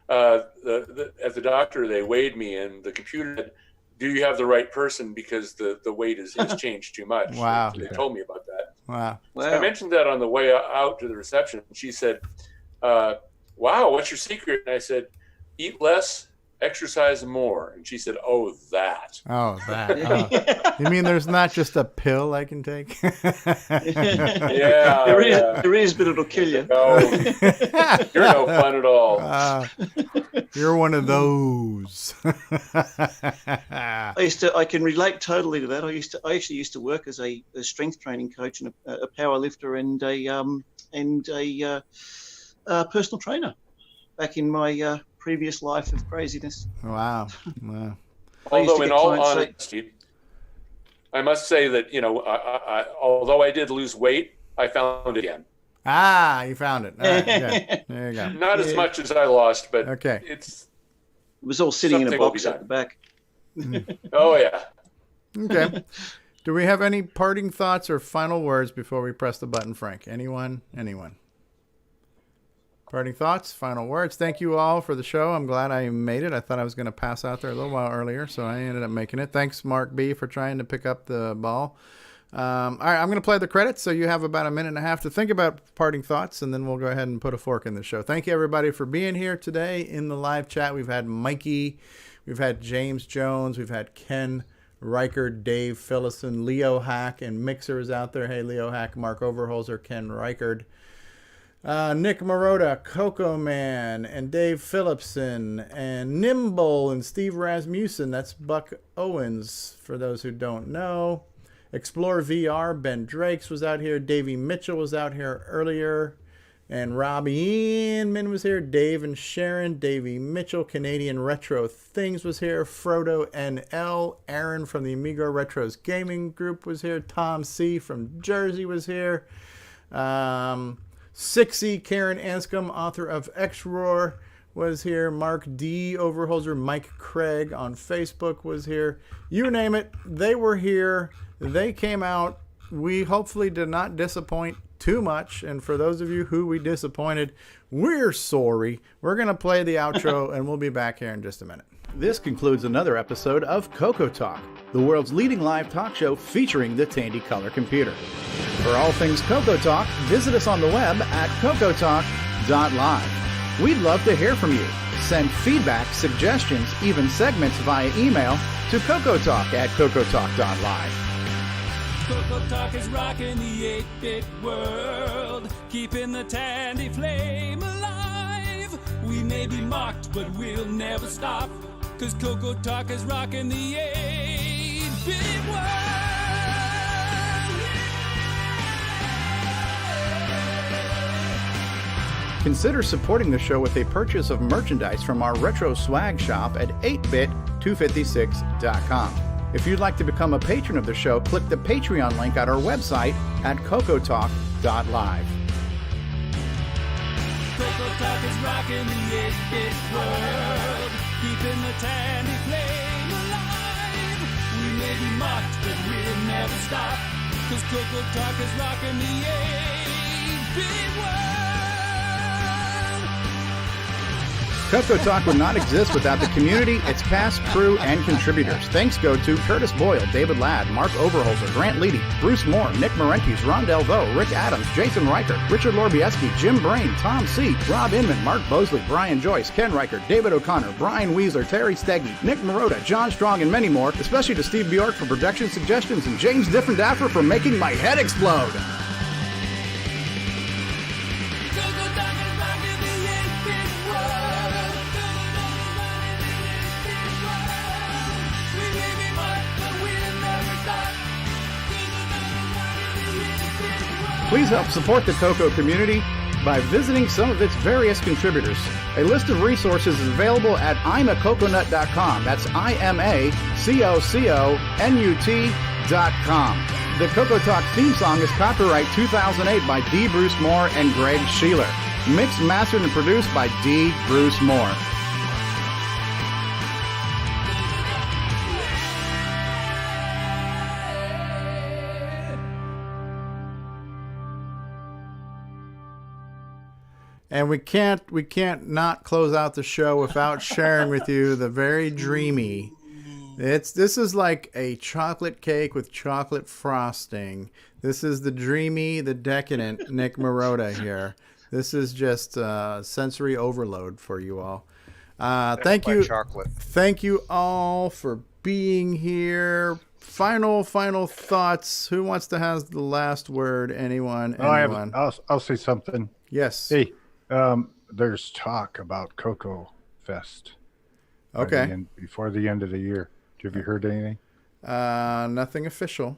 at the doctor they weighed me, and the computer said, "Do you have the right person? Because the weight has changed too much." Wow. They told me about that. Wow. I mentioned that on the way out to the reception. She said, "Wow, what's your secret?" And I said, "Eat less, exercise more." And she said, "Oh, that." Oh, that. Oh. You mean there's not just a pill I can take? Yeah. There is, but it'll kill you. No, you're no fun at all. You're one of those. I can relate totally to that. I actually used to work as a strength training coach and a power lifter and a personal trainer back in my previous life of craziness. Wow. Wow. Although in all honesty, I must say that, although I did lose weight, I found it again. Ah, you found it. All right, okay. There you go. Not as much as I lost, but okay. It was all sitting in a box at the back. Oh, yeah. Okay. Do we have any parting thoughts or final words before we press the button, Frank? Anyone? Parting thoughts, final words. Thank you all for the show. I'm glad I made it. I thought I was going to pass out there a little while earlier, so I ended up making it. Thanks, Mark B, for trying to pick up the ball. All right, I'm going to play the credits, so you have about a minute and a half to think about parting thoughts, and then we'll go ahead and put a fork in the show. Thank you, everybody, for being here today in the live chat. We've had Mikey, we've had James Jones, we've had Ken Reichard, Dave Phillison, Leo Hack, and Mixer is out there. Hey, Leo Hack, Mark Overholzer, Ken Reichard. Nick Marotta, Coco Man, and Dave Phillipson, and Nimble, and Steve Rasmussen. That's Buck Owens, for those who don't know. Explore VR, Ben Drakes was out here. Davey Mitchell was out here earlier. And Robbie Inman was here. Dave and Sharon. Davey Mitchell, Canadian Retro Things was here. Frodo NL. Aaron from the Amigo Retros Gaming Group was here. Tom C. from Jersey was here. Sixy, Karen Anscombe, author of X-Roar, was here. Mark D. Overholzer, Mike Craig on Facebook was here. You name it, they were here. They came out. We hopefully did not disappoint too much. And for those of you who we disappointed, we're sorry. We're going to play the outro, and we'll be back here in just a minute. This concludes another episode of CoCoTALK, the world's leading live talk show featuring the Tandy Color computer. For all things CoCoTALK, visit us on the web at CoCoTalk.live. We'd love to hear from you. Send feedback, suggestions, even segments via email to CoCoTalk at CoCoTalk.live. CoCoTALK is rocking the 8-bit world, keeping the Tandy flame alive. We may be mocked, but we'll never stop, 'cause CoCoTALK is rocking the 8-bit world. Consider supporting the show with a purchase of merchandise from our retro swag shop at 8bit256.com. If you'd like to become a patron of the show, click the Patreon link at our website at CoCoTalk.live. CoCoTALK is rocking the 8-bit world, keeping the Tandy flame alive. We may be mocked, but we'll never stop, 'cause CoCoTALK is rocking the 8-bit world. CoCoTALK would not exist without the community, its cast, crew, and contributors. Thanks go to Curtis Boyle, David Ladd, Mark Overholzer, Grant Leedy, Bruce Moore, Nick Marentes, Ron Delvaux, Rick Adams, Jason Reichert, Richard Lorbieski, Jim Brain, Tom C., Rob Inman, Mark Bosley, Brian Joyce, Ken Reichert, David O'Connor, Brian Weasler, Terry Steggy, Nick Marotta, John Strong, and many more, especially to Steve Bjork for production suggestions and James Diffendaffer for making my head explode. Please help support the CoCo community by visiting some of its various contributors. A list of resources is available at imacoconut.com. That's IMACOCONUT.com. The CoCoTALK theme song is copyright 2008 by D. Bruce Moore and Greg Sheeler. Mixed, mastered, and produced by D. Bruce Moore. And we can't not close out the show without sharing with you the very dreamy. This is like a chocolate cake with chocolate frosting. This is the dreamy, the decadent Nick Marotta here. This is just sensory overload for you all. Thank you. Thank you all for being here. Final thoughts. Who wants to have the last word? Anyone? I'll say something. Yes. Hey. There's talk about CoCo Fest. Okay. Before the end of the year. Have you heard anything? Nothing official.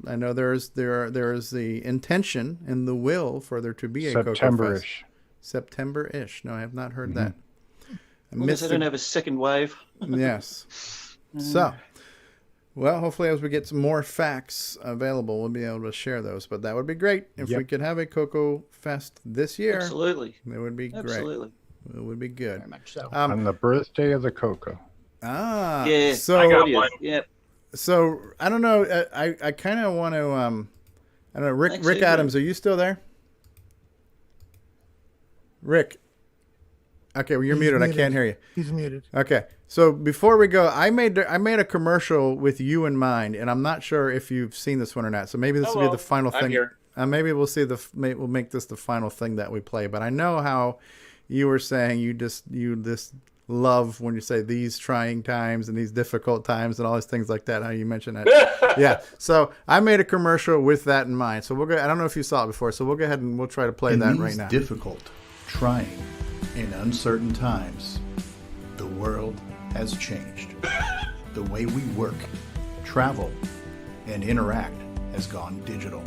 I know there is the intention and the will for there to be a CoCo Fest. September-ish. No, I have not heard that. Unless I don't have a second wave. Yes. So, well, hopefully as we get some more facts available, we'll be able to share those. But that would be great if we could have a CoCo Fest this year. Absolutely. It would be great. Absolutely. It would be good. Very much so. On the birthday of the CoCo. Yeah. So I got one. Yep. So I don't know. I kind of want to. I don't know. Rick Adams, are you still there? Rick. Okay, well, you're muted. I can't hear you. He's muted. Okay, so before we go, I made a commercial with you in mind, and I'm not sure if you've seen this one or not. So maybe this will be the final thing. I'm here. Maybe we'll see we'll make this the final thing that we play. But I know how you were saying you just love when you say these trying times and these difficult times and all these things like that. How you mentioned that. Yeah. So I made a commercial with that in mind. So we'll go. I don't know if you saw it before. So we'll go ahead and we'll try to play that right now. Difficult, trying, and uncertain times, the world has changed. The way we work, travel, and interact has gone digital.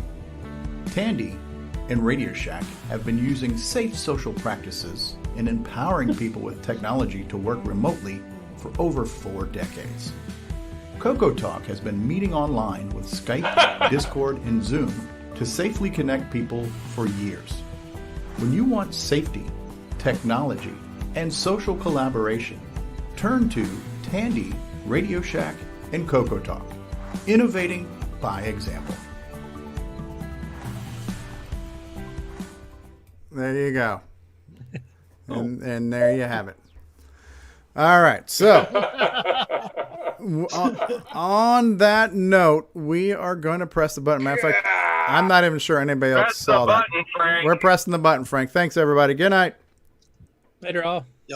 Tandy and Radio Shack have been using safe social practices and empowering people with technology to work remotely for over 4 decades. CoCoTALK has been meeting online with Skype, Discord, and Zoom to safely connect people for years. When you want safety, technology, and social collaboration, turn to Tandy, Radio Shack, and CoCoTALK, innovating by example. There you go. And there you have it. All right. So on that note, we are going to press the button. Matter of fact, I'm not even sure anybody else saw that. Frank. We're pressing the button, Frank. Thanks, everybody. Good night. Later, all.